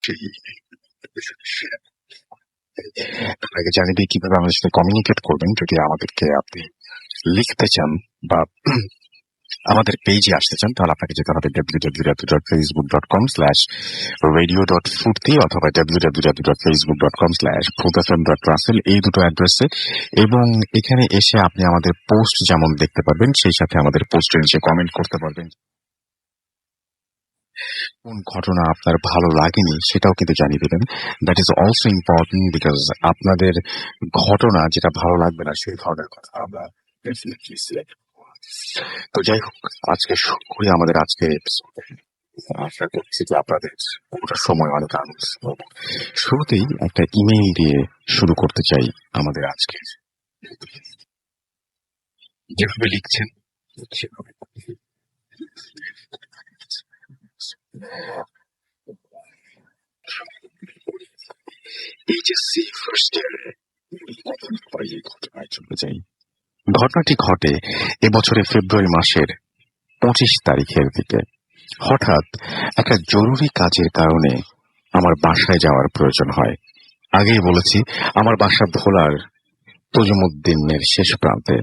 সেই আপনাকে জানিয়ে দিই কিভাবে আমাদের সাথে কমিউনিকেট করবেন। যদি আমাদেরকে আপনি লিখতে চান বা আমাদের পেজে আসতে চান, তাহলে আপনাকে যেতে হবে www.facebook.com/radio.furti অথবা www.facebook.com/fruitfm.russell এই দুটো অ্যাড্রেসে। এবং এখানে এসে আপনি আমাদের পোস্ট যেমন দেখতে পারবেন, সেই সাথে আমাদের পোস্টের নিচে কমেন্ট করতে পারবেন। কোন ঘটনা আপনার ভালো লাগেনি সেটাও কিন্তু জানিয়ে দেবেন। That is also important, because আপনাদের ঘটনা যেটা ভালো লাগবে না সেই ধরনের কথা আমরা ডেফিনেটলি সিলেক্ট। তো যাই হোক, আজকে শুরু করি আমাদের আজকের এপিসোডে। আশা করছি যে আপনাদের পুরো সময় অনেক আনন্দ। শুরুতেই একটা ইমেইল দিয়ে শুরু করতে চাই আমাদের আজকের। যেভাবে লিখছেন সেভাবে এইচএসসি ফার্স্ট ইয়ারে ঘটনায় চলে যাই। ঘটনাটি ঘটে এবছরের ফেব্রুয়ারি মাসের 25 তারিখের দিকে। হঠাৎ একটা জরুরি কাজের কারণে আমার বাসায় যাওয়ার প্রয়োজন হয়। আগেই বলেছি, আমার বাসা ভোলার তজুমুদ্দিনের শেষ প্রান্তে।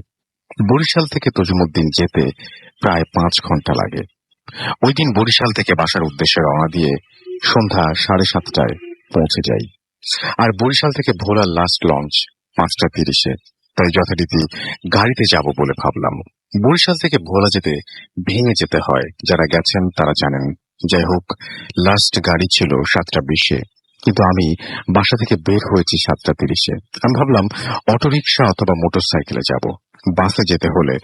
বরিশাল থেকে তজুমুদ্দিন যেতে প্রায় 5 ঘন্টা লাগে। ওই দিন বরিশাল থেকে বাসার উদ্দেশ্যে রওনা দিয়ে সন্ধ্যা 7:30টায় পৌঁছে যাই। আর বরিশাল থেকে ভোলার লাস্ট লঞ্চ 5:30-এ। তাই যথারীতি গাড়িতে যাব বলে ভাবলাম। বরিশাল থেকে ভোলা যেতে ভেঙে যেতে হয়, যারা গেছেন তারা জানেন। যাই হোক, লাস্ট গাড়ি ছিল 7:20-এ, কিন্তু আমি বাসা থেকে বের হয়েছি 7:30-এ। আমি ভাবলাম অটোরিকশা অথবা মোটর সাইকেলে যাব। বাসে যেতে হলে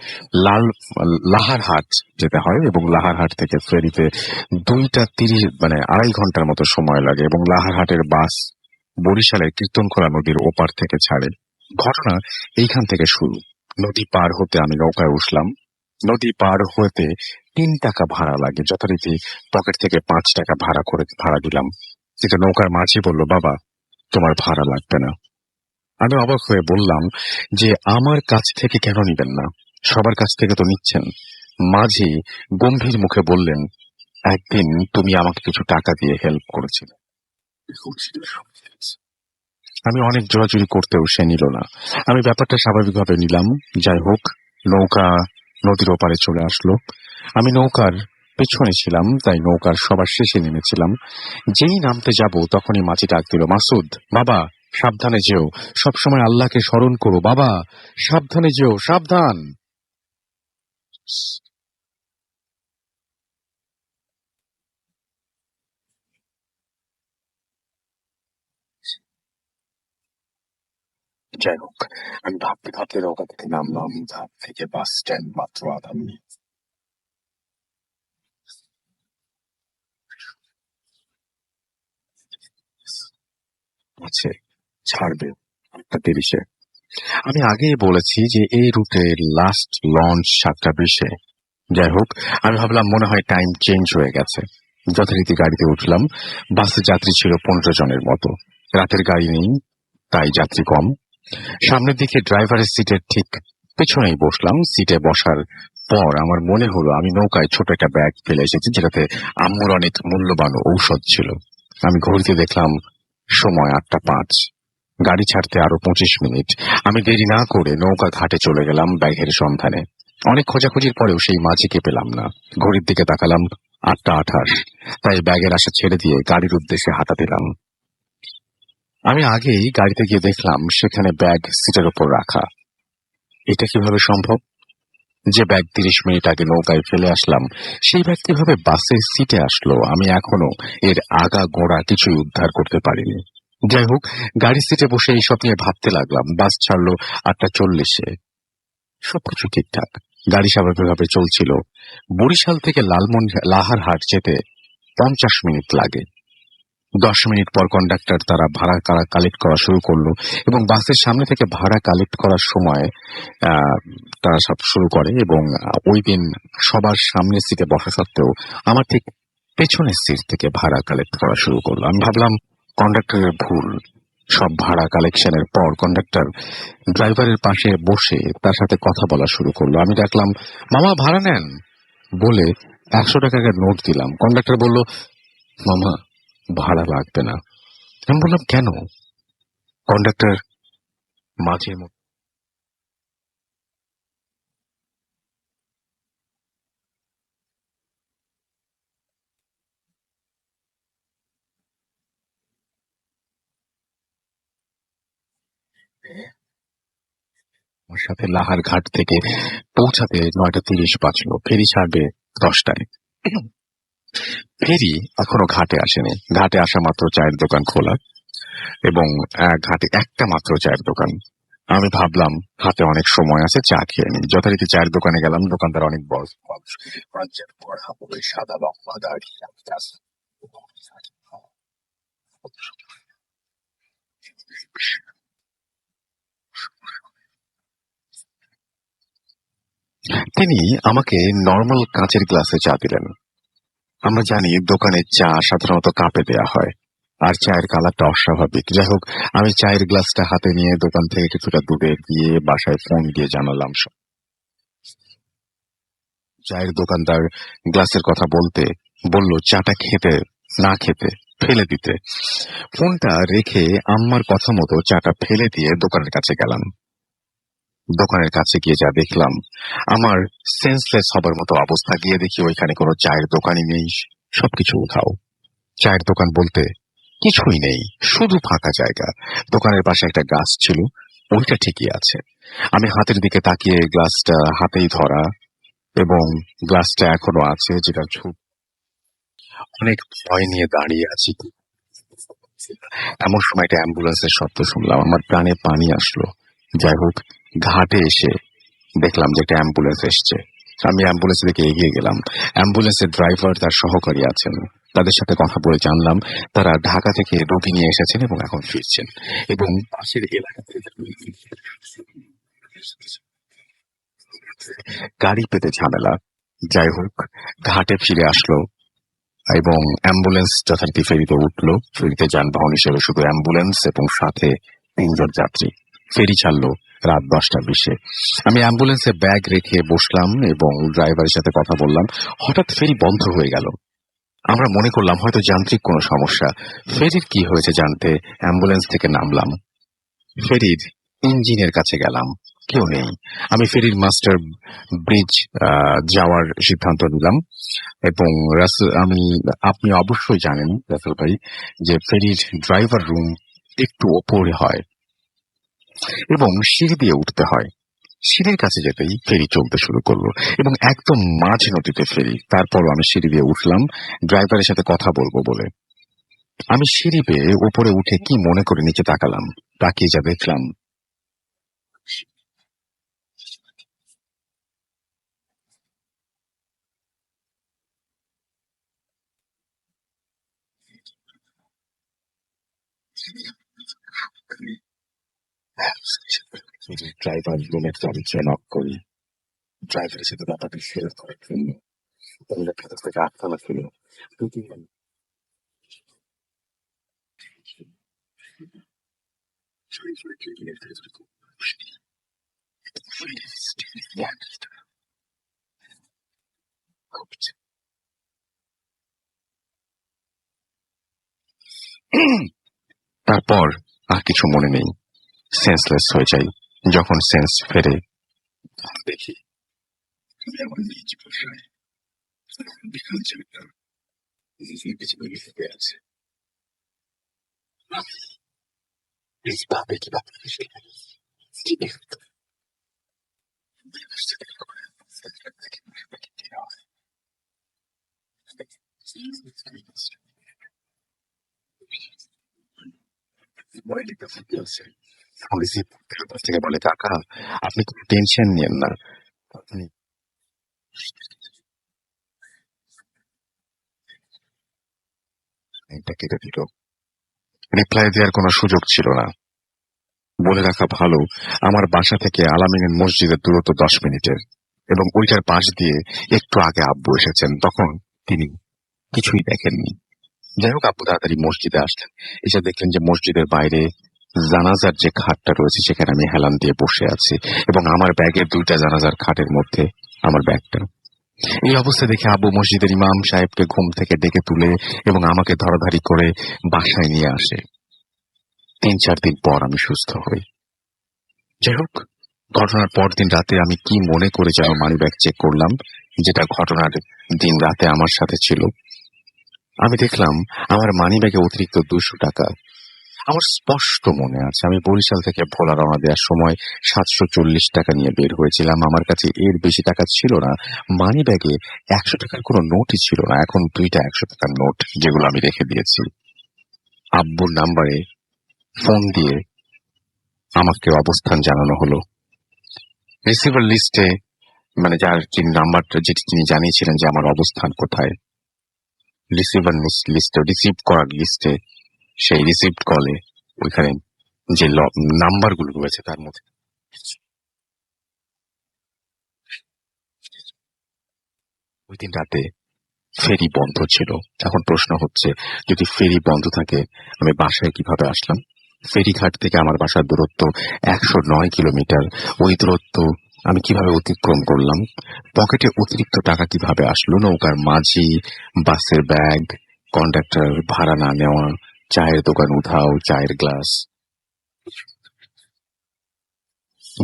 লাহারহাট যেতে হয় এবং লাহারহাট থেকে ফেরিতে 2:30 মানে 2.5 ঘন্টার মতো সময় লাগে এবং লাহারহাটের বাস বরিশালের কীর্তনখোলা নদীর ওপার থেকে ছাড়ে। ঘটনা এইখান থেকে শুরু। নদী পার হতে আমি নৌকায় উঠলাম। নদী পার হতে 3 টাকা ভাড়া লাগে। যথারীতি পকেট থেকে 5 টাকা ভাড়া দিলাম। কিন্তু নৌকার মাঝি বলল, বাবা তোমার ভাড়া লাগবে না। আমি অবাক হয়ে বললাম যে আমার কাছ থেকে কেন নিবেন না, সবার কাছ থেকে তো নিচ্ছেন। মাঝি গম্ভীর মুখে বললেন, একদিন তুমি আমাকে কিছু টাকা দিয়ে হেল্প করেছিলে। আমি অনেক জোরাজুরি করতেও সে নিল না। আমি ব্যাপারটা স্বাভাবিকভাবে নিলাম। যাই হোক, নৌকা নদীর ওপারে চলে আসলো। আমি নৌকার পেছনে ছিলাম, তাই নৌকার সবার শেষে নেমেছিলাম। যেই নামতে যাব তখনই মাঝি ডাক দিল, মাসুদ বাবা সাবধানে যেও, সবসময় আল্লাহকে স্মরণ করো, বাবা সাবধানে যেও, সাবধান। যাই হোক, আমি ভাবতে ভাবতে নৌকা থেকে নামলাম। ধাপ থেকে বাস স্ট্যান্ড মাত্র 1/2 মিনিট আছে, ছাড়বে 8:30-এ। আমি আগেই বলেছি যে এই রুটের লাস্ট লঞ্চ 7:20-এ। যাই হোক, আমি ভাবলাম মনে হয় টাইম চেঞ্জ হয়ে গেছে। যথারীতি গাড়িতে উঠলাম। বাসে যাত্রী ছিল 15 জনের মতো। রাতের গাড়ি নেই, তাই যাত্রী কম। সামনের দিকে ড্রাইভারের সিটের ঠিক পেছনেই বসলাম। সিটে বসার পর আমার মনে হলো আমি নৌকায় ছোট একটা ব্যাগ ফেলে এসেছি, যেটাতে আম্মুর অনেক মূল্যবান ঔষধ ছিল। আমি ঘড়িতে দেখলাম সময় 8:05। গাড়ি ছাড়তে আরো 25 মিনিট। আমি দেরি না করে নৌকা ঘাটে চলে গেলাম ব্যাগের সন্ধানে। অনেক খোঁজাখুঁজির পরেও সেই মাঝিকে পেলাম না। ঘড়ির দিকে তাকালাম, 8:28। তাই ব্যাগের আশা ছেড়ে দিয়ে গাড়ির উদ্দেশ্যে হাঁটা দিলাম। আমি আগেই গাড়িতে গিয়ে দেখলাম সেখানে ব্যাগ সিটের উপর রাখা। এটা কিভাবে সম্ভব? যে ব্যাগ 30 মিনিট আগে নৌকায় ফেলে আসলাম, সেই ব্যাগ কিভাবে বাসের সিটে আসলো? আমি এখনো এর আগা গোড়া কিছুই উদ্ধার করতে পারিনি। যাই হোক, গাড়ির সিটে বসে এইসব নিয়ে ভাবতে লাগলাম। বাস ছাড়লো 8:40-এ। সবকিছু ঠিকঠাক, গাড়ি স্বাভাবিকভাবে চলছিল। বরিশাল থেকে লাহারহাট যেতে 50 মিনিট লাগে। 10 মিনিট পর কন্ডাক্টর তারা ভাড়া কালেক্ট করা শুরু করলো এবং বাসের সামনে থেকে ভাড়া কালেক্ট করার সময় তারা সব শুরু করে এবং ওই দিন সবার সামনের সিটে বসা সত্ত্বেও আমার ঠিক পেছনের সিট থেকে ভাড়া কালেক্ট করা শুরু করলো। আমি ভাবলাম কন্ডাক্টরের ভুল। সব ভাড়া কালেকশনের পর কন্ডাক্টর ড্রাইভারের পাশে বসে তার সাথে কথা বলা শুরু করলো। আমি ডাকলাম, মামা ভাড়া নেন বলে 100 টাকার নোট দিলাম। কন্ডাক্টর বলল, মামা ভাড়া লাগবে না। আমি বললাম, কেন? কন্ডাক্টর মাঝে মধ্যে আমার সাথে লাহার ঘাট থেকে পৌঁছাতে 9:30 বাজলো। ফেরি ছাড়বে 10টায়। ফেরি এখনো ঘাটে আসেনি। ঘাটে আসা মাত্র চায়ের দোকান খোলা, এবং ঘাটে একটা মাত্র চায়ের দোকান। আমি ভাবলাম হাতে অনেক সময় আছে, চা খেয়ে নিই। যথারীতি চায়ের দোকানে গেলাম। দোকানদার অনেক বড় মানুষ, পাঞ্জাবি পরা, মুখে সাদা লম্বা দাড়ি। তিনি আমাকে নর্মাল কাঁচের গ্লাসে চা দিলেন। আমরা জানি দোকানের চা সাধারণত কাপে দেয়া হয়, আর চায়ের কালারটা অস্বাভাবিক। যাই হোক, আমি চায়ের গ্লাসটা হাতে নিয়ে দোকান থেকে কিছুটা দূরে গিয়ে বাসায় ফোন দিয়ে জানালাম চায়ের দোকানদার গ্লাসের কথা বলতে বলল চাটা খেতে না খেতে ফেলে দিতে। ফোনটা রেখে আম্মার কথা মতো চাটা ফেলে দিয়ে দোকানের কাছে গেলাম। দোকানের কাছে গিয়ে যা দেখলাম, আমার সেন্সলেস হবার মতো অবস্থা। গিয়ে দেখি ওইখানে কোনো চায়ের দোকানই নেই, সবকিছু উধাও। চায়ের দোকান বলতে কিছুই নেই, শুধু ফাঁকা জায়গা। দোকানের পাশে একটা গাছ ছিল, ওইটা ঠিকই আছে। আমি হাতের দিকে তাকিয়ে গ্লাসটা হাতেই ধরা, এবং গ্লাসটা এখনো আছে, যেটা অনেক ভয় নিয়ে দাঁড়িয়ে আছি। এমন সময় একটা অ্যাম্বুলেন্সের শব্দ শুনলাম। আমার প্রাণে পানি আসলো। যাই হোক, ঘাটে এসে দেখলাম যে একটা অ্যাম্বুলেন্স এসছে। আমি অ্যাম্বুলেন্সের দিকে এগিয়ে গেলাম। অ্যাম্বুলেন্সের ড্রাইভার তার সহকারী আছেন। তাদের সাথে কথা বলে জানলাম তারা ঢাকা থেকে রোগী নিয়ে এসেছেন এবং এখন ফিরছেন, এবং পাশের এলাকা থেকে গাড়ি পেতে ঝামেলা। যাই হোক, ঘাটে ফিরে আসলো, এবং অ্যাম্বুলেন্স যথারীতি ফেরিতে উঠলো। ফেরিতে যানবাহন হিসেবে শুধু অ্যাম্বুলেন্স এবং সাথে 3 জন যাত্রী। ফেরি ছাড়লো রাত 10:20-এ। আমি অ্যাম্বুলেন্সে ব্যাগ রেখে বসলাম এবং ড্রাইভারের সাথে কথা বললাম। হঠাৎ ফেরি বন্ধ হয়ে গেল। আমরা মনে করলাম হয়তো যান্ত্রিক কোনো সমস্যা। ফেরির কি হয়েছে জানতে অ্যাম্বুলেন্স থেকে নামলাম। ফেরির ইঞ্জিনের কাছে গেলাম, কেউ নেই। আমি ফেরির মাস্টার ব্রিজ যাওয়ার সিদ্ধান্ত নিলাম, এবং আপনি অবশ্যই জানেন রাসেল ভাই যে ফেরির ড্রাইভার রুম একটু ওপরে হয় এবং সিঁড়ি দিয়ে উঠতে হয়। সিঁড়ির কাছে যেতেই ফেরি চলতে শুরু করলো, এবং একদম মাঝ নদীতে ফেরি। তারপরও আমি সিঁড়ি দিয়ে উঠলাম ড্রাইভারের সাথে কথা বলবো বলে। আমি সিঁড়ি বেয়ে উপরে উঠে কি মনে করে নিচে তাকালাম। তাকিয়ে যা দেখলাম, ড্রাইভার রুমের চাবিটা নক করি। ড্রাইভারের সাথে ব্যাপারটা শেয়ার করার জন্য তাহলে ভেতর থেকে আটকানো ছিল। তারপর আর কিছু মনে নেই, সেন্সলেস হয়ে যাই। যখন সেন্স ফেরে দেখি আমি আমার নিজ বাসায় বিকাল 4টা বিছানায় শুয়ে আছে। আমি এইভাবে কিভাবে থেকে বলে, কাকা আপনি কোনো টেনশন নিয়েন না, আপনি এটা কেটে দিল। রিপ্লাই দেওয়ার কোনো সুযোগ ছিল না। বলে রাখা ভালো, আমার বাসা থেকে আলামিনের মসজিদের দূরত্ব 10 মিনিটের, এবং ওইটার পাশ দিয়ে একটু আগে আব্বু এসেছেন। তখন তিনি কিছুই দেখেননি। যাই হোক, আব্বু তাড়াতাড়ি মসজিদে আসলেন। এসে দেখলেন যে মসজিদের বাইরে জানাজার যে খাটটা রয়েছে সেখানে আমি হেলান দিয়ে বসে আছি, এবং আমার ব্যাগের 2টা জানাজার খাটের মধ্যে আমার ব্যাগটা। এই অবস্থা দেখে আব্বু মসজিদের ইমাম সাহেবকে ঘুম থেকে ডেকে তুলে এবং আমাকে ধরাধারি করে বাসায় নিয়ে আসে। 3-4 দিন পর আমি সুস্থ হই। যাই হোক, ঘটনার পরদিন রাতে আমি কি মনে করে যেন মানিব্যাগ চেক করলাম, যেটা ঘটনার দিন রাতে আমার সাথে ছিল। আমি দেখলাম আমার মানিব্যাগে অতিরিক্ত 200 টাকা। আমার স্পষ্ট মনে আছে আমি বরিশাল থেকে ভোলা রওনা দেওয়ার সময় 740 টাকা নিয়ে বের হয়েছিলাম। আমার কাছে এর বেশি টাকা ছিল না। মানিব্যাগে 100 টাকার কোনো নোটই ছিল না। এখন 2টা 100 টাকার নোট, যেগুলো আমি রেখে দিয়েছি। আব্বুর নাম্বারে ফোন দিয়ে আমাকে অবস্থান জানানো হলো। রিসিভার লিস্টে, মানে যার যিনি নাম্বারটা যেটি তিনি জানিয়েছিলেন যে আমার অবস্থান কোথায়, রিসিভার লিস্টে, রিসিভ করার লিস্টে, সেই রিসিভড কলে ওইখানে যে নাম্বারগুলো রয়েছে তার মধ্যে ওই দিন রাতে ফেরি বন্ধ ছিল। এখন প্রশ্ন হচ্ছে, যদি ফেরি বন্ধ থাকে আমি বাসায় কিভাবে আসলাম? ফেরিঘাট থেকে আমার বাসার দূরত্ব 109 কিলোমিটার। ওই দূরত্ব আমি কিভাবে অতিক্রম করলাম? পকেটে অতিরিক্ত টাকা কিভাবে আসলো? নৌকার মাঝি, বাসের ব্যাগ, কন্ডাক্টর, ভাড়া না নেওয়া, চায়ের দোকান উধাও, চায়ের গ্লাস।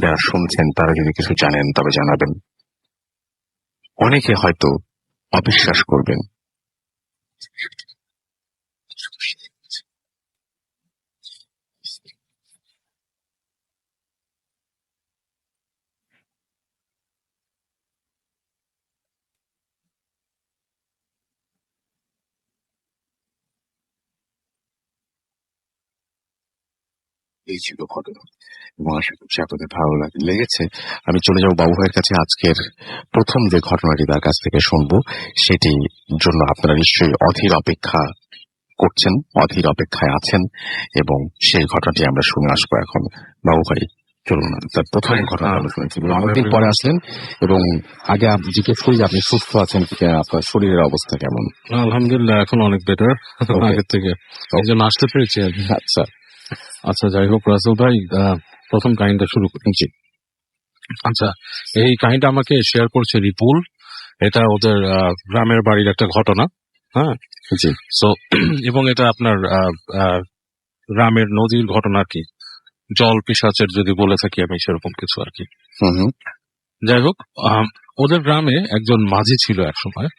যারা শুনছেন তারা যদি কিছু জানেন তবে জানাবেন। অনেকে হয়তো অবিশ্বাস করবেন। এই ছিল ঘটনা, এবং আশা করছি আপনাদের ভালো লেগেছে। আমি চলে যাব বাবু ভাইয়ের কাছে। আজকের প্রথম যে ঘটনাটি তার কাছ থেকে শুনবো, সেটির জন্য আপনারা নিশ্চয়ই অধীর অপেক্ষা করছেন, অধীর অপেক্ষায় আছেন, এবং সেই ঘটনাটি আমরা শুনে আসবো এখন। বাবু ভাই চলুন, তার প্রথম ঘটনা আমরা শুনেছি, অনেকদিন পরে আসলেন, এবং আগে জিজ্ঞেস করি যে আপনি সুস্থ আছেন কি, আপনার শরীরের অবস্থা কেমন? আলহামদুলিল্লাহ, এখন অনেক বেটার আগের থেকে, এই জন্য আসতে পেরেছি আর কি। আচ্ছা আচ্ছা, যাই হোক রাসেল ভাই, প্রথম কাহিনীটা শুরু করি। জি। আচ্ছা, এই কাহিনীটা আমাকে শেয়ার করছে রিপুল। এটা ওদের গ্রামের বাড়ির একটা ঘটনা। হ্যাঁ জি। সো এবং এটা আপনার গ্রামের নদীর ঘটনা আর কি, জল পিশাচের যদি বলে থাকি আমি সেরকম কিছু আর কি। যাই হোক, ওদের গ্রামে একজন মাঝি ছিল একসময়।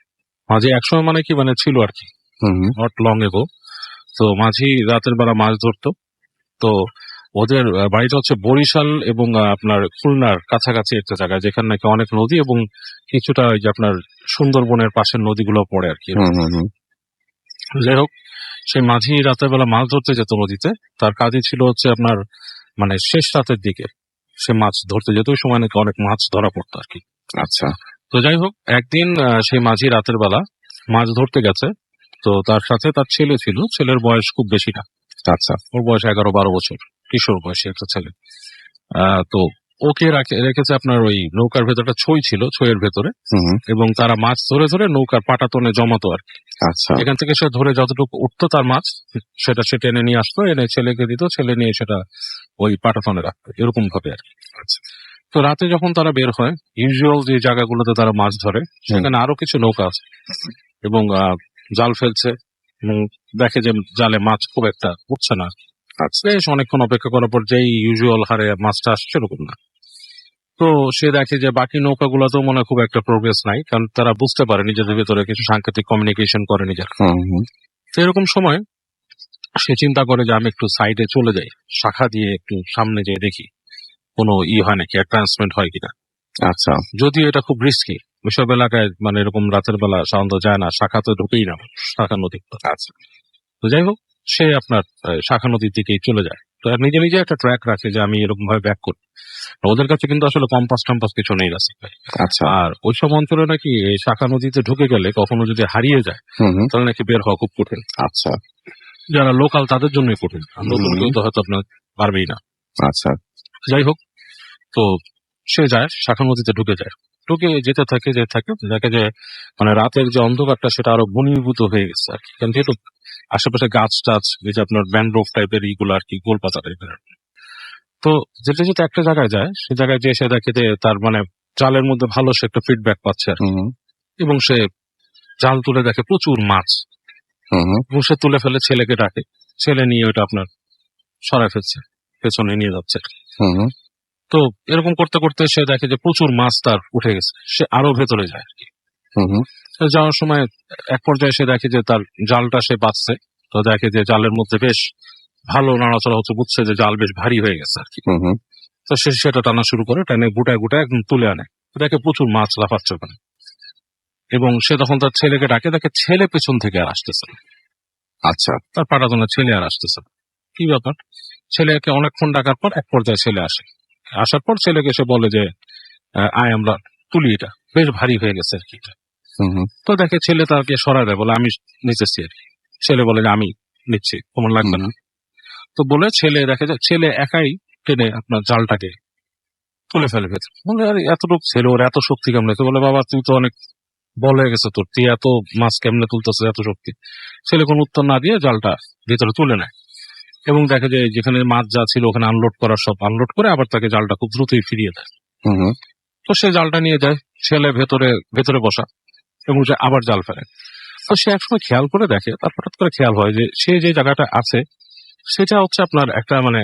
মাঝি একসময় মানে কি, মানে ছিল আর কি, নট লং এগো। তো মাঝি রাতের বেলা মাছ ধরতো। তো ওদের বাড়িটা হচ্ছে বরিশাল এবং আপনার খুলনার কাছাকাছি একটা জায়গায়, যেখানে নাকি অনেক নদী এবং কিছুটা ওই যে আপনার সুন্দরবনের পাশের নদীগুলো পড়ে আর কি। যাই হোক, সেই মাঝি রাতের বেলা মাছ ধরতে যেত নদীতে। তার কাজই ছিল হচ্ছে আপনার মানে শেষ রাতের দিকে সে মাছ ধরতে যেত। ওই সময় নাকি অনেক মাছ ধরা পড়তো আর কি। আচ্ছা। তো যাই হোক, একদিন সেই মাঝি রাতের বেলা মাছ ধরতে গেছে। তো তার সাথে তার ছেলে ছিল। ছেলের বয়স খুব বেশি না। আচ্ছা। ওর বয়স 11-12 বছর, কিশোর বয়সী একটা ছেলে। তো ওকে রেখেছে আপনার ওই নৌকার ভেতরটা ছই ছিল, ছইয়ের ভেতরে, এবং তারা মাছ ধরে ধরে নৌকার পাটাতনে জমাতো আর কি। আচ্ছা। এখান থেকে সে ধরে যতটুকু উঠতো তার মাছ, সেটা সে টেনে নিয়ে আসতো, এনে ছেলেকে দিত, ছেলে নিয়ে সেটা ওই পাটাতনে রাখতো, এরকম ভাবে আর কি। তো রাতে যখন তারা বের হয়, ইউজুয়াল যে জায়গাগুলোতে তারা মাছ ধরে সেখানে আরো কিছু নৌকা আছে এবং জাল ফেলছে, এবং দেখে যে জালে মাছ খুব একটা উঠছে না। বেশ অনেকক্ষণ অপেক্ষা করার পর যেই ইউজুয়াল হারে মাছটা আসছে ওরকম না। তো সে দেখে যে বাকি নৌকাগুলোতেও মনে খুব একটা প্রোগ্রেস নাই, কারণ তারা বুঝতে পারে নিজেদের ভেতরে কিছু সাংকেতিক কমিউনিকেশন করে নিজের। তো এরকম সময় সে চিন্তা করে যে আমি একটু সাইডে চলে যাই, শাখা দিয়ে একটু সামনে যেয়ে দেখি কোনো হয় নাকি, ট্রান্সমিট হয় কিনা। আচ্ছা। যদিও এটা খুব রিস্কি, ওইসব এলাকায় মানে এরকম রাতের বেলা সাধারণত যায় না, শাখা তো ঢুকেই না, শাখা নদী। আচ্ছা। তো যাই হোক, সে আপনার শাখা নদীর দিকেই চলে যায়। তো নিজে নিজে একটা ট্র্যাক রাখে যে আমি এরকম ভাবে ব্যাক করি। ওদের কাছে কিন্তু আসলে কম্পাস টম্পাস কিছু নেই রাস্তায়। আচ্ছা। আর ওই সব অঞ্চলে নাকি এই শাখা নদীতে ঢুকে গেলে কখনো যদি হারিয়ে যায় তাহলে নাকি বের হওয়া খুব কঠিন। আচ্ছা। যারা লোকাল তাদের জন্যই কঠিন, নতুন কেউ তো হয়তো আপনার পারবেই না। আচ্ছা। যাই হোক, তো সে যায়, শাখা নদীতে ঢুকে যায়। ঢুকে যেতে থাকে দেখে যে মানে রাতের যে অন্ধকারটা সেটা আরো ঘনীভূত হয়ে গেছে আর কি। কারণ যেহেতু আশেপাশে গাছ টাছ, এই যে আপনার ম্যানগ্রোভ টাইপের এইগুলো আর কি, গোলপাতা টাইপের। তো যেতে যেতে একটা জায়গায় যায়, সে জায়গায় যে সে দেখে যে তার মানে জালের মধ্যে ভালো সে একটা ফিডব্যাক পাচ্ছে আর এবং সে জাল তুলে দেখে প্রচুর মাছ, এবং সে তুলে ফেলে, ছেলেকে ডাকে, ছেলে নিয়ে ওটা আপনার সরায় ফেলছে, পেছনে নিয়ে যাচ্ছে। তো এরকম করতে করতে সে দেখে যে প্রচুর মাছ তার উঠে গেছে, সে আরো ভেতরে যায়। তো যাওয়ার সময় এক পর্যায়ে সে দেখে যে তার জালটা সে বাঁচছে, তো দেখে যে জালের মধ্যে বেশ ভালো নাড়াচড়া হচ্ছে, বুঝছে যে জাল বেশ ভারী হয়ে গেছে আর কি। তো সে সেটা টানা শুরু করে, টেনে গুটায় গুটায় একদম তুলে আনে, দেখে প্রচুর মাছ লাফাচ্ছে ওখানে। এবং সে তখন তার ছেলেকে ডাকে, দেখে ছেলে পেছন থেকে আর আসতেছে না। আচ্ছা, তার পাটাতনের ছেলে আর আসতেছে না। কি ব্যাপার? ছেলেকে অনেকক্ষণ ডাকার পর এক পর্যায়ে ছেলে আসে। আসার পর ছেলেকে সে বলে যে আয় আমরা তুলি, এটা বেশ ভারী হয়ে গেছে আর কি। তো দেখে ছেলে তাকে সরায় দেয়, বলে আমি নিতেছি আর কি। ছেলে বলে যে আমি নিচ্ছি, তোমার লাগবে না। তো বলে ছেলে দেখে যে ছেলে একাই টেনে আপনার জালটাকে তুলে ফেলে ভেতর। বলে আরে এতটুকু ছেলে, ওর এত শক্তি কেমনে? তো বলে বাবা তুই তো অনেক বল হয়ে গেছে তোর, তুই এত মাছ কেমনে তুলতেছিস, এত শক্তি। ছেলে কোনো উত্তর না দিয়ে জালটা ভেতরে তুলে নেয় এবং দেখে যে যেখানে মাছ যা ছিল ওখানে আনলোড করার সব আনলোড করে আবার তাকে জালটা খুব দ্রুতই ফিরিয়ে দেয়। তো সে জালটা নিয়ে যায়, ছেলে ভেতরে ভেতরে বসা, এবং সে আবার জাল ফেলে। তো সে একসময় খেয়াল করে দেখে, তার হঠাৎ করে খেয়াল হয় যে সে যে জায়গাটা আছে সেটা হচ্ছে আপনার একটা মানে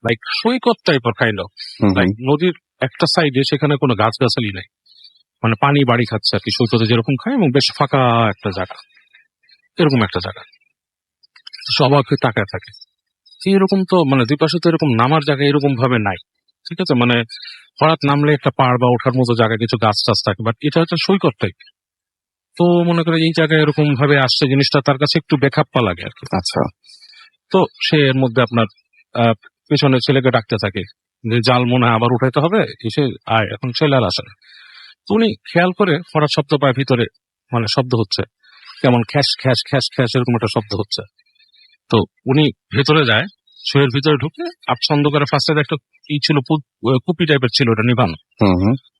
লাইক সৈকত টাইপের কাইন্ড অফ, লাইক নদীর একটা সাইডে, সেখানে কোনো গাছগাছালি নাই, মানে পানি বাড়ি খাচ্ছে আর কি, সৈকতে যেরকম খায়, এবং বেশ ফাঁকা একটা জায়গা, এরকম একটা জায়গা। সবাই তাকায় থাকে এরকম, তো মানে দুই পাশে তো এরকম নামার জায়গা এরকম ভাবে নাই, ঠিক আছে, মানে হঠাৎ নামলে একটা পাড় বা ওঠার মতো জায়গা, কিছু গাছ টাছ থাকে, বাট এটা হচ্ছে সৈকত টাইপ। তো মনে করে এই জায়গায় এরকম ভাবে আসছে, জিনিসটা তার কাছে একটু বেখাপ্পা লাগে আর কি। আচ্ছা, তো সে এর মধ্যে আপনার পেছনে ছেলেকে ডাকতে থাকে যে জাল মনে হয় আবার উঠাইতে হবে, এসে আয়, এখন ছেলে আর আসে না। তো উনি খেয়াল করে হঠাৎ শব্দ পায় ভিতরে, মানে শব্দ হচ্ছে কেমন খ্যাস খ্যাস খ্যাস খ্যাস এরকম একটা শব্দ হচ্ছে। তো উনি ভেতরে যায়, শরীর ভিতরে ঢুকে আপছন্দ করে ফার্স্টে একটা কি ছিল, কুপি টাইপের ছিল, ওটা নিভানো।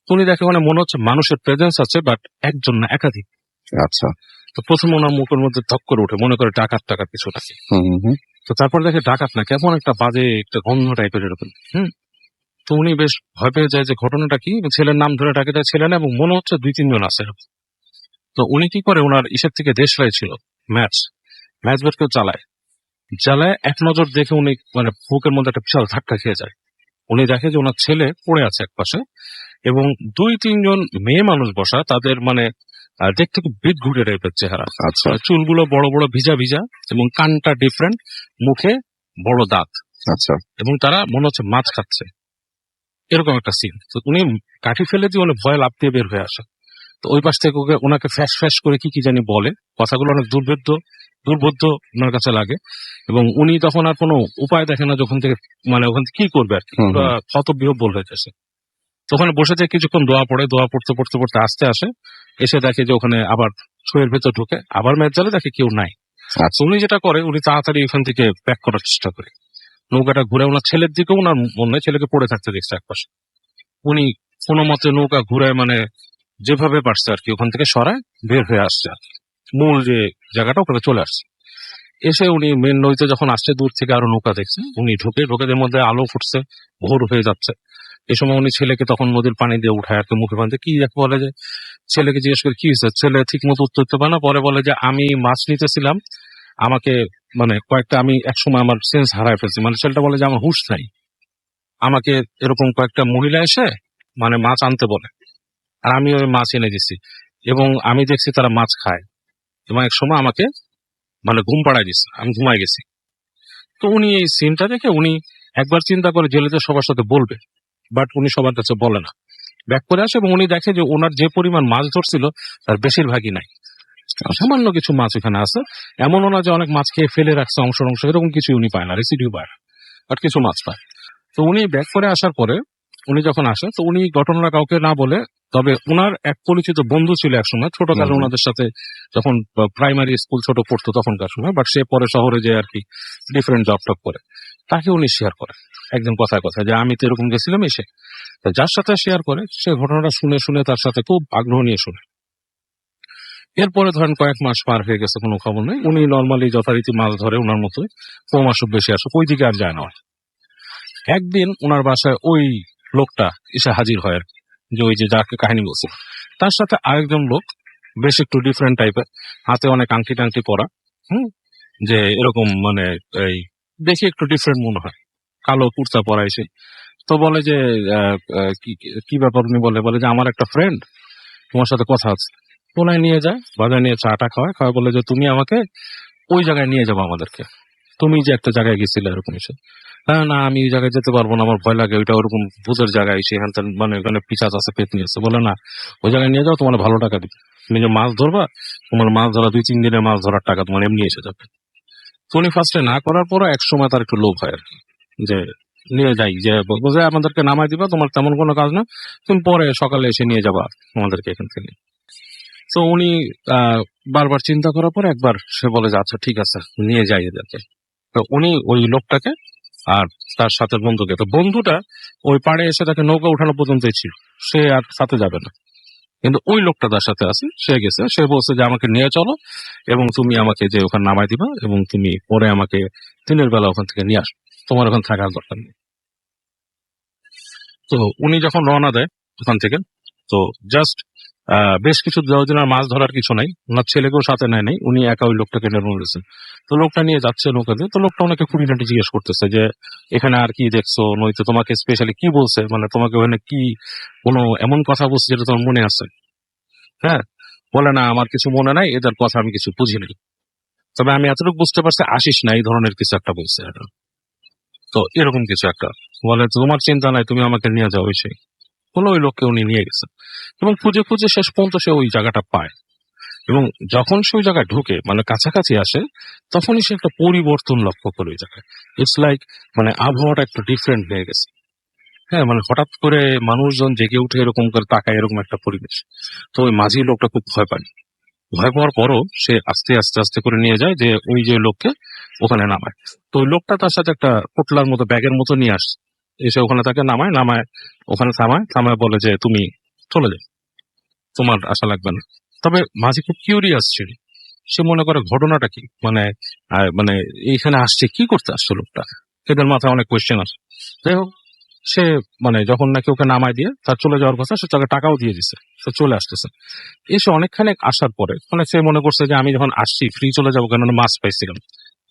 তো উনি দেখে মানে মনে হচ্ছে মানুষের প্রেজেন্স আছে, বাট একজন না, একাধিক। আচ্ছা, তো প্রথম ওনার মুখের মধ্যে ধক করে উঠে, মনে করে ডাকাত টাকাত কিছু নাকি। তো তারপর দেখে ডাকাত না, কেমন একটা বাজে একটা গন্ধ টাইপের এরকম। তো উনি বেশ ভয় পেয়ে যায় যে ঘটনাটা কি, ছেলের নাম ধরে ডাকে দেয়, ছেলে না, এবং মনে হচ্ছে 2-3 জন আছে। তো উনি কি করে, ওনার ইসের থেকে দেশলাই ছিল ম্যাচ বের চালায় এক নজর দেখে উনি মানে বুকের মধ্যে একটা বিশাল ধাক্কা খেয়ে যায়। উনি দেখে যে ওনার ছেলে পড়ে আছে এক পাশে, এবং 2-3 জন মেয়ে মানুষ বসা, তাদের মানে দেখতে খুব বিদঘুটে টাইপের চেহারা। আচ্ছা, চুলগুলো বড় বড় ভিজা ভিজা, এবং কানটা ডিফারেন্ট, মুখে বড় দাঁত, আচ্ছা, এবং তারা মনে হচ্ছে মাছ খাচ্ছে, এরকম একটা সিন। তো উনি কাঠি ফেলে দিয়ে অনেক ভয় লাফ দিয়ে বের হয়ে আসে। তো ওই পাশ থেকে ওনাকে ফ্যাস ফ্যাস করে কি জানি বলে, কথাগুলো অনেক দুর্বোধ্য ওনার কাছে লাগে, এবং উনি তখন আর কোনো উপায় দেখে না যখন থেকে, মানে ওখান থেকে কি করবে আর কি, ক্ষতবিহ্বল হয়ে যাচ্ছে। তো ওখানে বসে থেকে কিছুক্ষণ দোয়া পড়তে পড়তে পড়তে আসতে আসে, এসে দেখে যে ওখানে আবার শরীরের ভেতর ঢুকে আবার ম্যাচ জ্বালে, দেখে কেউ নাই। উনি যেটা করে, উনি তাড়াতাড়ি ওখান থেকে ব্যাক করার চেষ্টা করে, নৌকাটা ঘুরে ওনার ছেলের দিকেও ওনার মনে ছেলেকে পড়ে থাকতে দেখছে একপাশে। উনি কোনো মতে নৌকা ঘুরে মানে যেভাবে পারছে আর কি ওখান থেকে সরায় বের হয়ে আসছে, মূল যে জায়গাটা ওখানে চলে আসছে। এসে উনি মেন নদীতে যখন আসছে, দূর থেকে আরো নৌকা দেখছে, উনি ঢোকের মধ্যে আলো ফুটছে, ভোর হয়ে যাচ্ছে। এই সময় উনি ছেলেকে তখন নদীর পানি দিয়ে উঠায় আর কি, মুখে বাঁধে, কি বলে যে ছেলেকে জিজ্ঞেস করে কি হয়েছে, ছেলে ঠিক মতো উত্তর দিতে পারে না। পরে বলে যে আমি মাছ নিতেছিলাম, আমাকে মানে কয়েকটা, আমি একসময় আমার সেন্স হারায় ফেলছি, মানে ছেলেটা বলে যে আমার হুঁশ নাই, আমাকে এরকম কয়েকটা মহিলা এসে মানে মাছ আনতে বলে, আর আমি ওই মাছ এনে দিছি, এবং আমি দেখছি তারা মাছ খায়, এবং এক সময় আমাকে মানে ঘুম পাড়ায় দিচ্ছে, আমি ঘুমাই গেছি। তো উনি এই সিনটা দেখে উনি একবার চিন্তা করে জেলেতে সবার সাথে বলবে, বাট উনি সবার কাছে বলে না, ব্যাক করে আসে, এবং উনি দেখে যে ওনার যে পরিমাণ মাছ ধরছিল তার বেশিরভাগই নাই, সামান্য কিছু মাছ এখানে আছে। এমনও না যে অনেক মাছ খেয়ে ফেলে রাখছে অংশ, এরকম কিছু উনি পায় না, রেসিডিউ পায় না, বাট কিছু মাছ পায়। তো উনি ব্যাক করে আসার পরে উনি যখন আসে, তো উনি ঘটনাটা কাউকে না বলে, তবে ওনার এক পরিচিত বন্ধু ছিল একসময় ছোটকালে ওনাদের সাথে, যখন প্রাইমারি স্কুল ছোট পড়তো তখনকার সময়, বাট সে পরে শহরে যে আর কি ডিফারেন্ট জব টপ করে, তাকে উনি শেয়ার করে একদম কথায় যে আমি তো এরকম গেছিলাম। এসে যার সাথে শেয়ার করে, সে ঘটনাটা শুনে তার সাথে খুব আগ্রহ নিয়ে শুনে। এরপরে ধরেন কয়েক মাস পার হয়ে গেছে, কোনো খবর নেই, উনি নর্মালি যথারীতি মাছ ধরে ওনার মতোই, 4 মাস বেশি আসে, ওই দিকে আর যায় না। একদিন ওনার বাসায় ওই লোকটা এসে হাজির হয় আর কি, যে ওই যে যাকে কাহিনী বলছে, তার সাথে আরেকজন লোক বেশ একটু ডিফারেন্ট টাইপের, হাতে অনেক আংটি টাংটি পরা। হুম, যে এরকম মানে এই দেখে একটু ডিফারেন্ট মনে হয়, কালো কুর্তা পরাইছে। তো বলে যে কি কি ব্যাপার, উনি বলে বলে যে আমার একটা ফ্রেন্ড তোমার সাথে কথা আছে। কোনায় নিয়ে যায়, বাজারে নিয়ে চাটা খাওয়ায় বলে যে তুমি আমাকে ওই জায়গায় নিয়ে যাবো আমাদেরকে, তুমি যে একটা জায়গায় গেছিলে এরকম এসে। হ্যাঁ না, আমি ওই জায়গায় যেতে পারবো না, আমার ভয় লাগে, ওইটা ওরকম ভূতের জায়গায়, সেখান থেকে মানে ওখানে পিশাচ আছে, পেতনি আছে। বলে না, ওই জায়গায় নিয়ে যাও, তোমার ভালো টাকা দিবে, তুমি যে মাছ ধরবা, তোমার মাছ ধরা 2-3 দিনের মাছ ধরার টাকা তোমার এমনি এসে যাবে। তো উনি ফার্স্টে না করার পর এক সময় তার একটু লোভ হয় আর কি, যে নিয়ে যাই, যে বলবো যে আমাদেরকে নামাই দিবা, তোমার তেমন কোনো কাজ না, তুমি পরে সকালে এসে নিয়ে যাবা আমাদেরকে এখান থেকে। তো উনি বারবার চিন্তা করার পর একবার সে বলে যে আচ্ছা ঠিক আছে, নিয়ে যাই এদেরকে। তো উনি ওই লোকটাকে আর তার সাথে বন্ধুকে, তো বন্ধুটা ওই পাড়ে এসে তাকে নৌকা উঠানো পর্যন্তই ছিল, সে আর সাথে যাবে না। কিন্তু ওই লোকটা তার সাথে আছে, সে গেছে, সে বলছে যে আমাকে নিয়ে চলো এবং তুমি আমাকে যে ওখানে নামাই দিবা এবং তুমি পরে আমাকে দিনের বেলা ওখান থেকে নিয়ে আসো, তোমার ওখানে থাকার দরকার নেই। তো উনি যখন রওনা দেয় ওখান থেকে, তো জাস্ট বেশ কিছু দিন আর মাছ ধরার কিছু নাই, ওনার ছেলেকেও সাথে নেয় নাই, উনি একা ওই লোকটাকে নিয়ে রয়েছেন। তো লোকটা নিয়ে যাচ্ছে নৌকাতে, তো লোকটা ওনাকে খুঁটিনাটি জিজ্ঞেস করতেছে যে এখানে আর কি দেখছো, নইতে তোমাকে স্পেশালি কি বলছে, মানে তোমাকে ওখানে কি কোনো এমন কথা বলছে যেটা তোমার মনে আছে? হ্যাঁ, বলে না আমার কিছু মনে নাই, এদের কথা আমি কিছু বুঝি নাই, তবে আমি এতটুকু বুঝতে পারছি আসিস না, এই ধরনের কিছু একটা বলছে। তো এরকম কিছু একটা বলে, তোমার চিন্তা নাই, তুমি আমাকে নিয়ে যাও। ওই সেই বলে ওই লোককে উনি নিয়ে গেছেন এবং খুঁজে খুঁজে শেষ পর্যন্ত সে ওই জায়গাটা পায়। এবং যখন সে ওই জায়গায় ঢুকে, মানে কাছাকাছি আসে, তখনই সে একটা পরিবর্তন লক্ষ্য করে ওই জায়গায়। ইটস লাইক মানে আবহাওয়াটা একটু ডিফারেন্ট হয়ে গেছে। হ্যাঁ, মানে হঠাৎ করে মানুষজন জেগে উঠে এরকম করে তাকায়, এরকম একটা পরিবেশ। তো ওই মাঝি লোকটা খুব ভয় পায়। ভয় পাওয়ার পরও সে আস্তে আস্তে আস্তে করে নিয়ে যায় যে ওই যে লোককে ওখানে নামায়। তো ওই লোকটা তার সাথে একটা পোটলার মতো ব্যাগের মতো নিয়ে আসছে, এসে ওখানে তাকে নামায় ওখানে থামায় বলে যে তুমি চলে যাও, তোমার আশা লাগবে না। তবে মাঝি খুব কিউরিয়াস ছিল, সে মনে করে ঘটনাটা কি, মানে মানে এইখানে আসছে কি করতে আসছে লোকটা, এদের মাথায় অনেক কোয়েশ্চেন আসে। যাই হোক, সে মানে যখন নাকি ওকে নামায় দিয়ে তার চলে যাওয়ার কথা, সে তাকে টাকাও দিয়ে দিছে, সে চলে আসতেছে। এসে অনেকখানে আসার পরে মানে সে মনে করছে যে আমি যখন আসছি ফ্রি চলে যাবো, কেননা মাছ পাইছিলাম,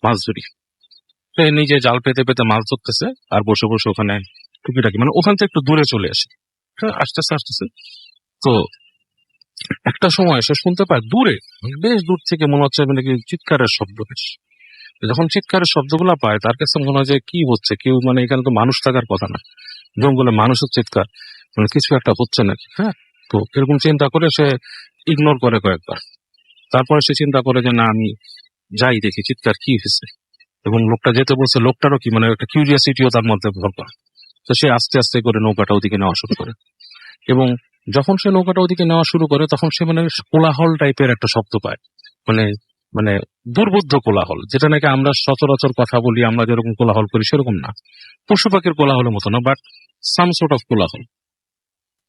মাছ ধরি। সে নিজে জাল পেতে পেতে মাছ ধরতেছে আর বসে বসে ওখানে টুকিটাকি, মানে ওখান থেকে একটু দূরে চলে আসে। হ্যাঁ, আসতেছে। তো একটা সময় সে শুনতে পায় দূরে, মানে বেশ দূর থেকে মনে হচ্ছে মানে কি চিৎকারের শব্দ বেশ। যখন চিৎকারের শব্দগুলো পায় তার কাছে মনে হয় যে কি হচ্ছে, কেউ মানে এখানে তো মানুষ থাকার কথা না, জঙ্গলে মানুষের চিৎকার, মানে কিছু একটা হচ্ছে নাকি। হ্যাঁ, তো এরকম চিন্তা করে সে ইগনোর করে কয়েকবার। তারপরে সে চিন্তা করে যে না, আমি যাই দেখি চিৎকার কি হয়েছে। এবং লোকটা যেতে বলছে, লোকটারও কি মানে একটা কিউরিয়াসিটিও তার মধ্যে ভরপুর। তো সে আস্তে আস্তে করে নৌকাটা ওদিকে নেওয়া শুরু করে। এবং যখন সে নৌকাটা ওদিকে নেওয়া শুরু করে তখন সে মানে কোলাহল টাইপের একটা শব্দ পায়, মানে মানে দুর্বোধ্য কোলাহল, যেটা নাকি আমরা সচরাচর কথা বলি, আমরা যেরকম কোলাহল করি সেরকম না, পশু পাখির কোলাহলের মতো না, বাট সাম সর্ট অফ কোলাহল।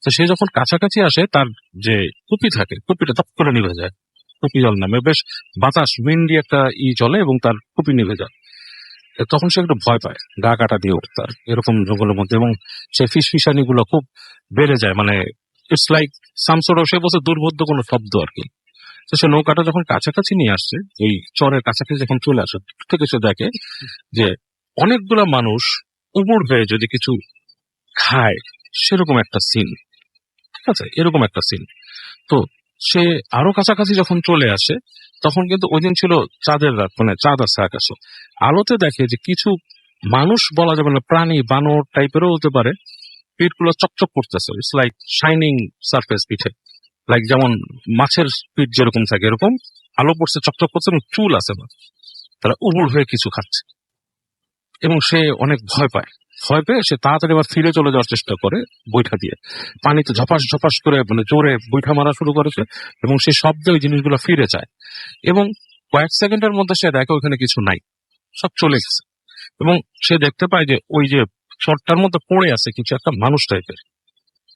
তো সে যখন কাছাকাছি আসে, তার যে কুপি থাকে, কুপিটা তপ করে নিভে যায়। কুপি জল নামে বেশ বাতাস উইন্ডি একটা চলে এবং তার কুপি নিভে যায়। তখন সে একটু ভয় পায়, গা কাটা দিয়ে ওঠে তার এরকম জঙ্গলের মধ্যে, এবং সে ফিসফিসানি গুলো খুব বেড়ে যায়, মানে ইটস লাইক সামসোর, সে বলছে দুর্বোধ্য কোনো শব্দ আর কি। তো সে নৌকাটা যখন কাছাকাছি নিয়ে আসছে, ওই চরের কাছাকাছি যখন চলে আসে, দূর থেকে সে দেখে যে অনেকগুলা মানুষ উবুড় হয়ে যদি কিছু খায়, সেরকম একটা সিন। ঠিক আছে, এরকম একটা সিন। তো সে আরো কাছাকাছি যখন চলে আসে, তখন কিন্তু ওই দিন ছিল চাঁদের রাত, মানে চাঁদ আছে আকাশে। আলোতে দেখে যে কিছু মানুষ, বলা যাবে না প্রাণী, বানর টাইপেরও হতে পারে, পিঠগুলো চকচক করতেছে, ইটস লাইক শাইনিং সারফেস পিঠে, লাইক যেমন মাছের পিঠ যেরকম থাকে এরকম আলো পড়ছে, চকচক করছে এবং চুল আছে না, তারা উবুড় হয়ে কিছু খাচ্ছে। এবং সে অনেক ভয় পেয়ে সে তাড়াতাড়ি আবার ফিরে চলে যাওয়ার চেষ্টা করে বৈঠা দিয়ে, পানিতে ঝপাস ঝপাস করে মানে জোরে বৈঠা মারা শুরু করেছে এবং সে শব্দে ওই জিনিসগুলো ফিরে যায়। এবং কয়েক সেকেন্ডের মধ্যে সে দেখে ওখানে কিছু নাই, সব চলে গেছে। এবং সে দেখতে পায় যে ওই যে চরটার মধ্যে পড়ে আছে কিছু একটা মানুষ টাইপের।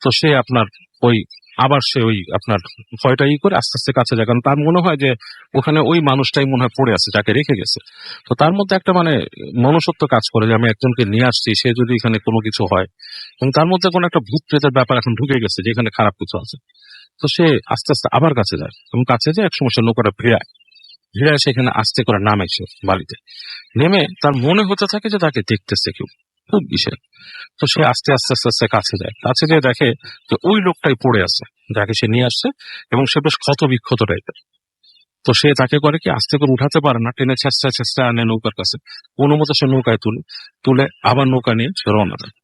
তো সে আপনার ওই আবার সে ওই আপনার ভয়টা করে আস্তে আস্তে কাছে যায়, কারণ তার মনে হয় যে ওখানে ওই মানুষটাই মনে হয় পড়ে আছে যাকে রেখে গেছে। তো তার মধ্যে একটা মানে মনুষ্যত্ব কাজ করে যে আমি একজনকে নিয়ে আসছি, সে যদি এখানে কোনো কিছু হয়, এবং তার মধ্যে কোনো একটা ভূত প্রেতের ব্যাপার এখন ঢুকে গেছে যে এখানে খারাপ কিছু আছে। তো সে আস্তে আস্তে আবার কাছে যায় এবং কাছে যায় একসময় সে নৌকাটা ভিড়ায় সেখানে আস্তে করে নামে সে বালিতে নেমে তার মনে হতে থাকে যে তাকে দেখতেছে কেউ খুব বিশেষ। তো সে আস্তে আস্তে আস্তে আস্তে কাছে যায়, কাছে গিয়ে দেখে যে ওই লোকটাই পড়ে আছে যাকে সে নিয়ে আসছে এবং সে বেশ ক্ষত বিক্ষত টাইপের। তো সে তাকে করে কি আস্তে করে উঠাতে পারে না, টেনে চেষ্টা আনে নৌকার কাছে, কোনো মতো সে নৌকায় তুলে আবার নৌকা নিয়ে সে রওনা দেয়।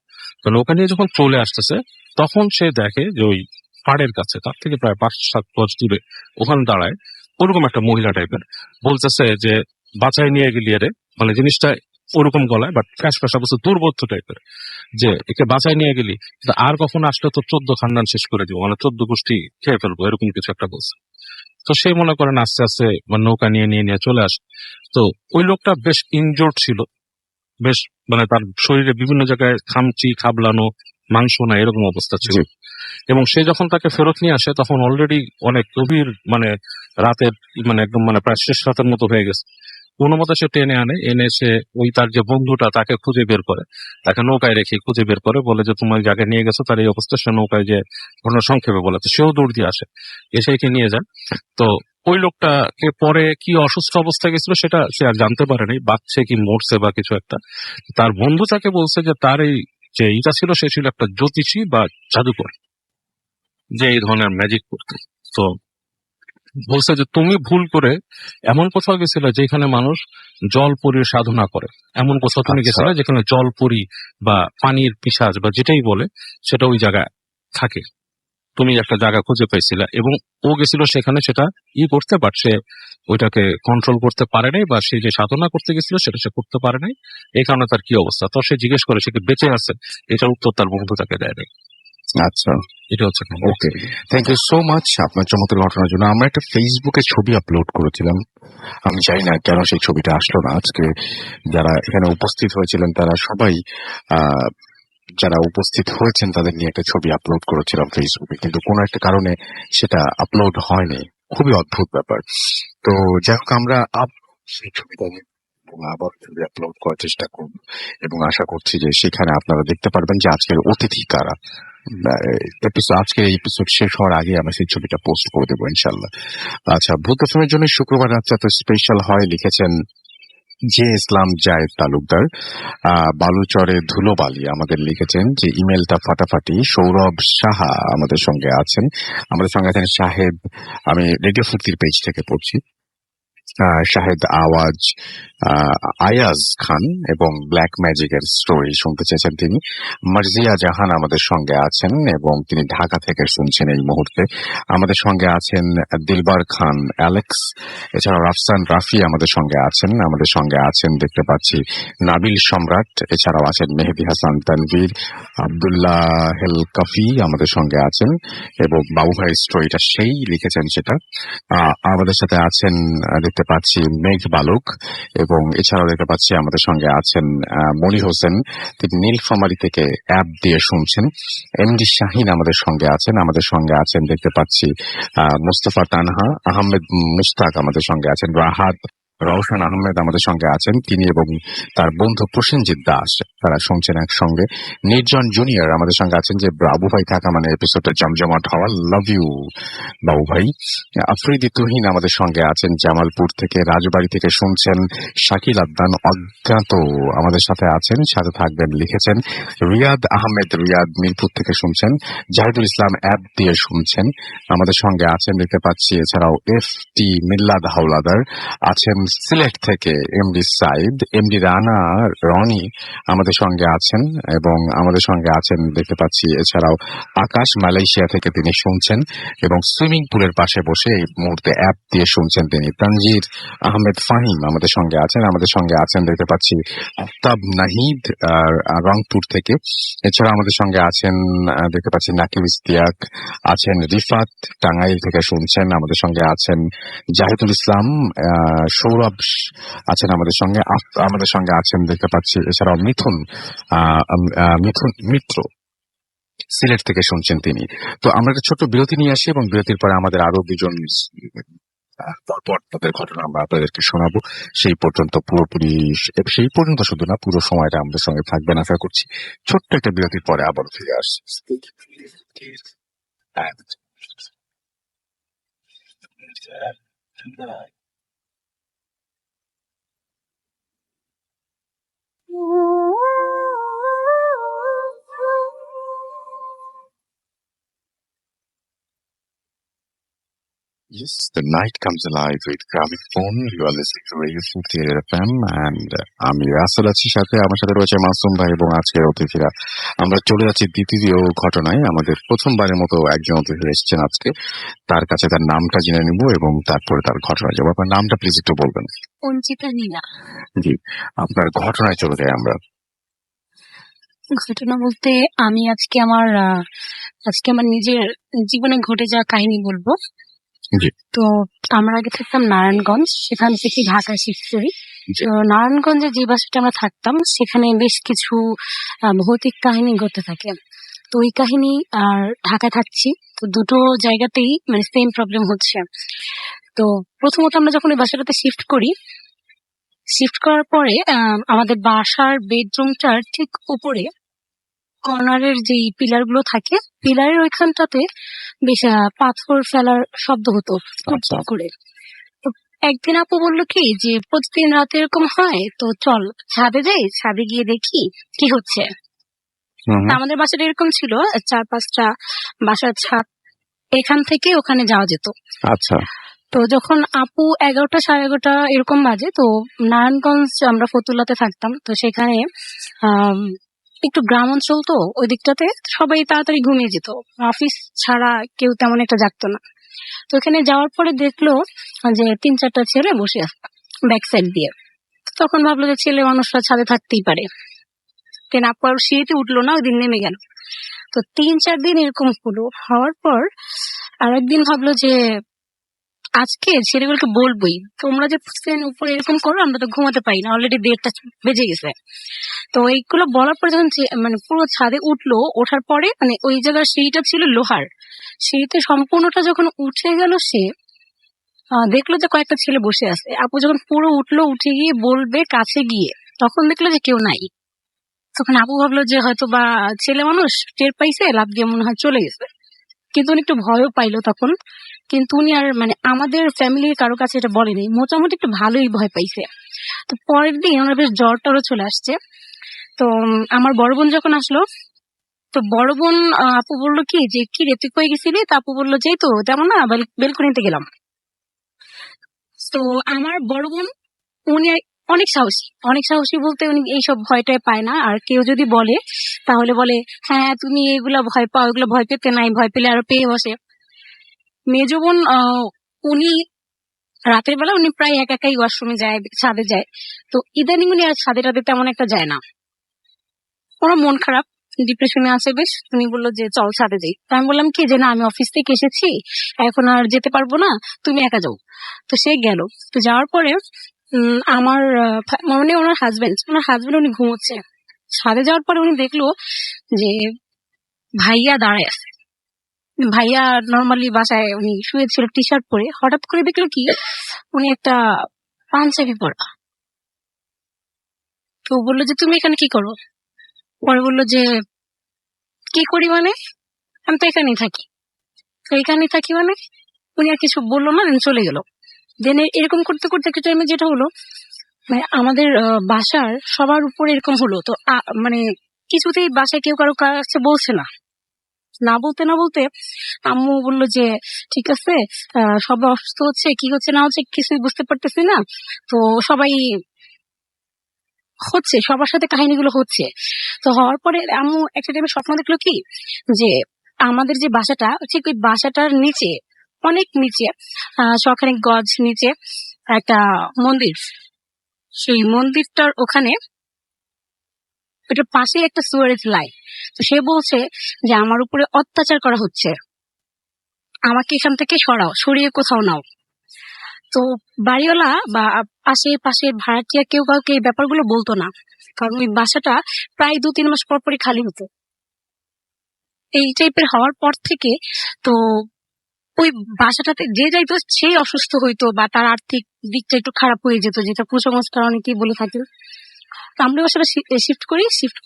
তো নৌকা নিয়ে যখন চলে আসতেছে তখন সে দেখে যে ওই পাড়ের কাছে তার থেকে প্রায় 5-7 গজ দূরে ওখানে দাঁড়ায় ওরকম একটা মহিলা টাইপের, বলতেছে যে বাঁচাই নিয়ে গেলি রে, মানে জিনিসটা ওরকম গলায় বাট ফ্যাস অবস্থা দুর্বোধ্য টাইপের, যে একে বাঁচাই নিয়ে গেলি কিন্তু আর কখনো আসলে তো 14 খানদান শেষ করে দিব, মানে 14 গোষ্ঠী খেয়ে ফেলবো, এরকম কিছু একটা বলছে। তো সে মনে করেন আস্তে আস্তে মানে নৌকা নিয়ে চলে আসে। তো ওই লোকটা বেশ ইনজোর্ড ছিল, বেশ মানে তার শরীরে বিভিন্ন জায়গায় খামচি খাবলানো, মাংস না এরকম অবস্থা ছিল। জি। এবং সে যখন তাকে ফেরত নিয়ে আসে তখন অলরেডি অনেক গভীর মানে রাতের মানে একদম মানে প্রায় শেষ রাতের মতো হয়ে গেছে। কোনো মতে সে টেনে এনে সে ওই তার যে বন্ধুটা তাকে খুঁজে বের করে, তাকে নৌকায় রেখে খুঁজে বের করে, বলে যে তোমার জায়গায় নিয়ে গেছো তার এই অবস্থা, সে নৌকায় যে ঘটনা সংক্ষেপে বলে, তো সেও দৌড় দিয়ে আসে, এসে একে নিয়ে যায়। তো ওই লোকটাকে পরে কি অসুস্থ অবস্থায় গেছিল সেটা সে আর জানতে পারেনি, বাচ্চে কি মরছে বা কিছু একটা। তার বন্ধু তাকে বলছে যে তার এই যে ইটা ছিল সে ছিল একটা জ্যোতিষী বা জাদুকর, যে এই ধরনের ম্যাজিক করতে। তো বলছে যে তুমি ভুল করে এমন কোথাও গেছিলে যেখানে মানুষ জলপরীর সাধনা করে, এমন কোথাও তুমি আচ্ছা। গেছিলে যেখানে জলপরী বা পানির পিশাচ বা যেটাই বলে সেটা ওই জায়গায় থাকে। তুমি একটা জায়গা খুঁজে পাইছিলে এবং ও গেছিল সেখানে সেটা করতে, বাট সে ওইটাকে কন্ট্রোল করতে পারে নাই, বা সে যে সাধনা করতে গেছিল সেটা সে করতে পারে নাই, এই কারণে তার কি অবস্থা। তো সে জিজ্ঞেস করে সে কি বেঁচে আছে, এটার উত্তর তার বন্ধু তাকে দেয় নাই। আচ্ছা, এটা হচ্ছে ওকে, থ্যাংক ইউ সো মাচ আপনার চমৎকার ঘটনার জন্য। আমরা একটা ফেসবুকে ছবি আপলোড করেছিলাম, আমি জানি না কেন সেই ছবিটা আসলো না। আজকে যারা এখানে উপস্থিত হয়েছিলেন তারা সবাই যারা উপস্থিত হয়েছেন তাদের নিয়ে একটা ছবি আপলোড করেছিলাম ফেসবুকে, কিন্তু কোনো একটা কারণে সেটা আপলোড হয়নি। খুবই অদ্ভুত ব্যাপার। তো যাই হোক, আমরা সেই ছবিটা আবার ছবি আপলোড করার চেষ্টা করব এবং আশা করছি যে সেখানে আপনারা দেখতে পারবেন যে আজকের অতিথি কারা। আজকের এই এপিসোড শেষ হওয়ার আগে আমরা সেই ছবিটা পোস্ট করে দেবো ইনশাল্লাহ। আচ্ছা, ভূত এফএমের জন্য শুক্রবার রাতটা তো স্পেশাল হয় লিখেছেন যে ইসলাম জায়েদ তালুকদার। বালুচরে ধুলোবালি আমাদের লিখেছেন যে ইমেলটা ফাটাফাটি। সৌরভ সাহা আমাদের সঙ্গে আছেন, আমাদের সঙ্গে আছেন শাহেদ, আমি রেডিও ফুর্তির পেজ থেকে পড়ছি, শাহেদ আওয়াজ, আয়াজ খান এবং ব্ল্যাক ম্যাজিকের স্টোরি শুনতে চেয়েছেন তিনি। মার্জিয়া জাহান আমাদের সঙ্গে আছেন এবং তিনি ঢাকা থেকে শুনছেন এই মুহূর্তে। আমাদের সঙ্গে আছেন দিলবার খান অ্যালেক্স, এছাড়াও রাফসান রাফি আমাদের সঙ্গে আছেন। আমাদের সঙ্গে আছেন দেখতে পাচ্ছি নাবিল সম্রাট, এছাড়াও আছেন মেহেদি হাসান তানভীর, আবদুল্লাহ হেল কাফি আমাদের সঙ্গে আছেন এবং বাবু ভাই স্টোরিটা সেই লিখেছেন সেটা। আমাদের সাথে আছেন দেখতে পাচ্ছি মেঘ বালক এবং এছাড়াও দেখতে পাচ্ছি আমাদের সঙ্গে আছেন মনি হোসেন, তিনি নীলফামারী থেকে অ্যাপ দিয়ে শুনছেন। এমডি শাহিন আমাদের সঙ্গে আছেন। আমাদের সঙ্গে আছেন দেখতে পাচ্ছি মুস্তফা তানহা, আহমেদ মুস্তাক আমাদের সঙ্গে আছেন, রাহাত রওশন আহমেদ আমাদের সঙ্গে আছেন, তিনি এবং তার বন্ধু প্রসেনজিৎ দাস তারা শুনছেন একসঙ্গে। নির্জন জুনিয়র আমাদের সঙ্গে আছেন, যে বাবু ভাই থাকা মানে এপিসোডটা জমজমাট হওয়া, লাভ ইউ বাবু ভাই। আফ্রিদি তুহিন আমাদের সঙ্গে আছেন জামালপুর থেকে, রাজবাড়ি থেকে শুনছেন। শাকিল আদনান অজ্ঞাত আমাদের সাথে আছেন, সাথে থাকবেন লিখেছেন। রিয়াদ আহমেদ রিয়াদ মিরপুর থেকে শুনছেন। জাহিদুল ইসলাম অ্যাপ দিয়ে শুনছেন আমাদের সঙ্গে আছেন দেখতে পাচ্ছি। এছাড়াও এফ টি মিল্লাদ হাওলাদার আছেন সিলেট থেকে, এমডি সাইদ, এমডি রানা রনি আমাদের সঙ্গে আছেন এবং আমাদের সঙ্গে আছেন দেখতে পাচ্ছি। এছাড়াও আকাশ মালয়েশিয়া থেকে তিনি শুনছেন এবং সুইমিং পুলের পাশে বসে এই মুহূর্তে অ্যাপ দিয়ে শুনছেন তিনি। তানজির আহমেদ ফাহিম আমাদের সঙ্গে আছেন। আমাদের সঙ্গে আছেন দেখতে পাচ্ছি আফতাব নাহিদ রংপুর থেকে। এছাড়া আমাদের সঙ্গে আছেন দেখতে পাচ্ছি নাকিব ইস্তিয়াক আছেন, রিফাত টাঙ্গাইল থেকে শুনছেন। আমাদের সঙ্গে আছেন জাহিদুল ইসলাম, সৌরভ আছেন আমাদের সঙ্গে, আমাদের সঙ্গে আছেন দেখতে পাচ্ছি। এছাড়াও মিথুন মিত্র সিলেট থেকে শুনছেন তিনি। তো আমরা একটা ছোট্ট বিরতি নিয়ে আসি এবং বিরতির পরে আমাদের আরো দুজন পরপর তাদের ঘটনা আমরা আপনাদেরকে শোনাবো। সেই পর্যন্ত শুধু না, পুরো সময়টা আমাদের সঙ্গে থাকবেন আশা করছি। ছোট্ট একটা বিরতির পরে আবার ফিরে আসছি। Yes, the night comes alive with Gramophone. You are listening to Radio 58 FM and আমি রাসেল আছি সাথে আমার সাথে রয়েছে মাসুম ভাই এবং আজকের অতিথিরা। আমরা চলে যাচ্ছি দ্বিতীয় ঘটনায়। আমাদের প্রথমবারের মতো একজন অতিথি এসেছেন আজকে। তার কাছে তার নামটা জেনে নিব এবং তারপরে তার ঘটনায় যাবো। আপনার নামটা প্লিজ একটু বলবেন। অঞ্চিতা নীলা। জি, আপনার ঘটনায় চলে যাই আমরা। ঘটনা বলতে আমি আজকে আমার নিজের জীবনে ঘটে যাওয়া কাহিনী বলবো। জি। তো আমরা আগে থাকতাম নারায়ণগঞ্জ, সেখান থেকে ঢাকায় শিফট করি। জি। তো নারায়ণগঞ্জে যে বাসাটা আমরা থাকতাম সেখানে বেশ কিছু ভৌতিক কাহিনী ঘটতে থাকে। তো ওই কাহিনী আর ঢাকায় থাকছি, তো দুটো জায়গাতেই মানে সেম প্রবলেম হচ্ছে। তো প্রথমত আমরা যখন ওই বাসাটাতে শিফট করার পরে আমাদের বাসার বেডরুমটার ঠিক উপরে কর্নারের যে পিলার গুলো থাকে, পিলারের ওইখানটাতে বেশ পাথর ফেলার শব্দ হতো আচ্ছা। করে। তো একদিন আপু বললো কি যে প্রতিদিন রাতে এরকম হয়, তো চল ছাদে যাই, ছাদে গিয়ে দেখি কি হচ্ছে। তা আমাদের বাসাটা এরকম ছিল 4-5টা বাসার ছাদ, এখান থেকে ওখানে যাওয়া যেত। আচ্ছা। তো যখন আপু 11টা 11:30 এরকম বাজে, তো নারায়ণগঞ্জ আমরা ফতুল্লাতে থাকতাম, তো সেখানে একটু গ্রাম অঞ্চল, তো ওই দিকটাতে সবাই তাড়াতাড়ি ঘুমিয়ে যেত, অফিস ছাড়া কেউ তেমন একটা জাগতো না। তো ওখানে যাওয়ার পরে দেখলো যে 3-4টা ছেলে বসে আছে ব্যাক সাইড দিয়ে। তখন ভাবলো যে ছেলে মানুষরা ছাদে থাকতেই পারে, কেন আপু আর সিঁড়িতে উঠলো না, ওই দিন নেমে গেল। তো 3-4 দিন এরকম হলো। হওয়ার পর আর একদিন ভাবলো যে আজকে ছেলেগুলোকে বলবোই, তোমরা যে উপরে এরকম করো, আমরা তো ঘুমাতে পারি না, অলরেডি 1:30টা বেজে গেছে। তো এইগুলো বলার পর যখন মানে পুরো ছাদে উঠলো, ওঠার পরে মানে ওই জায়গার সিঁড়িটা ছিল লোহার, সিঁড়িতে সম্পূর্ণটা যখন উঠে গেল সে দেখলো যে কয়েকটা ছেলে বসে আছে। আপু যখন পুরো উঠলো, উঠে গিয়ে বলবে কাছে গিয়ে, তখন দেখলো যে কেউ নাই। তখন আপু ভাবলো যে হয়তো বা ছেলে মানুষ টের পাইছে, লাফ দিয়ে মনে হয় চলে গেছে। কিন্তু উনি একটু ভয়ও পাইলো তখন, কিন্তু উনি আর মানে আমাদের ফ্যামিলির কারো কাছে এটা বলেনি, মোটামুটি একটু ভালোই ভয় পাইছে। তো পরের দিন আমার বেশ জ্বর টরও চলে আসছে। তো আমার বড় বোন যখন আসলো, তো বড় বোন আপু বললো কি যে কি রে তুই কই গেছিলি, তো আপু বললো যে তো তেমন না, বেলকনিতে গেলাম। তো আমার বড় বোন উনি অনেক সাহসী বলতে উনি এইসব ভয়টাই পায় না, আর কেউ যদি বলে তাহলে বলে হ্যাঁ তুমি এগুলা ভয় পাও, এগুলো ভয় পেতে নাই, ভয় পেলে আরো পেয়ে বসে। মেজ বোন উনি রাতের বেলা উনি প্রায় একাই ওয়াশরুমে যায়, ছাদে যায়। তো ইদানিং উনি আর ছাদে টাদে তেমন একটা যায় না, ওরা মন খারাপ, ডিপ্রেশনে আছে বেশ। উনি বললো যে চল ছাদে যাই। তো আমি বললাম কি যে না, আমি অফিস থেকে এসেছি, এখন আর যেতে পারবো না, তুমি একা যাও। তো সে গেল। তো যাওয়ার পরে আমার মানে ওনার হাজবেন্ড উনি ঘুমোচ্ছে। ছাদে যাওয়ার পরে উনি দেখলো যে ভাইয়া দাঁড়ায় আছে। ভাইয়া নর্মালি বাসায় উনি শুয়েছিল টি শার্ট পরে, হঠাৎ করে দেখলো কি উনি একটা পাঞ্জাবি পরা। তো বললো যে তুমি এখানে কি করো? পরে বললো যে কি করি মানে, আমি তো এখানেই থাকি। তো এখানেই থাকি মানে, উনি আর কিছু বললো না, চলে গেল। দেন এরকম করতে করতে একটা টাইমে যেটা হলো, মানে আমাদের বাসার সবার উপরে এরকম হলো। তো মানে কিছুতেই বাসায় কেউ কারো কাছে বলছে না, না বলতে আম্মু বললো যে ঠিক আছে, সবাই অসুস্থ হচ্ছে, কি হচ্ছে না হচ্ছে কিছুই বুঝতে পারতেছি না, তো সবাই হচ্ছে, সবার সাথে কাহিনীগুলো হচ্ছে। তো হওয়ার পরে আম্মু একটা টাইমে স্বপ্ন দেখলো কি যে আমাদের যে বাসাটা, ঠিক ওই বাসাটার নিচে, অনেক নিচে, শখানেক গজ নিচে একটা মন্দির। সেই মন্দিরটার ওখানে ওটার পাশে একটা সুয়ারেজ লাইন। তো সে বলছে যে আমার উপরে অত্যাচার করা হচ্ছে, আমাকে এখান থেকে সরিয়ে কোথাও নাও। তো বাড়িওয়ালা বা আশেপাশে ভাড়াটিয়া কেউ কাউকে এই ব্যাপারগুলো বলতো না, কারণ ওই বাসাটা প্রায় 2-3 মাস পর পরই খালি হতো। এই টাইপের হওয়ার পর থেকে তো ওই বাসাটাতে যে যাইতো সেই অসুস্থ হইতো বা তার আর্থিক দিকটা একটু খারাপ হয়ে যেত, যেটা কুসংস্কার অনেকেই বলে থাকে। তো আমরা বাসাটা শিফট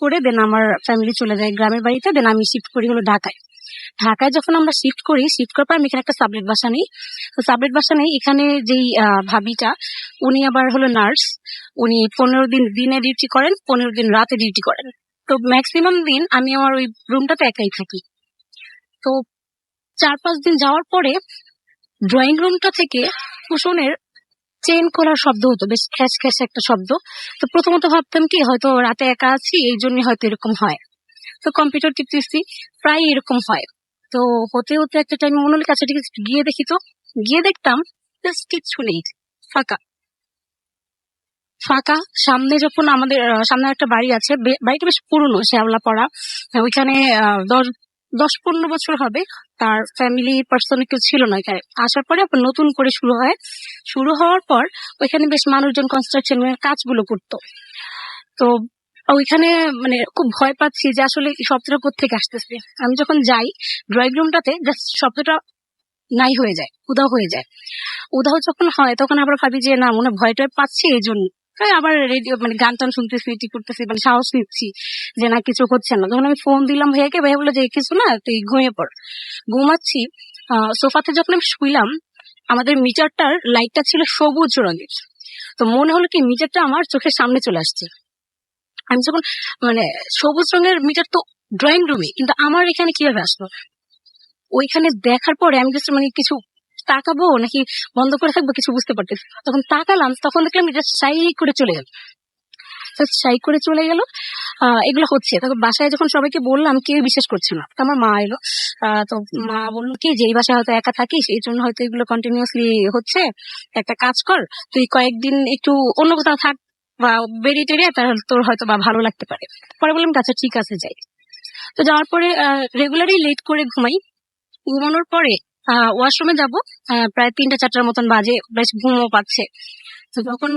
করে দেন আমার ফ্যামিলি চলে যায় গ্রামের বাড়িতে, দেন আমি শিফট করি হলো ঢাকায়। ঢাকায় যখন আমরা শিফট করার পর আমি এখানে একটা সাবলেট বাসা নিই। তো সাবলেট বাসা নেই, এখানে যেই ভাবিটা, উনি আবার হলো নার্স। উনি 15 দিন দিনে ডিউটি করেন, 15 দিন রাতে ডিউটি করেন। তো ম্যাক্সিমাম দিন আমি আমার ওই রুমটাতে একাই থাকি। তো 4-5 দিন যাওয়ার পরে ড্রয়িং রুমটা থেকে কুশনের চেন খোলার শব্দ হতো, বেশ খ্যাস খ্যাস একটা শব্দ। তো প্রথমত ভাবতাম কি হয়তো রাতে একা আছি, এই জন্য হয়তো এরকম হয়। তো কম্পিউটার টিপতেছি, প্রায় এরকম হয়। তো হতে হতে একটা টাইম মনে হলো কাছে ঠিক আছে গিয়ে দেখি। তো গিয়ে দেখতাম জাস্ট কিচ্ছু নেই, ফাঁকা ফাঁকা। সামনে যখন আমাদের সামনে একটা বাড়ি আছে, বাড়িটা বেশ পুরনো, শ্যাওলা পড়া। ওইখানে 10-15 বছর হবে। তার ফ্যামিলি পার্সন কেউ ছিল না এখানে। আসার পরে আবার নতুন করে শুরু হওয়ার পর ওইখানে বেশ মানুষজন কনস্ট্রাকশন কাজগুলো করতো। তো ওইখানে মানে খুব ভয় পাচ্ছি যে আসলে এই শব্দটা কোত্থেকে আসতেছে। আমি যখন যাই ড্রয়িং রুমটাতে, জাস্ট শব্দটা নাই হয়ে যায়, উদাহ যখন হয় তখন আবার ভাবি যে না, মনে হয় ভয় টয় পাচ্ছি, এই জন্য আবার রেডিও মানে গান টান শুনতেছি, এটি করতেছি, মানে সাহস নিচ্ছি যে না কিছু হচ্ছে না। যখন আমি ফোন দিলাম ভাইয়াকে, ভাইয়া বললো যে কিছু না, তুই ঘুমিয়ে পড়। ঘুমাচ্ছি, সোফাতে যখন আমি শুইলাম, আমাদের মিটারটার লাইটটা ছিল সবুজ রঙের। তো মনে হলো কি মিটারটা আমার চোখের সামনে চলে আসছে। আমি যখন মানে সবুজ রঙের মিটার তো ড্রয়িং রুমে, কিন্তু আমার এখানে কিভাবে আসলো? ওইখানে দেখার পরে আমি জাস্ট মানে কিছু তাকাবো নাকি বন্ধ করে থাকবো কিছু বুঝতে পারতেছি না। তখন তাকালাম, তখন দেখলাম এটা সাই করে চলে গেল। এগুলো হচ্ছে। তখন বাসায় যখন সবাইকে বললাম, কেউ বিশ্বাস করছে না। তো আমার মা এলো। তো মা বললো কি যে এই বাসায় হয়তো একা থাকিস, এই জন্য হয়তো এগুলো কন্টিনিউয়াসলি হচ্ছে। একটা কাজ কর, তুই কয়েকদিন একটু অন্য কোথাও থাক বা বেরিয়ে টেরিয়ে, তাহলে তোর হয়তো বা ভালো লাগতে পারে। পরে বললাম আচ্ছা ঠিক আছে যাই। তো যাওয়ার পরে রেগুলারই লেট করে ঘুমাই। ঘুমানোর পরে ওয়াশরুমে যাব, প্রায় 3টা-4টার মতন বাজে, বেশ ঘুমও পাচ্ছে। তো যখন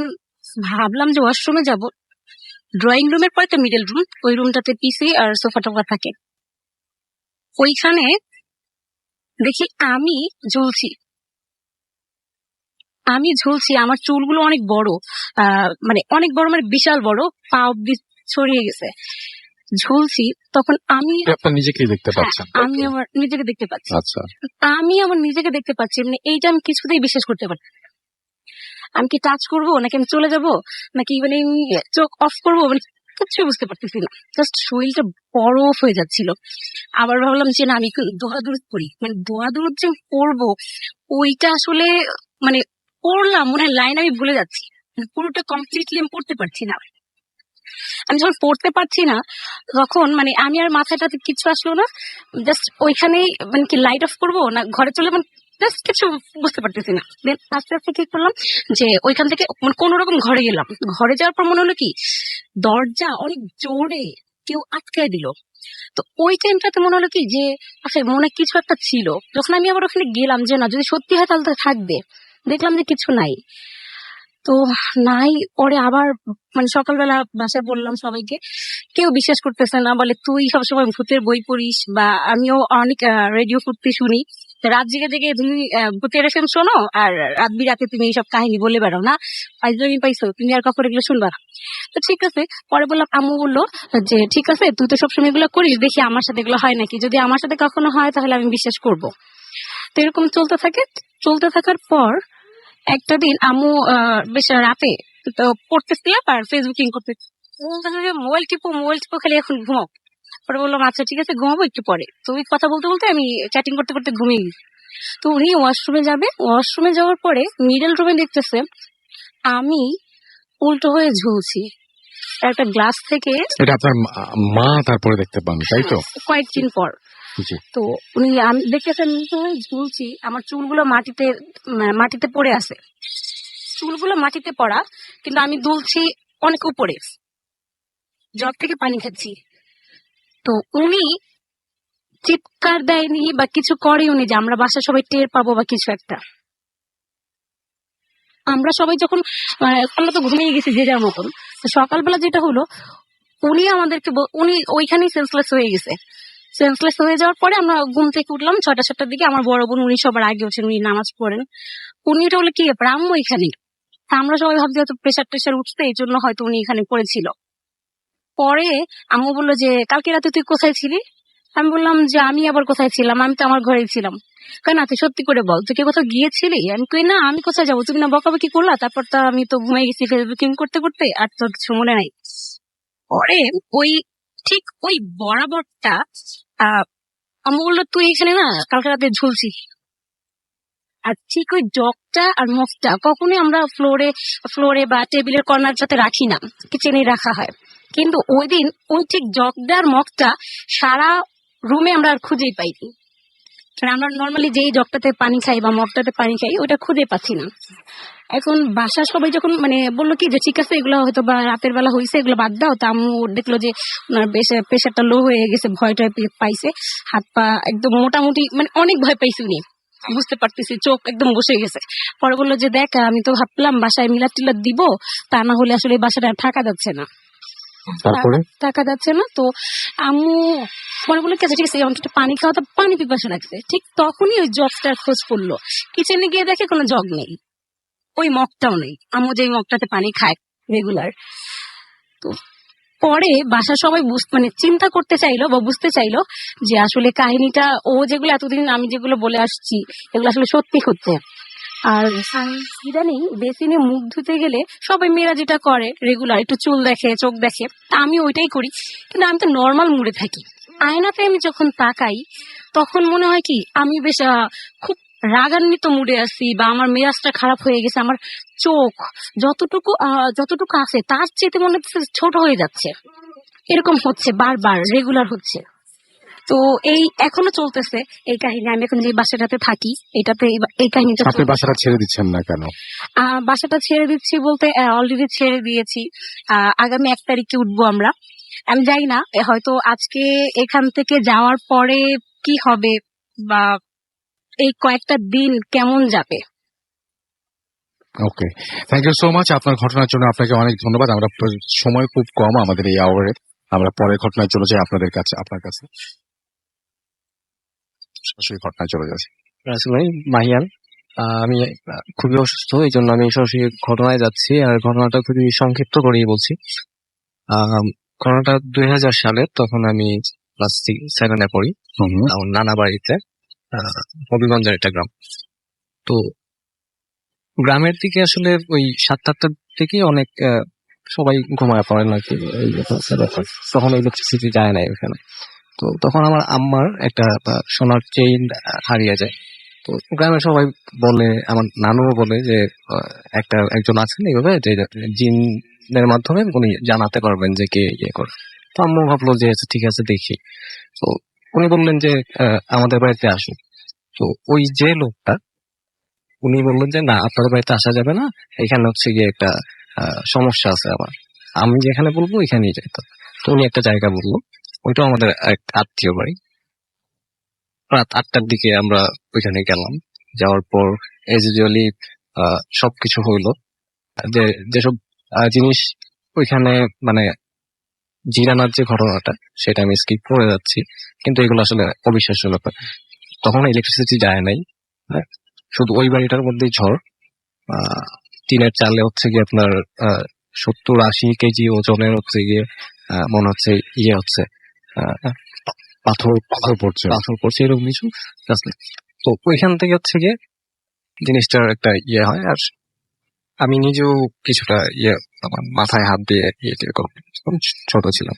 ভাবলাম যে ওয়াশরুমে যাব, ড্রয়িং রুমের পরে তো মিডল রুম, ওই রুমটাতে পিসি আর সোফা টোফা থাকে। ওইখানে দেখি আমি ঝুলছি। আমার চুলগুলো অনেক বড়, মানে অনেক বড়, মানে বিশাল বড়, পা অব্দি ছড়িয়ে গেছে। ঝুলছি, তখন আমি আপনি নিজেকেই দেখতে পাচ্ছেন? আমি আমার নিজেকে দেখতে পাচ্ছি। আচ্ছা, আমি আমার নিজেকে দেখতে পাচ্ছি, মানে এইটা আমি কিছুতেই বিশ্বাস করতে পারি। আমি কি টাচ করবো নাকি আমি চলে যাব নাকি মানে আমি চোখ অফ করবো, মানে কিচ্ছু বুঝতে পারতেছি না। জাস্ট শরীরটা বরফ হয়ে যাচ্ছিল। আবার ভাবলাম যে না, আমি একটু দোয়াদুরুদ পড়ি, মানে দোয়াদুরুদ যে পড়বো ওইটা আসলে মানে পড়লাম, মনে হয় লাইন আমি ভুলে যাচ্ছি, মানে পুরোটা কমপ্লিটলি আমি পড়তে পারছি না। আমি যখন পড়তে পারছি না, তখন মানে আমি আর মাথাটাতে কিছু আসলো না। জাস্ট ওইখানেই মানে কি লাইট অফ করবো না ঘরে চলে, মানে জাস্ট কিছু বুঝতে পারতেছি না। দেন আস্তে আস্তে কি করলাম যে ওইখান থেকে মানে কোন রকম ঘরে গেলাম। ঘরে যাওয়ার পর মনে হলো কি দরজা অনেক জোরে কেউ আটকায় দিল। তো ওই টাইমটাতে মনে হলো কি যে আচ্ছা মনে হয় কিছু একটা ছিল। যখন আমি আবার ওখানে গেলাম যে না, যদি সত্যি হয় তাহলে তো থাকবে, দেখলাম যে কিছু নাই। তো নাই, পরে আবার মানে সকালবেলা বাসায় বললাম সবাইকে, কেউ বিশ্বাস করতেছে না, বলে তুই সবসময় ভূতের বই পড়িস, বা আমিও অনেক রেডিও করতে শুনি, রাত জেগে জেগে তুমি ভূতের এফএম শোনো আর রাত বিরাতে তুমি এইসব কাহিনী বলে বেড়াও না, পাইছো তুমি আর কখনো এগুলো শুনবা না। তো ঠিক আছে, পরে বললাম, আম্মু বললো যে ঠিক আছে তুই তো সবসময় এগুলো করিস, দেখি আমার সাথে এগুলো হয় নাকি, যদি আমার সাথে কখনো হয় তাহলে আমি বিশ্বাস করবো। তো এরকম চলতে থাকার পর একটা দিন আম্মু বেশ রাতে তো পড়তেছিলাম আর ফেসবুকিং করতে, মোবাইল টিপো খালি, এখন ঘুমাও। পরে বললাম আচ্ছা ঠিক আছে ঘুমাবো একটু পরে। তো ওই কথা বলতে বলতে আমি চ্যাটিং করতে করতে ঘুমিয়ে গেছি। তো উনি ওয়াশরুমে যাওয়ার পরে মিডল রুমে দেখতেছে আমি উল্টো হয়ে ঝুলছি একটা গ্লাস থেকে। এটা আপনার মা তারপরে দেখতে পান, তাই তো? কয়েকদিন পর জি। তো উনি আমি দেখতেছেন ঝুলছি, আমার চুলগুলো মাটিতে পড়ে আছে, চুলগুলো মাটিতে পড়া, কিন্তু আমি দুলছি অনেক উপরে, জগ থেকে পানি খাচ্ছি। তো উনি চিৎকার দেয়নি বা কিছু করেনি যে আমরা বাসা সবাই টের পাবো বা কিছু একটা। আমরা সবাই যখন আমরা তো ঘুমিয়ে গেছি যে যার মতন। তো সকালবেলা যেটা হলো, উনি আমাদেরকে উনি ওইখানেই সেন্সলেস হয়ে গেছে। সেন্সলেস হয়ে যাওয়ার পরে আমরা ঘুম থেকে উঠলাম 6টা-7টার দিকে। আমার বড় বোন উনি সবার আগে ওঠেন, উনি নামাজ পড়েন। উনি এটা বলে কি ব্যাপার আম্মু এখানে? আমরা সবাই ভাবছি হয়তো প্রেশার উঠছে, এই জন্য হয়তো উনি এখানে পড়েছিল। পরে আম্মু বললো যে কালকে রাতে তুই কোথায় ছিলি? আমি বললাম যে আমি আবার কোথায় ছিলাম, আমি তো আমার ঘরেই ছিলাম। কই না তুই সত্যি করে বল, তুই কি কোথাও গিয়েছিলি? আমি কই না, আমি কোথায় যাবো, তুমি না বকাবকি করলা, তারপর তো আমি তো ঘুমাই গেছি ফেসবুকিং করতে করতে, আর তোর কিছু মনে নাই। পরে ওই ঠিক ওই বরাবরটা আমি বললো তুই এখানে না কালকে রাতে ঝুলছি। আর ঠিক ওই জগটা আর মগটা কখনোই আমরা ফ্লোরে বা টেবিলের কর্নার যাতে রাখি না, কিচেনে রাখা হয়। কিন্তু ওই দিন ওই ঠিক জগটা আর মগটা সারা রুমে আমরা আর খুঁজেই পাইনি। মানে আমরা নর্মালি যেই জগটাতে পানি খাই বা মগটাতে পানি খাই ওটা খুঁজে পাচ্ছি না। এখন বাসা সবাই যখন মানে বললো কি যে ঠিক আছে এগুলো হয়তো বা রাতের বেলা হয়েছে, এগুলো বাদ দাও, তা আম্মু দেখলো যে ওনার প্রেশারটা লো হয়ে গেছে, ভয় টয় পাইছে, হাত পা একদম মোটামুটি মানে অনেক ভয় পাইছে উনি, বুঝতে পারতেছি, চোখ একদম বসে গেছে। পরে বললো যে দেখ আমি তো ভাবলাম বাসায় মিলাদ টিলাদ দিব, তা না হলে আসলে এই বাসাটা আর থাকা যাচ্ছে না, তারপরে থাকা যাচ্ছে না। তো আম্মু পরে বলে ঠিক আছে অন্তত পানি খাওয়া, তো পানি পিপাসা লাগছে। ঠিক তখনই ওই জগটার খোঁজ পড়লো, কিচেনে গিয়ে দেখে কোনো জগ নেই, ওই মগটাও নেই, আম্মু যে মগটাতে পানি খায় রেগুলার। তো পরে বাসা সবাই মানে চিন্তা করতে চাইলো বা বুঝতে চাইলো যে আসলে কাহিনীটা ও যেগুলো এতদিন আমি যেগুলো বলে আসছি এগুলো আসলে সত্যি হচ্ছে। আর ইদানিং বেসিনে মুখ ধুতে গেলে সবাই মেয়েরা যেটা করে রেগুলার একটু চুল দেখে, চোখ দেখে, তা আমি ওইটাই করি। কিন্তু আমি তো নর্মাল মুডে থাকি, আয়নাতে আমি যখন তাকাই তখন মনে হয় কি আমি বেশ খুব রাগান্বিত মুডে আছি, বা আমার মেজাজটা খারাপ হয়ে গেছে, আমার চোখ যতটুকু আছে তার চেয়ে মনে হচ্ছে ছোট হয়ে যাচ্ছে। এরকম হচ্ছে বারবার, রেগুলার হচ্ছে। তো এই এখনো চলতেছে এই কাহিনী। আমি এখন যে বাসাটাতে থাকি এটাতে এই কাহিনীটা আপনি বাসাটা ছেড়ে দিচ্ছেন না কেন? বাসাটা ছেড়ে দিচ্ছি বলতে অলরেডি ছেড়ে দিয়েছি। আগামী 1 তারিখে উঠবো আমরা। আমি জানি না হয়তো আজকে এখান থেকে যাওয়ার পরে কি হবে, বা এই কয়েকটা দিন কেমন যাবে। ওকে, থ্যাংক ইউ সো মাচ। আপনার ঘটনার জন্য আপনাকে অনেক ধন্যবাদ। আমরা সময় খুব কম আমাদের এই আওয়ারে, আমরা পরের ঘটনায় চলে যাই আপনার কাছে সরাসরি ঘটনায় চলে যাচ্ছি। রাসেল ভাই, মাহিয়ান। আমি খুবই অসুস্থ, এই জন্য আমি সরাসরি ঘটনায় যাচ্ছি। আর ঘটনাটা খুবই সংক্ষিপ্ত করেই বলছি। ঘটনাটা 2000 সালের, তখন আমি ক্লাস 7-এ পড়ি। আমার নানা বাড়িতে, হবিগঞ্জের একটা গ্রাম। তো গ্রামের দিকে আসলে ওই 7-8টার দিকে অনেক সবাই ঘুমায় পড়েন আর কি। তখন ইলেকট্রিসিটি যায় না ওখানে। তো তখন আমার আম্মার একটা সোনার চেইন হারিয়ে যায়। তো গ্রামের সবাই বলে, আমার নানুও বলে যে একজন আছেন এইভাবে যে জিনের মাধ্যমে উনি জানাতে পারবেন যে কে ইয়ে করে। তো আম্মু ভাবলো যে ঠিক আছে দেখি। তো উনি বললেন যে আমাদের বাড়িতে আসুন। তো ওই যে লোকটা উনি বললেন যে না, আপনাদের বাড়িতে আসা যাবে না, এখানে হচ্ছে গিয়ে একটা সমস্যা আছে আমার, আমি যেখানে বলবো এখানেই যাইতো। তো উনি একটা জায়গা বললো, ওইটাও আমাদের এক আত্মীয় বাড়ি। রাত 8টার দিকে আমরা ওইখানে গেলাম। যাওয়ার পর এজ ইউজুয়ালি সবকিছু হইলো। যেসব জিনিস ওইখানে মানে জিরানার যে ঘটনাটা সেটা আমি স্কিপ করে যাচ্ছি, কিন্তু এগুলো আসলে অবিশ্বাস্য ব্যাপার। তখন ইলেকট্রিসিটি যায় নাই, শুধু ওই বাড়িটার মধ্যেই ঝড়। টিনের চালে হচ্ছে গিয়ে আপনার 70-80 কেজি ওজনের হচ্ছে গিয়ে মনে হচ্ছে ইয়ে হচ্ছে পাথর পড়ছে এরকম কিছু। তো ওইখান থেকে হচ্ছে গিয়ে জিনিসটার একটা ইয়ে হয়। আর আমি নিজেও কিছুটা আমার মাথায় হাত দিয়ে ছোট ছিলাম।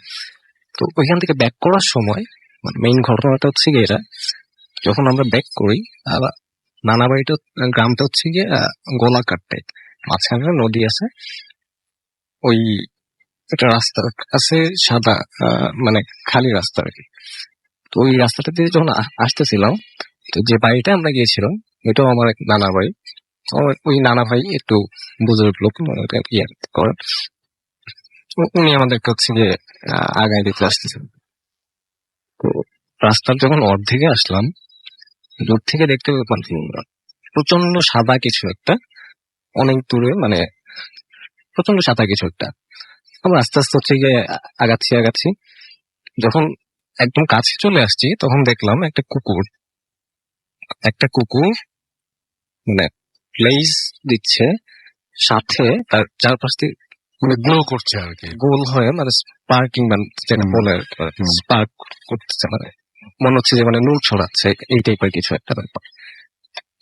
তো ওইখান থেকে ব্যাক করার সময় মানে মেইন ঘটনাটা হচ্ছে গিয়ে এটা, যখন আমরা ব্যাক করি নানা বাড়িটা গ্রামটা হচ্ছে গিয়ে গোলাকার টাইপ, মাঝখানে নদী আছে, ওই একটা রাস্তা আছে সাদা মানে খালি রাস্তা আর কি। তো ওই রাস্তাটা দিয়ে যখন আসতেছিলাম, তো যে বাড়িটা আমরা গিয়েছিলাম এটাও আমার এক নানা বাড়ি। ওই নানা ভাই একটু বুজুর্গ লোক ইয়ে করেন, উনি আমাদেরকে হচ্ছে গিয়ে আগায় দিতে আসতেছেন। তো রাস্তার যখন অর্ধেকে আসলাম, দূর থেকে দেখতে প্রচন্ড সাদা কিছু একটা, অনেক দূরে মানে প্রচন্ড সাদা কিছু একটা। আমরা আস্তে আস্তে হচ্ছে গিয়ে আগাচ্ছি। যখন একদম কাছে চলে আসছি তখন দেখলাম একটা কুকুর মানে প্লেস দিচ্ছে, সাথে তার চারপাশ দিয়ে মানে গ্লো করছে আর কি, গোল হয়ে মানে স্পার্কিং, মানে যেটা বলে স্পার্ক করতেছে, মানে মনে হচ্ছে যে মানে নূর ছড়াচ্ছে, এই টাইপের কিছু একটা ব্যাপার।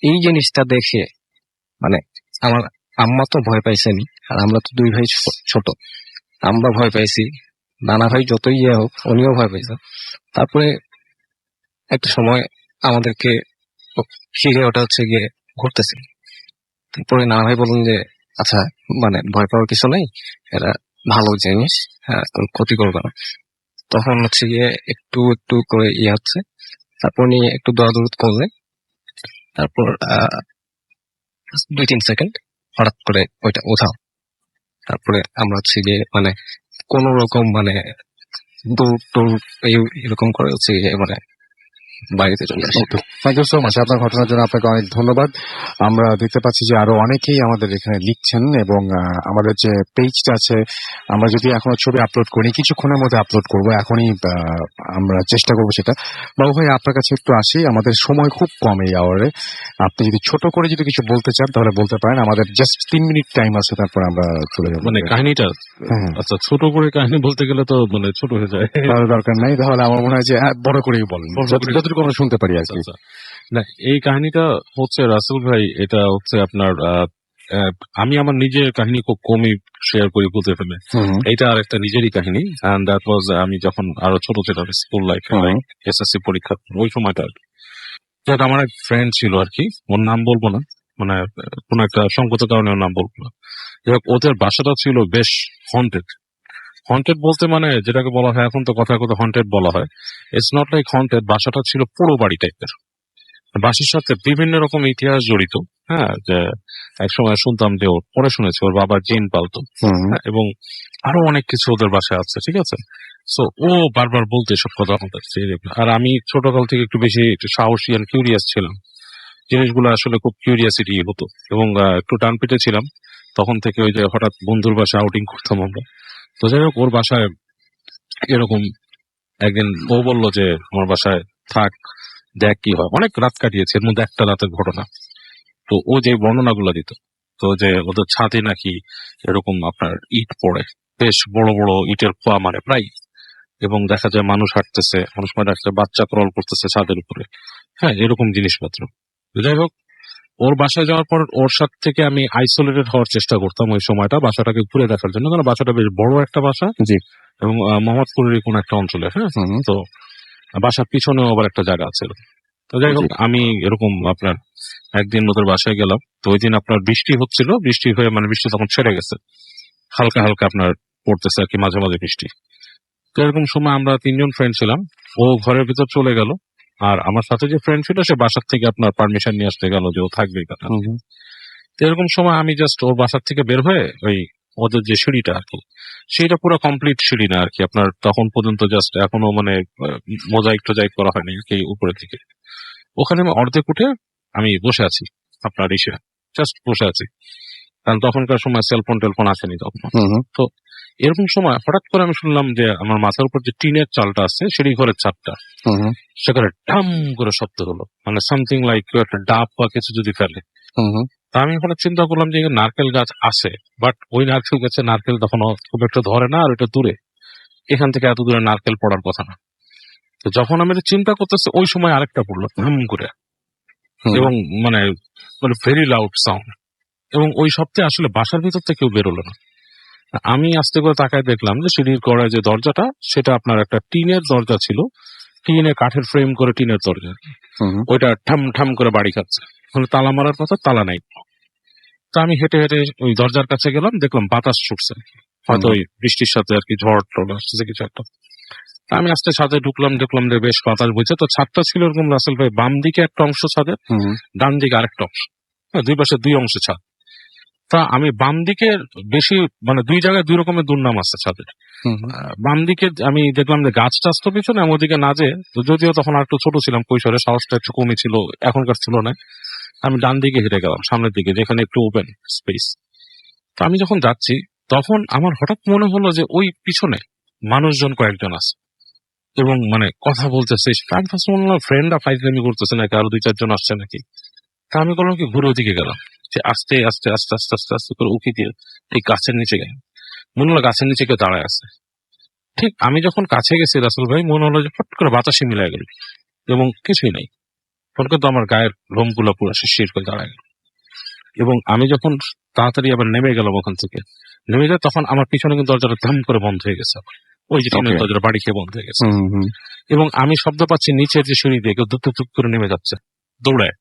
এই জিনিসটা দেখে মানে আমার আম্মা তো ভয় পাইছেন, আর আমরা তো দুই ভাই ছোট, আমরা ভয় পাইছি, নানা ভাই যতই ইয়ে হোক উনিও ভয় পাইছেন। তারপরে একটা সময় আমাদেরকে ফিরে ওটা হচ্ছে গিয়ে ঘুরতেছে, তারপরে নানা ভাই বলুন যে আচ্ছা মানে ভয় পাওয়ার কিছু নেই, এটা ভালো জিনিস, হ্যাঁ কোনো ক্ষতি করবে না। তখন হচ্ছে গিয়ে একটু একটু করে ইয়ে হচ্ছে, তারপর নিয়ে একটু দৌড়াদৌড় করলে, তারপর 2-3 সেকেন্ড হঠাৎ করে ওইটা উঠাও, তারপরে আমরা হচ্ছে গিয়ে মানে কোন রকম মানে দৌড় টৌড় এরকম করে হচ্ছে গিয়ে মানে বাড়িতে চলে আসি। ওকে, থ্যাংক ইউ সো মাচ আপনার ঘটনার জন্য। আপনাকে অনেক ধন্যবাদ। আমরা দেখতে পাচ্ছি যে আরো অনেকেই আমাদের এখানে লিখছেন, এবং আমাদের যে পেজটা আছে, আমরা যদি এখনো ছবি আপলোড করি, কিছুক্ষণের মধ্যে আপলোড করব, এখনই আমরা চেষ্টা করবো সেটা। বাবু ভাই, আপনার কাছে একটু আসি, আমাদের সময় খুব কম এই আওয়ারে। আপনি যদি ছোট করে যদি কিছু বলতে চান তাহলে বলতে পারেন, আমাদের জাস্ট 3 মিনিট টাইম আছে, তারপর আমরা চলে যাবো। মানে কাহিনীটা, হ্যাঁ, আচ্ছা ছোট করে কাহিনী বলতে গেলে তো মানে ছোট হয়ে যায়। তাহলে দরকার নাই, তাহলে আমার মনে হয় যে বড় করেই বলেন, বড় করে- যতটুকু আমরা শুনতে পারি আর কি। আচ্ছা, না এই কাহিনীটা হচ্ছে রাসেল ভাই, এটা হচ্ছে আপনার আমি আমার নিজের কাহিনী খুব কমই শেয়ার করি বলতে ফেলে। হুম, এইটা আর একটা নিজেরই কাহিনী, এন্ড দ্যাট ওয়াজ আমি যখন আরো ছোট ছিলাম, স্কুল লাইফে, হুম, এসএসসি পরীক্ষা ওই সময়টা আর কি। যাক, আমার এক ফ্রেন্ড ছিল আর কি, ওর নাম বলবো না, মানে কোন একটা সংগত কারণে ওর নাম বলবো না। যাক, ওদের বাসাটা ছিল বেশ হন্টেড। হন্টেড বলতে মানে যেটাকে বলা হয় এখন তো কথা কথা হন্টেড বলা হয়, ইটস নট লাইক হন্টেড, বাসাটা ছিল পুরো বাড়ি টাইপের। বাসির সাথে বিভিন্ন রকম ইতিহাস জড়িত। হ্যাঁ, যে একসময় শুনতাম যে ওর, পরে শুনেছি ওর বাবা জিন পালতো, হুম, হ্যাঁ, এবং আরো অনেক কিছু ওদের বাসায় আছে, ঠিক আছে। সো ও বারবার বলতে এসব কথা আমাদের, আর আমি ছোটকাল থেকে একটু বেশি একটু সাহসী আর কিউরিয়াস ছিলাম, জিনিসগুলো আসলে খুব কিউরিয়াসিটি হতো, এবং একটু টান পিটে ছিলাম তখন থেকে। ওই যে হঠাৎ বন্ধুর বাসায় আউটিং করতাম আমরা, তো যাই হোক ওর বাসায় এরকম একদিন ও বললো যে আমার বাসায় থাক, দেখ কি হয়। অনেক রাত কাটিয়েছে, এর মধ্যে একটা রাতের ঘটনা। তো ও যে বর্ণনাগুলো দিত, তো যে ওদের ছাদে নাকি এরকম আপনার ইট পড়ে, বেশ বড় বড় ইটের খোয়া মানে প্রায়, এবং দেখা যায় মানুষ হাঁটতেছে, মানুষ মানে একটা বাচ্চা ক্রল করতেছে ছাদের উপরে, হ্যাঁ এরকম জিনিসপত্র। তো যাই হোক, ওর বাসায় যাওয়ার পর ওর সাথে থেকে আমি আইসোলেটেড হওয়ার চেষ্টা করতাম ওই সময়টা, বাসাটাকে ঘুরে দেখার জন্য, কারণ বাসাটা বেশ বড় একটা বাসা, জি, এবং মোহাম্মদপুরের কোন একটা অঞ্চলে, হ্যাঁ। হুম, তো বাসার পিছনেও আবার একটা জায়গা আছে। তো যাই হোক, জি, আমি এরকম আপনার একদিন ওদের বাসায় গেলাম। তো ওই দিন আপনার বৃষ্টি হচ্ছিল, বৃষ্টি হয়ে মানে বৃষ্টি তখন ছেড়ে গেছে, হালকা হালকা আপনার পড়তেছে আর কি, মাঝে মাঝে বৃষ্টি। তো এরকম সময় আমরা 3জন ফ্রেন্ড ছিলাম, ও ঘরের ভিতর চলে গেল, আর আমার সাথে যে ফ্রেন্ড ছিল সে বাসার থেকে আপনার পারমিশন নিয়ে আসতে গেল যে ও থাকবে এখানে। হুম, তো এরকম সময় আমি জাস্ট ওর বাসার থেকে বের হয়ে ওই ওদের যে সিঁড়িটা আর কি, সেইটা পুরো কমপ্লিট সিঁড়ি না আর কি, আপনার তখন পর্যন্ত জাস্ট এখনো মানে মোজাইক টোজাইক করা হয়নি আর কি উপরের দিকে। ওখানে আমি অর্ধেক উঠে আমি বসে আছি, আপনার ইসে জাস্ট বসে আছি, কারণ তখনকার সময় সেলফোন টেলফোন আসেনি তখন। হুম, তো এরকম সময় হঠাৎ করে আমি শুনলাম যে আমার মাথার উপর যে টিনের চালটা আছে, সিঁড়ি ঘরের ছাদটা, হুম, সেখানে ঢাম করে শব্দ হলো, মানে সামথিং লাইক কেউ একটা ডাব বা কিছু যদি ফেলে। হুম, তা আমি হঠাৎ চিন্তা করলাম যে এখানে নারকেল গাছ আছে, বাট ওই নারকেল গাছে নারকেল তখন খুব একটা ধরে না, আর এটা দূরে, এখান থেকে এত দূরে নারকেল পড়ার কথা না। তো যখন আমি এটা চিন্তা করতেছি, ওই সময় আরেকটা পড়লো ধাম করে, হুম, এবং মানে মানে ভেরি লাউড সাউন্ড, এবং ওই শব্দে আসলে বাসার ভিতর থেকে কেউ বেরোলো না। আমি আস্তে করে তাকায় দেখলাম যে সিঁড়ির গড়ায় যে দরজাটা, সেটা আপনার একটা টিনের দরজা ছিল, টিনে কাঠের ফ্রেম করে টিনের দরজা, হুম, ওইটা ঠাম ঠাম করে বাড়ি খাচ্ছে। মানে তালা মারার কথা, তালা নাই। তো আমি হেঁটে হেঁটে ওই দরজার কাছে গেলাম, দেখলাম বাতাস ছুটছে, হয়তো ওই বৃষ্টির সাথে আর কি ঝড় টড় আসছে কিছু একটা। তা আমি আস্তে ছাদে ঢুকলাম, দেখলাম যে বেশ বাতাস বইছে। তো ছাদটা ছিল এরকম রাসেল ভাই, বাম দিকে একটা অংশ ছাদের, হুম, ডান দিকে আরেকটা অংশ, হ্যাঁ, দুই পাশে দুই অংশে ছাদ। তা আমি বাম দিকে বেশি, মানে দুই জায়গায় দুই রকমের দুর্নাম আছে ছাদের। হুম, বাম দিকে আমি দেখলাম যে গাছ টাছ তো পিছনে, আমি ওদিকে না যে, তো যদিও তখন আর একটু ছোট ছিলাম, কৈশোরে সাহসটা একটু কমই ছিল, এখনকার ছিল না। আমি ডান দিকে হেঁটে গেলাম সামনের দিকে, যেখানে একটু ওপেন স্পেস। তো আমি যখন যাচ্ছি, তখন আমার হঠাৎ মনে হলো যে ওই পিছনে মানুষজন কয়েকজন আছে, এবং মানে কথা বলতেছে। আমি ফার্স্ট মনে হলো ফ্রেন্ডরা ফাইজলামি করতেছে নাকি, আরো 2-4 জন আসছে নাকি। তা আমি করলাম কি, ঘুরে ওদিকে গেলাম, যে আস্তে আস্তে আস্তে আস্তে আস্তে আস্তে করে উঁকি দিয়ে এই গাছের নিচে গেলাম, মনে হলো গাছের নিচে কেউ দাঁড়ায় আছে। ঠিক আমি যখন কাছে গেছি রাসেল ভাই, মনে হলো যে ফট করে বাতাসে মিলে গেল এবং কিছুই নাই। ফট করে তো আমার গায়ের লোমগুলো পুরো শিরশির করে দাঁড়ায় গেল। এবং আমি যখন তাড়াতাড়ি আবার নেমে গেলাম ওখান থেকে, নেমে যায় তখন আমার পিছনে কিন্তু দরজাটা ধাম করে বন্ধ হয়ে গেছে আবার। ওই যে টিনের Okay. দরজাটা বাড়ি খেয়ে বন্ধ হয়ে গেছে। হুম হুম এবং আমি শব্দ পাচ্ছি নিচের যে সিঁড়ি দিয়ে কেউ ধুক ধুক ধুক করে নেমে যাচ্ছে দৌড়ায়,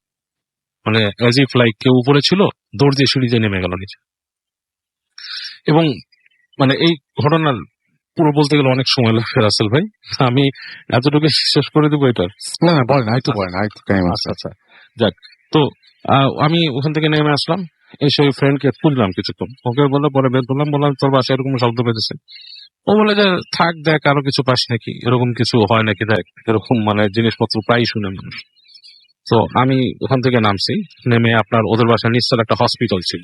মানে অ্যাজ ইফ লাইক কেউ উপরে ছিল, দৌড় দিয়ে সিঁড়ি দিয়ে নেমে গেল নিচে। এবং মানে এই ঘটনার পুরো বলতে গেলে অনেক সময় লাগবে রাসেল ভাই, আমি এতটুকু শেষ করে দেবো এটার। না না বলেন, আরেকটু বলেন, আরেকটু টাইম আছে। আচ্ছা যাক, তো আমি ওখান থেকে নেমে আসলাম, এসে ওই ফ্রেন্ডকে খুঁজলাম কিছুক্ষণ, ওকে বলে পরে বের করলাম, বললাম তোর বাসায় এরকম শব্দ পেতেছে। ও বলে যে থাক দেখ আরো কিছু পাস নাকি, এরকম কিছু হয় নাকি দেখ, এরকম মানে জিনিসপত্র প্রায় শুনে মানুষ। তো আমি ওখান থেকে নামছি, নেমে আপনার ওদের বাসার নিশ্চয় একটা হসপিটাল ছিল,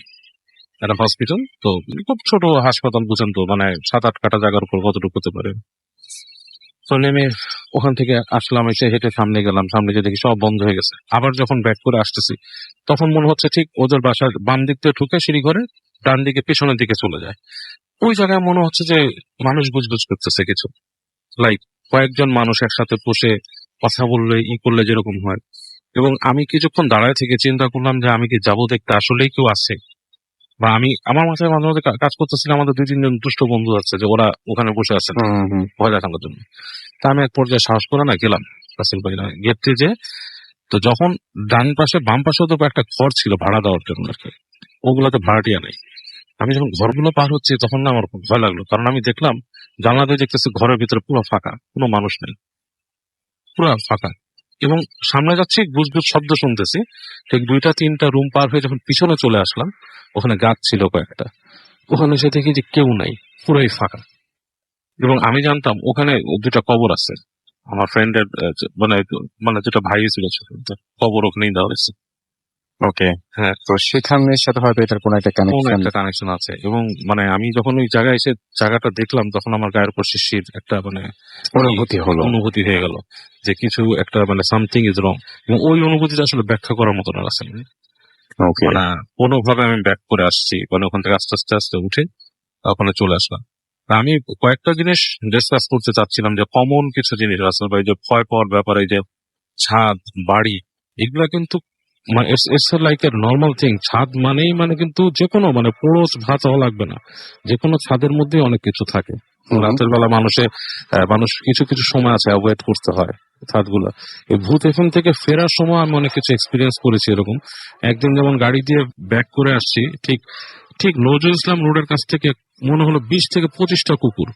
একটা হসপিটাল, তো খুব ছোট হাসপাতাল, বুঝেন তো, মানে 7-8 কাঠা জায়গার উপর কতটুকু হতে পারে। তো নেমে ওখান থেকে আসলাম, এসে হেঁটে সামনে গেলাম, সামনে গিয়ে দেখি সব বন্ধ হয়ে গেছে। আবার যখন ব্যাক করে আসতেছি তখন মনে হচ্ছে ঠিক ওদের বাসার বাম দিক থেকে ঢুকে সিঁড়ি ঘরে ডান দিকে পেছনের দিকে চলে যায়। ওই জায়গায় মনে হচ্ছে যে মানুষ বুঝবুঝ করতেছে কিছু, লাইক কয়েকজন মানুষ একসাথে বসে কথা বললে করলে যেরকম হয়। এবং আমি কিছুক্ষণ দাঁড়ায় থেকে চিন্তা করলাম যে আমি কি যাবো দেখতে, আসলেই কেউ আছে, বা আমি আমার মাথায় মাঝে মাঝে কাজ করতেছিল আমাদের 2-3 জন দুষ্ট বন্ধু আছে যে ওরা ওখানে বসে আছে ভয় দেখানোর জন্য। তা আমি এক পর্যায়ে সাহস করে না গেলাম রাসেল ভাই, গেটে যে, তো যখন ডান পাশে বাম পাশেও তো একটা ঘর ছিল ভাড়া দেওয়ার জন্য আর কি, ওগুলাতে ভাড়াটিয়া নেই। আমি যখন ঘরগুলো পার হচ্ছি তখন না আমার খুব ভয় লাগলো, কারণ আমি দেখলাম জানলা দিয়ে দেখতেছি ঘরের ভিতরে পুরো ফাঁকা, কোনো মানুষ নেই, পুরো ফাঁকা। এবং সামনে যাচ্ছি, গুজগুজ শব্দ শুনতেছি, ঠিক 2-3টা রুম পার হয়ে যখন পিছনে চলে আসলাম, ওখানে গাছ ছিল কয়েকটা, ওখানে এসে দেখি যে কেউ নাই, পুরোই ফাঁকা। এবং আমি জানতাম ওখানে 2টা কবর আছে, আমার ফ্রেন্ডের মানে মানে যেটা ভাই ছিল কবর ওখানেই দেওয়া হয়েছে। ওকে, হ্যাঁ, তো সেখানের সাথে হয়তো এটার কোনো একটা কোনো কানেকশন। একটা কানেকশন আছে। এবং মানে আমি যখন ওই জায়গায় এসে জায়গাটা দেখলাম তখন আমার গায়ের উপর শিরশির একটা মানে অনুভূতি হয়ে গেল যে কিছু একটা মানে সামথিং ইজ রং। এবং ওই অনুভূতিটা আসলে ব্যাখ্যা করার মতো না আছে, ওকে, মানে কোনোভাবে আমি ব্যাক করে আসছি, মানে ওখান থেকে আস্তে আস্তে আস্তে উঠে ওখানে চলে আসলাম। তা আমি কয়েকটা জিনিস ডিসকাস করতে চাচ্ছিলাম, যে কমন কিছু জিনিস রাসেল ভাই, যে ভয় পাওয়ার ব্যাপারে, যে ছাদ বাড়ি এগুলা কিন্তু মানে it's like a normal thing. ছাদ মানেই মানে কিন্তু যে কোনো মানে পুরো ভাত হওয়া লাগবে না, যে কোনো ছাদের মধ্যে অনেক কিছু থাকে। রাতের বেলা মানুষ কিছু কিছু সময় আছে অ্যাভয়েড করতে হয় ছাদগুলো। এই ভূত এফএম থেকে ফেরার সময় আমি অনেক কিছু এক্সপিরিয়েন্স করেছি এরকম। একদিন যেমন গাড়ি দিয়ে ব্যাক করে আসছি, ঠিক ঠিক নজরুল ইসলাম রোডের কাছ থেকে মনে হলো 20-25টা কুকুর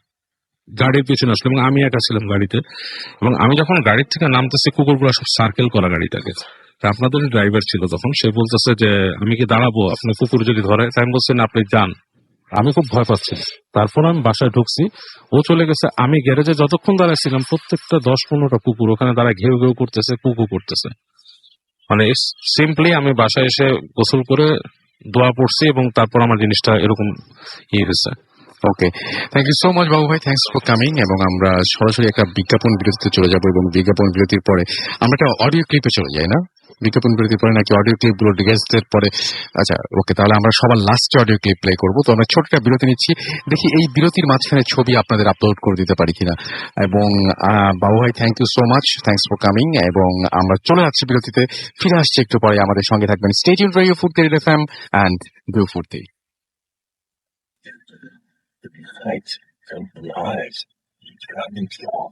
গাড়ির পেছনে আসলো, এবং আমি একা ছিলাম গাড়িতে। এবং আমি যখন গাড়ির থেকে নামতেছি কুকুরগুলো সব সার্কেল করা গাড়িটাকে। তা আপনাদের ড্রাইভার ছিল তখন, সে বলতেছে যে আমি কি দাঁড়াবো, আপনার কুকুর যদি ধরে? তাই আমি বলছেন আপনি যান। আমি খুব ভয় পাচ্ছি। তারপর আমি বাসায় ঢুকছি, ও চলে গেছে। আমি গ্যারেজে যতক্ষণ দাঁড়াইছিলাম প্রত্যেকটা 10-15টা কুকুর ওখানে দাঁড়ায় ঘেউ ঘেউ করতেছে, কুকু করতেছে। মানে সিম্পলি আমি বাসায় এসে গোসল করে দোয়া পড়ছি এবং তারপর আমার জিনিসটা এরকম হয়েছে। ওকে, থ্যাংক ইউ সো মাচ বাবু ভাই, থ্যাংকস ফর কামিং। এবং আমরা সরাসরি একটা বিজ্ঞাপন বিরতিতে চলে যাব, এবং বিজ্ঞাপন বিরতির পরে আমরা একটা অডিও ক্লিপে চলে যাই না? বিজ্ঞাপন বিরতির পরে নাকি অডিও ক্লিপ গুলো গেস্টদের পরে? আচ্ছা ওকে, তাহলে আমরা সবার লাস্টে অডিও ক্লিপ প্লে করবো। তো আমরা ছোট্ট একটা বিরতি নিচ্ছি, দেখি এই বিরতির মাঝখানে ছবি আপনাদের আপলোড করে দিতে পারি কিনা। এবং বাবু ভাই thank you so much, thanks for coming. এবং আমরা চলে যাচ্ছি বিরতিতে, ফিরে আসছি একটু পরে। আমাদের সঙ্গে থাকবেন স্টে টিউনড রেডিও ফুর্তি এফএম এন্ড ডু ফুর্তি। Fight from the eyes coming through.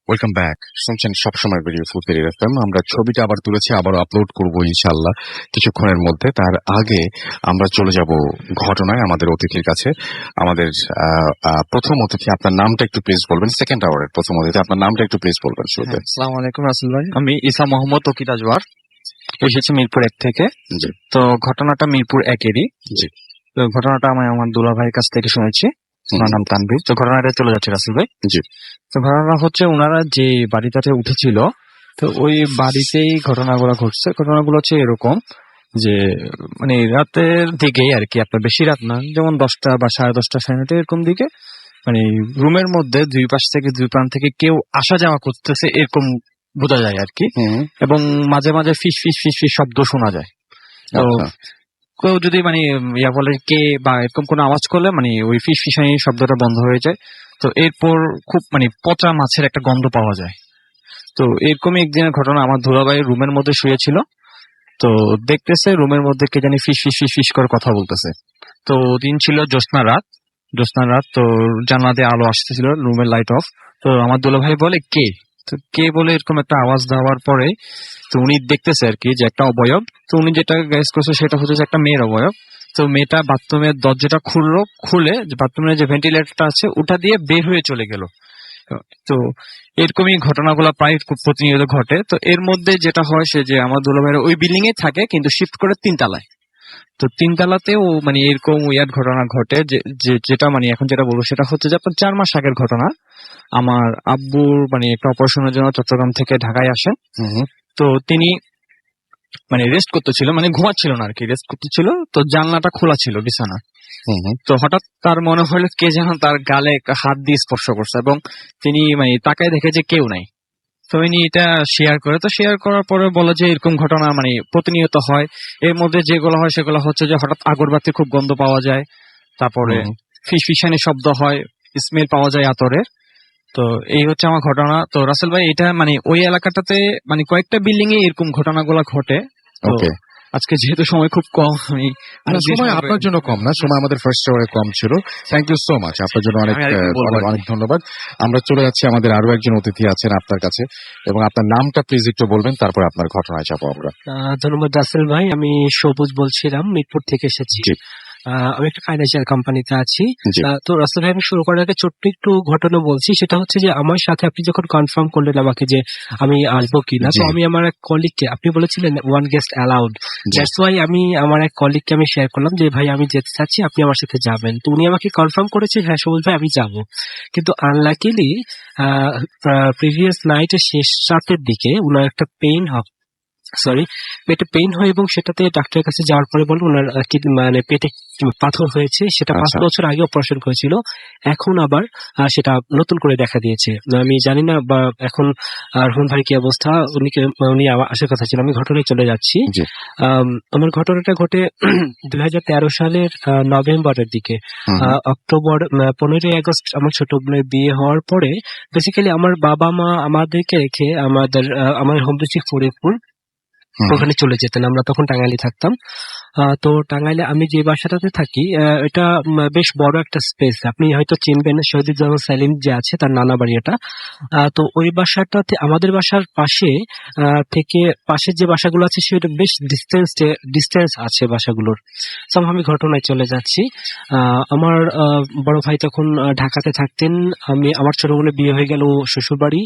Welcome back, শুনছেন সবসময় রেডিও ফুর্তি এফএম। আমরা ছবিটা আবার তুলেছি, আবারও আপলোড করবো ইনশাল্লাহ কিছুক্ষণের মধ্যে। তার আগে আমরা চলে যাব ঘটনায় আমাদের অতিথির কাছে। আমাদের প্রথম অতিথি, আপনার নামটা একটু প্লিজ বলবেন। সেকেন্ড আওয়ারের প্রথম অতিথি, আপনার নামটা একটু প্লিজ বলবেন শুরুতে। আসসালামু আলাইকুম রাসেল ভাই, আমি ইসা মোহাম্মদ তকিত আজওয়ার, এসেছি মিরপুর 1 থেকে। জি। তো ঘটনাটা মিরপুর 1-এরই। জি। তো ঘটনাটা আমি আমার দুলা ভাইয়ের কাছ থেকে শুনেছি, ওনার নাম তানভীর। তো ঘটনাটা চলে যাচ্ছে রাসেল ভাই। জি। তো ঘটনা হচ্ছে ওনারা যে বাড়িটাতে উঠেছিল, তো ওই বাড়িতেই ঘটনাগুলো ঘটছে। ঘটনাগুলো হচ্ছে এরকম যে মানে রাতের দিকেই আর কি, আপনার বেশি রাত না, যেমন 10টা বা 10:30 সাড়ে 9টা এরকম দিকে মানে রুমের মধ্যে দুই পাশ থেকে দুই প্রান্ত থেকে কেউ আসা যাওয়া করতেছে এরকম বোঝা যায় আর কি, এবং মাঝে মাঝে ফিস ফিস ফিস ফিস শব্দ শোনা যায়। তো আচ্ছা। কেউ যদি মানে ইয়া বলে কে বা এরকম কোনো আওয়াজ করলে মানে ওই ফিস ফিসানি শব্দটা বন্ধ হয়ে যায়। তো এরপর খুব মানে পচা মাছের একটা গন্ধ পাওয়া যায়। তো এরকমই একদিনের ঘটনা, আমার দুলাভাই রুমের মধ্যে শুয়েছিল, তো দেখতেছে রুমের মধ্যে কে জানি ফিস ফিস ফিস ফিস করে কথা বলতেছে। তো দিন ছিল জ্যোৎস্না রাত, তো জানলা দিয়ে আলো আসতেছিল, রুমের লাইট অফ। তো আমার দুলাভাই বলে কে, তো কে বলে এরকম একটা আওয়াজ দেওয়ার পরে তো উনি দেখতেছে আর কি যে একটা অবয়ব। তো উনি যেটা গেস করছে সেটা হচ্ছে যে একটা মেয়ের অবয়ব। তো মেয়েটা বাথরুমের দরজাটা খুলে বাথরুমের যে ভেন্টিলেটরটা আছে ওটা দিয়ে বের হয়ে চলে গেল। তো এরকমই ঘটনাগুলো প্রায় খুব প্রতিনিয়ত ঘটে। তো এর মধ্যে যেটা হয় সে যে আমার দুলাভাইয়ের ওই বিল্ডিং এ থাকে, কিন্তু শিফট করে 3 তলায়। তো 3 তলাতেও মানে এরকম উইয়ার্ড ঘটনা ঘটে, যেটা মানে এখন যেটা বলবো সেটা হচ্ছে যে আপনার 4 মাস আগের ঘটনা। আমার আব্বুর মানে একটা অপারেশনের জন্য চট্টগ্রাম থেকে ঢাকায় আসেন। তো তিনি মানে রেস্ট করতেছিল, মানে ঘুমাচ্ছিল না আর কি, রেস্ট করতেছিল। তো জানলাটা খোলা ছিল বিছানা। তো হঠাৎ তার মনে হলো কে যেন তার গালে হাত দিয়ে স্পর্শ করছে, এবং তিনি মানে তাকায় দেখে যে কেউ নাই। তো ইনি এটা শেয়ার করে, তো শেয়ার করার পরে বলে যে এরকম ঘটনা মানে প্রতিনিয়ত হয়। এর মধ্যে যেগুলো হয় সেগুলো হচ্ছে যে হঠাৎ আগরবাতির খুব গন্ধ পাওয়া যায়, তারপরে ফিসফিসানি শব্দ হয়, স্মেল পাওয়া যায় আতরের। তো এই হচ্ছে আমার ঘটনা। তো রাসেল ভাই, এটা মানে ওই এলাকাটাতে মানে কয়েকটা বিল্ডিং এ এরকম ঘটনাগুলো ঘটে। তো ওকে। আজকে যেহেতু সময় খুব কম, আমি না, সময় আপনার জন্য কম না, সময় আমাদের ফার্স্ট আওয়ারে কম ছিল। থ্যাংক ইউ সো মাচ, আপনার জন্য অনেক আমি আরেকটু বলবো আর কি। অনেক ধন্যবাদ। আমরা চলে যাচ্ছি, আমাদের আরো একজন অতিথি আছেন আপনার কাছে, এবং আপনার নামটা প্লিজ একটু বলবেন, তারপর আপনার ঘটনায় যাবো আমরা। ধন্যবাদ রাসেল ভাই, আমি সবুজ বলছিলাম, মিরপুর থেকে এসেছি। জি। আমি একটা ফাইন্যান্সিয়াল কোম্পানিতে আছি। জি। তো রাসেল ভাই, আমি শুরু করার আগে ছোট্ট একটু ঘটনা বলছি। সেটা হচ্ছে যে আমার সাথে আপনি যখন কনফার্ম করলেন আমাকে যে আমি আসবো কিনা, জি। তো আমি আমার এক কলিগকে, আপনি বলেছিলেন 1 গেস্ট অ্যালাউড, দ্যাটস ওয়াই আমি আমার এক কলিগকে আমি শেয়ার করলাম যে ভাই আমি যেতে চাচ্ছি, আপনি আমার সাথে যাবেন। তো উনি আমাকে কনফার্ম করেছে হ্যাঁ সবুজ ভাই আমি যাব। কিন্তু আনলাকিলি প্রিভিয়াস নাইটের শেষ রাতের দিকে উনার একটা পেটে পেইন হয়, এবং সেটাতে ডাক্তারের কাছে যাওয়ার পরে বলে ওনার মানে পেটে পাথর হয়েছে। সেটা 5 বছর আগে অপারেশন করেছিল, এখন আবার সেটা নতুন করে দেখা দিয়েছে। আমি জানি না বা এখন রোহন ভাই কি অবস্থা, উনি আসার কথা ছিল। আমি ঘটনায় চলে যাচ্ছি। জি। আমার ঘটনাটা ঘটে 2013 সালের নভেম্বরের দিকে। অক্টোবর 15ই আগস্ট আমার ছোট বোনের বিয়ে হওয়ার পরে বেসিক্যালি আমার বাবা মা আমাদেরকে রেখে আমার হোম ডিস্ট্রিক্ট ফরিদপুর, ওখানে চলে যেতেন। আমরা তখন টাঙ্গাইলে থাকতাম। তো টাঙ্গাইলে আমি যে বাসাটাতে থাকি, এটা বেশ বড় একটা স্পেস। আপনি হয়তো চিনবেন শহীদুজ্জামান সেলিম যে আছে, তার নানা বাড়ি এটা। তো ওই বাসাটাতে আমাদের বাসার পাশে থেকে পাশের যে বাসাগুলো আছে সেটা বেশ ডিস্টেন্স আছে বাসাগুলোর। আমি ঘটনায় চলে যাচ্ছি। আমার বড় ভাই তখন ঢাকাতে থাকতেন। আমার ছোট বোনের বিয়ে হয়ে গেল শ্বশুর বাড়ি,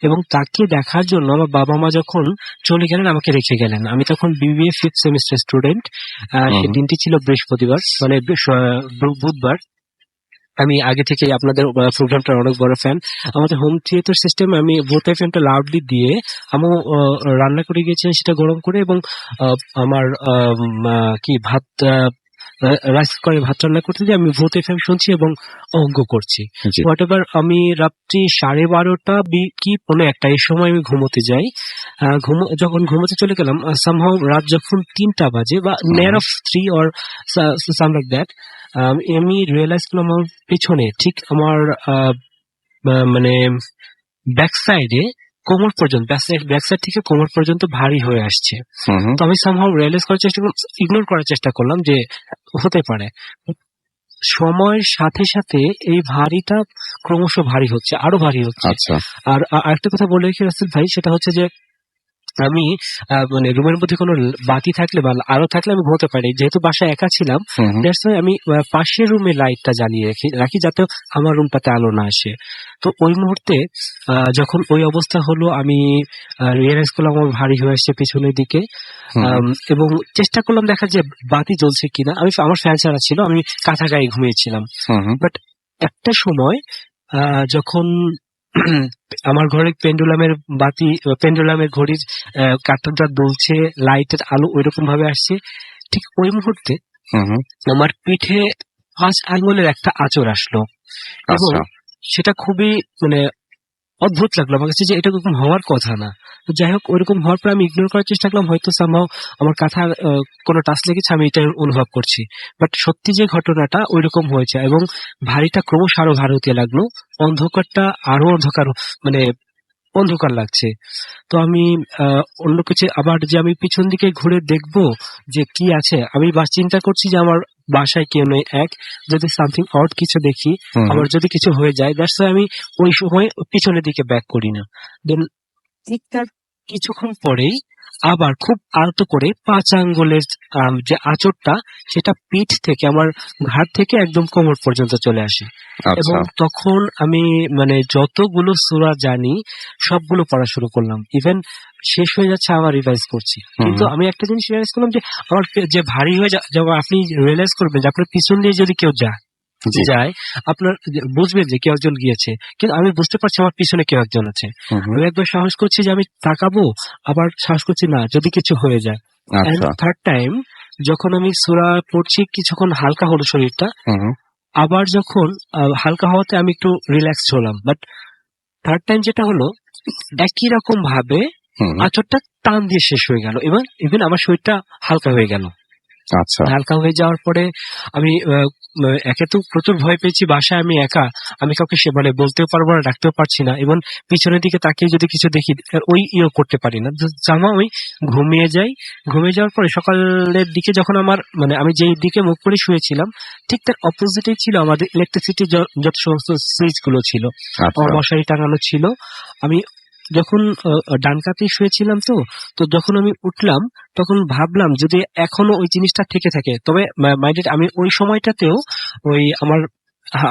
এবং তাকে দেখার জন্য আমার বাবা মা যখন চলে গেলেন আমাকে রেখে গেলেন। আমি তখন বিবিএ 5th সেমিস্টার স্টুডেন্ট। সেই দিনটি ছিল বৃহস্পতিবার, মানে বুধবার। আমি আগে থেকে আপনাদের প্রোগ্রামটার অনেক বড় ফ্যান। আমাদের হোম থিয়েটার সিস্টেম আমি ভূত এফএমটা লাউডলি দিয়ে আমি রান্না করে গিয়েছিলেন সেটা গরম করে, এবং আমার ভাত রাইস করে ভাত রান্না করতে দিয়ে আমি ভূত এফএম শুনছি এবং অঙ্ক করছি। জি। হোয়াট এভার, আমি রাত্রি 12:30 কি 1:45 এই সময় আমি ঘুমোতে যাই। যখন ঘুমোতে চলে গেলাম, সামহাউ রাত যখন 3টা বাজে বা নেয়ার of 3 or some like that, আমি রিয়েলাইজ করলাম আমার পেছনে ঠিক আমার মানে ব্যাক সাইডে কোমর পর্যন্ত, ব্যাক সাইড থেকে কোমর পর্যন্ত ভারী হয়ে আসছে। তো আমি সামহাউ রিয়েলাইজ করার চেষ্টা করলাম, ইগনোর করার চেষ্টা করলাম যে হতে পারে। সময়ের সাথে সাথে এই ভারীটা ক্রমশ ভারী হচ্ছে, আরো ভারী হচ্ছে। আচ্ছা। আর আরেকটা কথা বলে রেখে রাসেল ভাই, সেটা হচ্ছে যে আমি মানে রুমের মধ্যে কোনো বাতি থাকলে বা আলো থাকলে আমি ঘুমোতে পারি। যেহেতু বাসায় একা ছিলাম, দ্যাটস ওয়াই আমি পাশের রুমে লাইটটা জ্বালিয়ে রাখি যাতে আমার রুমটাতে আলো না আসে। তো ওই মুহূর্তে যখন ওই অবস্থা হলো, আমি রিয়েলাইজ করলাম আমার ভারী হয়ে আসছে পেছনের দিকে, এবং চেষ্টা করলাম দেখার যে বাতি জ্বলছে কিনা। আমার ফ্যান ছাড়া ছিল, আমি কাঁথা গায়ে ঘুমিয়েছিলাম। বাট একটা সময় যখন আমার ঘরে পেন্ডুলামের ঘড়ির কাঁটাটা দুলছে, লাইটের আলো ওইরকম ভাবে আসছে, ঠিক ওই মুহূর্তে আমার পিঠে 5 আঙ্গুলের একটা আঁচড় আসলো এবং আচ্ছা সেটা খুবই মানে অদ্ভুত লাগলো আমার কাছে যে এটা এরকম হওয়ার কথা না। তো যাই হোক, ওইরকম হওয়ার পর আমি ইগনোর করার চেষ্টা করলাম, হয়তো সামহাও আমার কাঁথা কোনো টাচ লেগেছে, আমি এটা অনুভব করছি। বাট সত্যি যে ঘটনাটা ওইরকম হয়েছে এবং ভারীটা ক্রমশ আরো ভারী হতে লাগলো, অন্ধকারটা আরো অন্ধকার, মানে অন্ধকার লাগছে। তো আমি অন্য কিছু আবার যে আমি পিছন দিকে ঘুরে দেখবো যে কি আছে, আমি বাস চিন্তা করছি যে আমার বাসায় কেউ নেই, এক যদি সামথিং আউট কিছু দেখি, হুম আবার যদি কিছু হয়ে যায়, দ্যাটস আমি ওই সময় পিছনের দিকে ব্যাক করি না। দেন ঠিক তার কিছুক্ষণ পরেই আবার খুব আলতো করে 5 আঙ্গুলের যে আঁচড়টা, সেটা পিঠ থেকে আমার ঘাড় থেকে একদম কোমর পর্যন্ত চলে আসে এবং আচ্ছা তখন আমি মানে যতগুলো সূরা জানি সবগুলো পড়া শুরু করলাম। ইভেন শেষ হয়ে যাচ্ছে আবার রিভাইজ করছি, কিন্তু আমি একটা জিনিস রিয়ালাইজ করলাম যে আমার যে ভারী হয়ে যখন আপনি রিয়ালাইজ করবেন যে আপনার পিছন দিয়ে যদি কেউ জি যায়, আপনার বুঝবেন যে কেউ একজন গিয়েছে, কিন্তু আমি বুঝতে পারছি আমার পিছনে কেউ একজন আছে। হুম হুম, আমি একবার সাহস করছি যে আমি তাকাবো, আবার সাহস করছি না যদি কিছু হয়ে যায়। এন্ড আচ্ছা থার্ড টাইম যখন আমি সূরা পড়ছি, কিছুক্ষণ হালকা হলো শরীরটা, হুম হুম, আবার যখন হালকা হওয়াতে আমি একটু রিল্যাক্স হলাম। বাট থার্ড টাইম যেটা হলো, একই রকম ভাবে হুম হুম, আঁচড়টা টান দিয়ে শেষ হয়ে গেল এবং ইভেন আমার শরীরটা হালকা হয়ে গেল। আচ্ছা হালকা হয়ে যাওয়ার পরে আমি একে তো প্রচুর ভয় পেয়েছি, বাসায় আমি একা, আমি কাউকে সে মানে বলতেও পারবো না, ডাকতেও পারছি না, এবং পিছনের দিকে তাকিয়ে যদি কিছু দেখি ওই করতে পারি না। জামা আমি ঘুমিয়ে যাই। ঘুমিয়ে যাওয়ার পরে সকালের দিকে যখন আমার মানে আমি যেই দিকে মুখ করে শুয়েছিলাম, ঠিক তার অপোজিটেই ছিল আমাদের ইলেকট্রিসিটি যত সমস্ত সুইচ গুলো ছিল, আচ্ছা আমার মশারি টাঙানো ছিল। আমি যখন ডান কাতে শুয়েছিলাম, তো যখন আমি উঠলাম তখন ভাবলাম যদি এখনো ওই জিনিসটা থেকে থাকে, তবে মাইন্ডেড আমি ওই সময়টাতেও ওই আমার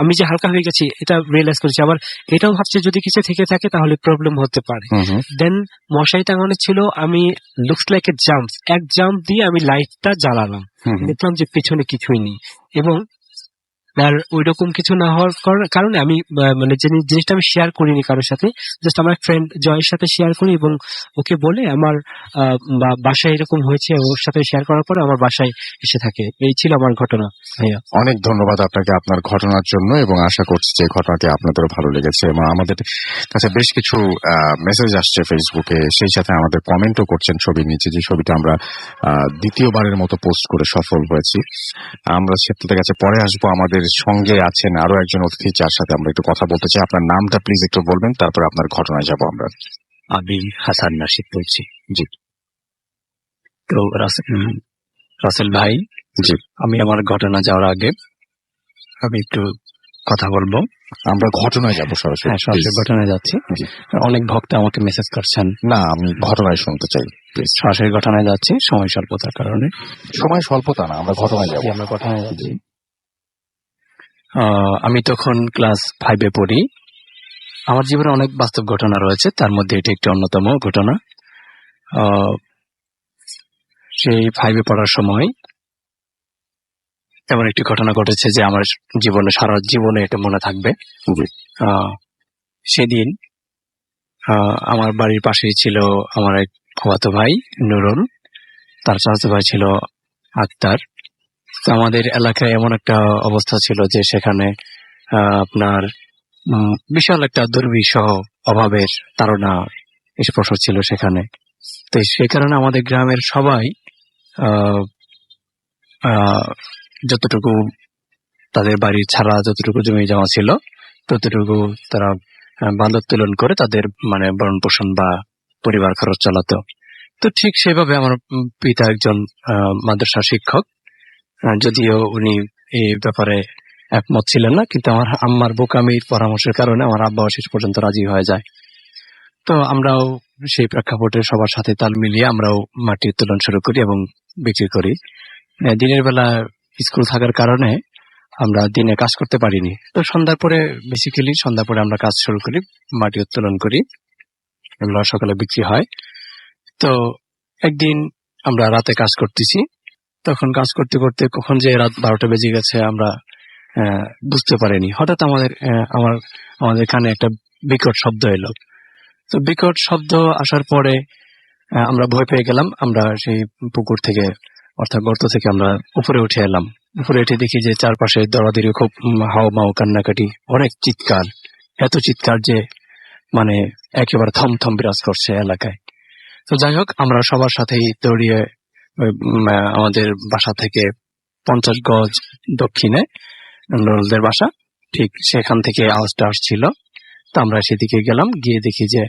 আমি যে হালকা হয়ে গেছি এটা রিয়েলাইজ করেছি, আবার এটাও ভাবছি যদি কিছু থেকে থাকে তাহলে প্রবলেম হতে পারে। হুম হুম, দেন মশারি টাঙানো ছিল, আমি লুকস লাইক এ জাম্প, এক জাম্প দিয়ে আমি লাইটটা জ্বালালাম, হুম হুম, দেখলাম যে পিছনে কিছুই নেই। এবং আর ওইরকম কিছু না হওয়ার কারণে আমি মানে জিনিসটা আমি শেয়ার করিনি কারোর সাথে, জাস্ট আমার ফ্রেন্ড জয়ের সাথে শেয়ার করি এবং ওকে বলে আমার বাসায় এরকম হয়েছে, ওর সাথে শেয়ার করার পরে আমার বাসায় এসে থাকে। এই ছিল আমার ঘটনা ভাইয়া। অনেক ধন্যবাদ আপনাকে আপনার ঘটনার জন্য, এবং আশা করছি যে ঘটনাটি আপনাদেরও ভালো লেগেছে। এবং আমাদের কাছে বেশ কিছু মেসেজ আসছে ফেসবুকে, সেই সাথে আমাদের কমেন্টও করছেন ছবির নিচে, যে ছবিটা আমরা দ্বিতীয়বারের মতো পোস্ট করে সফল হয়েছি। আমরা সেটার কাছে পরে আসবো। আমাদের সঙ্গে আছেন আরো একজন অতিথি, যার সাথে আমরা একটু কথা বলতে চাই। আপনার নামটা প্লিজ একটু বলবেন, তারপর আপনার ঘটনায় যাব আমরা। আমি হাসান নাশিদ বলছি। জি তো রাসেল ভাই, জি, আমি আমার ঘটনা যাওয়ার আগে আমি একটু কথা বলবো। আমরা ঘটনায় যাব সরাসরি। হ্যাঁ, সরাসরি please। ঘটনায় যাচ্ছি। জি। অনেক ভক্ত আমাকে মেসেজ করছেন, না, আমি ঘটনায় শুনতে চাই প্লিজ। সরাসরি ঘটনায় যাচ্ছি সময় স্বল্পতার কারণে। সময় স্বল্পতা না, আমরা ঘটনায় যাব। আমরা ঘটনায় যাচ্ছি। আমি তখন ক্লাস 5-এ পড়ি। আমার জীবনে অনেক বাস্তব ঘটনা রয়েছে, তার মধ্যে এটি একটি অন্যতম ঘটনা। আহ, সেই 5-এ পড়ার সময় এমন একটি ঘটনা ঘটেছে যে আমার জীবনে সারা জীবনে এটা মনে থাকবে। জি। সেদিন আমার বাড়ির পাশেই ছিল আমার এক খালাতো ভাই নুরুল, তার চাচাতো ভাই ছিল আক্তার। তো আমাদের এলাকায় এমন একটা অবস্থা ছিল যে সেখানে আপনার বিশাল একটা দুর্বিষহ অভাবের তাড়না স্পর্শ ছিল সেখানে। তো সে কারণে আমাদের গ্রামের সবাই আহ, আহ, যতটুকু তাদের বাড়ির ছাড়া যতটুকু জমি জমা ছিল ততটুকু তারা বান্ধব তুলন করে তাদের মানে ভরণ পোষণ বা পরিবার খরচ চালাতো। তো ঠিক সেভাবে আমার পিতা একজন মাদ্রাসা শিক্ষক, যদিও উনি এই ব্যাপারে একমত ছিলেন না, কিন্তু আমার আম্মার বোকামির পরামর্শের কারণে আমার আব্বা শেষ পর্যন্ত রাজি হয়ে যায়। তো আমরাও সেই প্রেক্ষাপটে সবার সাথে তাল মিলিয়ে আমরাও মাটি উত্তোলন শুরু করি এবং বিক্রি করি। দিনের বেলা স্কুল থাকার কারণে আমরা দিনে কাজ করতে পারিনি। তো সন্ধ্যার পরে আমরা কাজ শুরু করি, মাটি উত্তোলন করি, এগুলো সকালে বিক্রি হয়। তো একদিন আমরা রাতে কাজ করতেছি, তখন কাজ করতে করতে কখন যে রাত 12টা বেজে গেছে আমরা বুঝতে পারিনি। হঠাৎ আমাদের কানে একটা বিকট শব্দ এলো। তো বিকট শব্দ আসার পরে আমরা ভয় পেয়ে গেলাম। আমরা সেই পুকুর থেকে অর্থাৎ গর্ত থেকে আমরা উপরে উঠে এলাম, উপরে উঠে দেখি যে চারপাশে দরাদরি খুব হাও মাও কান্নাকাটি, অনেক চিৎকার, এত চিৎকার যে মানে একেবারে থমথম বিরাজ করছে এলাকায়। তো যাই হোক, আমরা সবার সাথেই দৌড়িয়ে আমাদের বাসা থেকে 50 গজ দক্ষিণে নুরুলদের বাসা, ঠিক সেখান থেকে আওয়াজটা আসছিল। তো আমরা সেদিকে গেলাম, গিয়ে দেখি যে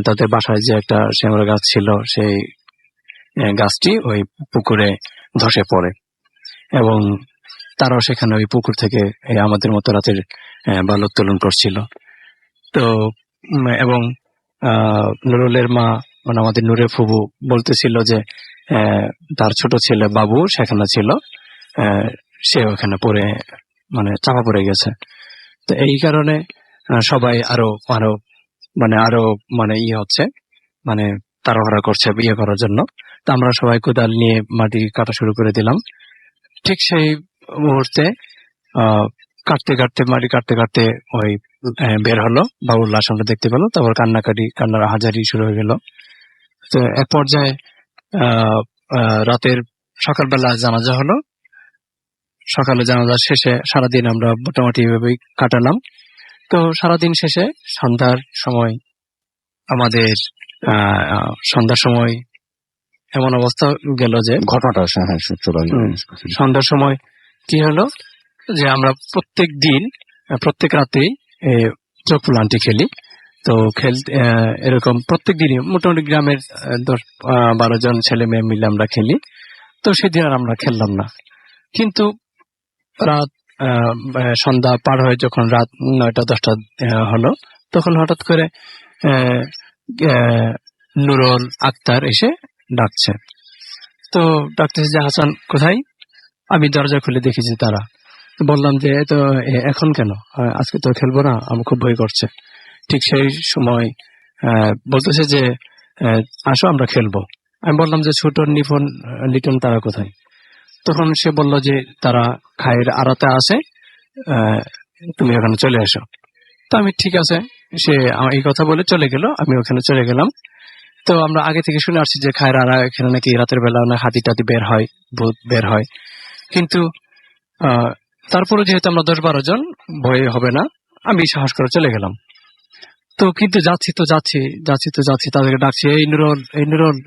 তাদের বাসায় যে একটা শ্যামলা গাছ ছিল, সেই গাছটি ওই পুকুরে ধসে পড়ে এবং তারাও সেখানে ওই পুকুর থেকে আমাদের মতো রাতের বালু উত্তোলন করছিল। তো এবং নুরুলের মা, মানে আমাদের নূরের ফুবু বলতেছিল যে তার ছোট ছেলে বাবু সেখানে ছিল, সে ওখানে পড়ে মানে চাপা পড়ে গেছে। তো এই কারণে সবাই আরো ইয়ে হচ্ছে, মানে তাড়াহুড়া করছে বিয়ে করার জন্য। তো আমরা সবাই কোদাল নিয়ে মাটি কাটা শুরু করে দিলাম। ঠিক সেই মুহূর্তে মাটি কাটতে কাটতে ওই বের হলো, বাবুর লাশ আমরা দেখতে পেলো। তারপর কান্নার হাজারি শুরু হয়ে গেল। তো এক পর্যায়ে রাতের সকালবেলা জানাজা হলো। সকালে জানাজা শেষে সারাদিন আমরা মোটামুটি এভাবেই কাটালাম। তো সারাদিন শেষে সন্ধ্যার সময় এমন অবস্থা গেল যে ঘটনাটা সন্ধ্যার সময় কি হলো যে আমরা প্রত্যেক রাতেই চোখ ফুলান্টি খেলি। তো এরকম প্রত্যেক দিনই মোটামুটি গ্রামের 10-12 জন ছেলে মেয়ে মিলে আমরা খেলি। তো সেদিন আর আমরা খেললাম না। কিন্তু রাত সন্ধ্যা পার হয়ে যখন রাত 9টা-10টা হলো, তখন হঠাৎ করে নুরুল আক্তার এসে ডাকছে। তো ডাকতেছে যে হাসান কোথায়? আমি দরজা খুলে দেখি যে তারা। বললাম যে তো এখন কেন, আজকে তো খেলবো না, আমার খুব ভয় করছে। ঠিক সেই সময় বলতেছে যে আসো আমরা খেলবো। আমি বললাম যে ছোট লিটন তারা কোথায়? তখন সে বলল যে তারা খায়ের আড়াতে আছে, তুমি ওখানে চলে আসো। তো আমি ঠিক আছে, সে এই কথা বলে চলে গেল, আমি ওখানে চলে গেলাম। তো আমরা আগে থেকে শুনে আসছি যে খায়ের আড়া এখানে নাকি রাতের বেলা হাতি টাতি বের হয়, ভূত বের হয়। কিন্তু তারপরে যেহেতু আমরা 10-12 জন, ভয় হবে না, আমি সাহস করে চলে গেলাম। তো কিন্তু যাচ্ছি তাদেরকে ডাকছি, এই নুরুল,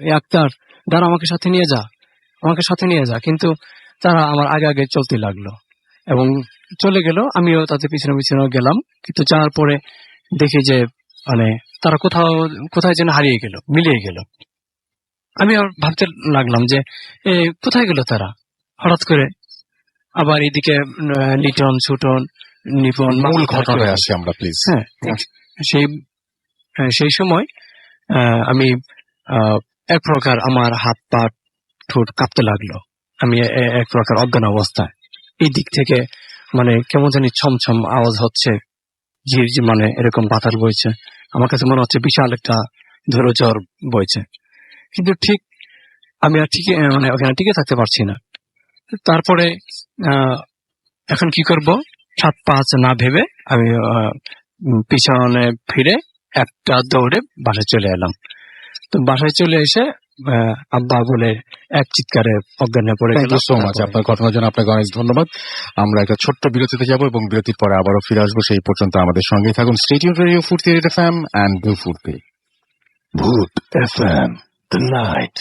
এই আক্তার, দাঁড়া, আমাকে সাথে নিয়ে যা। কিন্তু তারা আমার আগে আগে চলতে লাগলো এবং চলে গেল। আমিও তাদের পিছনে গেলাম। কিন্তু যাওয়ার পরে দেখি যে মানে তারা কোথায় যেন মিলিয়ে গেল। আমি আর ভাবতে লাগলাম যে কোথায় গেল তারা। হঠাৎ করে আবার এদিকে লিটন, ছুটন, নিপন, মূল ঘটনায় আসি আমরা প্লিজ। সেই সময় আমি এক প্রকার আমার হাত পা ঠোঁট কাঁপতে লাগলো। আমি এক প্রকার অজ্ঞান অবস্থায়, এই দিক থেকে মানে কেমন জানি ছমছম আওয়াজ হচ্ছে, মানে এরকম পাথর বইছে। আমার কাছে মনে হচ্ছে বিশাল একটা ধৈর্যঝড় বইছে। কিন্তু ঠিক আমি আর মানে ওখানে টিকে থাকতে পারছি না। তারপরে এখন কি করব 7-5 না ভেবে আমি পিছনে ফিরে একটা দৌড়ে বাসায় চলে এলাম। তো বাসায় চলে এসে আব্বা বলে এক চিৎকারে অজ্ঞান হয়ে পড়ে গেল। সো মাচ আপনার ঘটনার জন্য আপনাকে অনেক ধন্যবাদ। আমরা একটা ছোট্ট বিরতিতে যাব এবং বিরতির পরে আবারও ফিরে আসবো। সেই পর্যন্ত আমাদের সঙ্গেই থাকুন। স্টে টিউনড রেডিও ফুর্তি এফএম এন্ড ডু ফুর্তি। Voot FM, the night.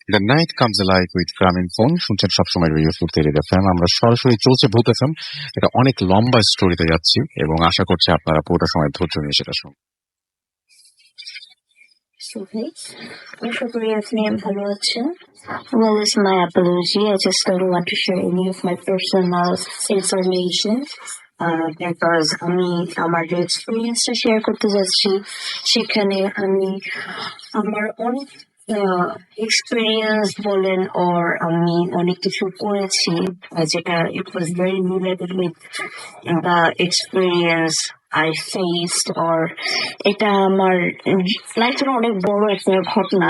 The night comes alive with গ্রামীণ ফোন। শুনছেন সবসময় রেডিও ফুর্তি এফএম। আমরা সরাসরি চলছে ভূত এফএম। এটা অনেক লম্বা স্টোরিতে যাচ্ছি এবং আশা করছি আপনারা পুরোটা সময় ধৈর্য নিয়ে সেটা শুনুন। আশা করি আপনি ভালো আছেন। Well, it's my apology. I just don't want to share any of my personal information because আমি আমার যে এক্সপিরিয়েন্সটা শেয়ার করতে যাচ্ছি, সেখানে আমি আমার অনেক এক্সপিরিয়েন্স বলেন or আমি অনেক কিছু করেছি যেটা it was very related with the experience I faced or এটা আমার লাইফের অনেক বড় একটা ঘটনা,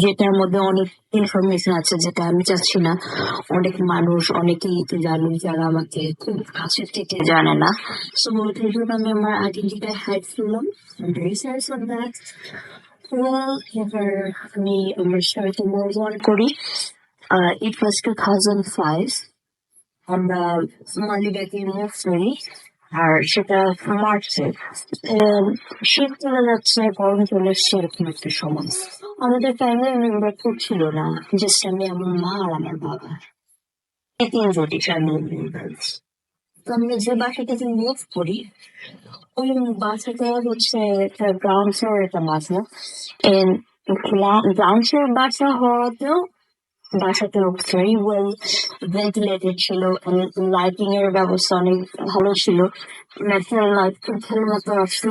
যেটার মধ্যে অনেক ইনফরমেশন আছে যেটা আমি চাচ্ছি না অনেক মানুষ অনেকেই জানুক যারা আমাকে খুব কাছের থেকে জানে না। সো এটার জন্য আমি আমার আইডেন্টিটা হাইড করলাম। Very sorry for that. Well, এবার আমি আমার স্টোরিতে মুভ অন করি। It was 2005. আমরা মালিবাগে মুভ করি, আর সেটা মার্চে। শীত চলে যাচ্ছে, গরম চলে এসছে, এরকম একটা সময়। আমাদের ফ্যামিলি মেম্বার খুব ছিল না, জাস্ট আমি, আমার মা আর আমার বাবা, এই তিনজনই ফ্যামিলি মেম্বার। তো আমরা যে বাসাটাতে মুভ করি, ওই বাসাটা হচ্ছে একটা গ্রাউন্ড ফ্লোর একটা বাসা। গ্রাউন্ড ফ্লোর বাসা হওয়াতেও বাসাটা ভেরি ওয়েল ভেন্টিলেটেড ছিল, লাইটিং এর ব্যবস্থা অনেক ভালো ছিল, ন্যাচারাল লাইট খুব ভালো মতো আসতো।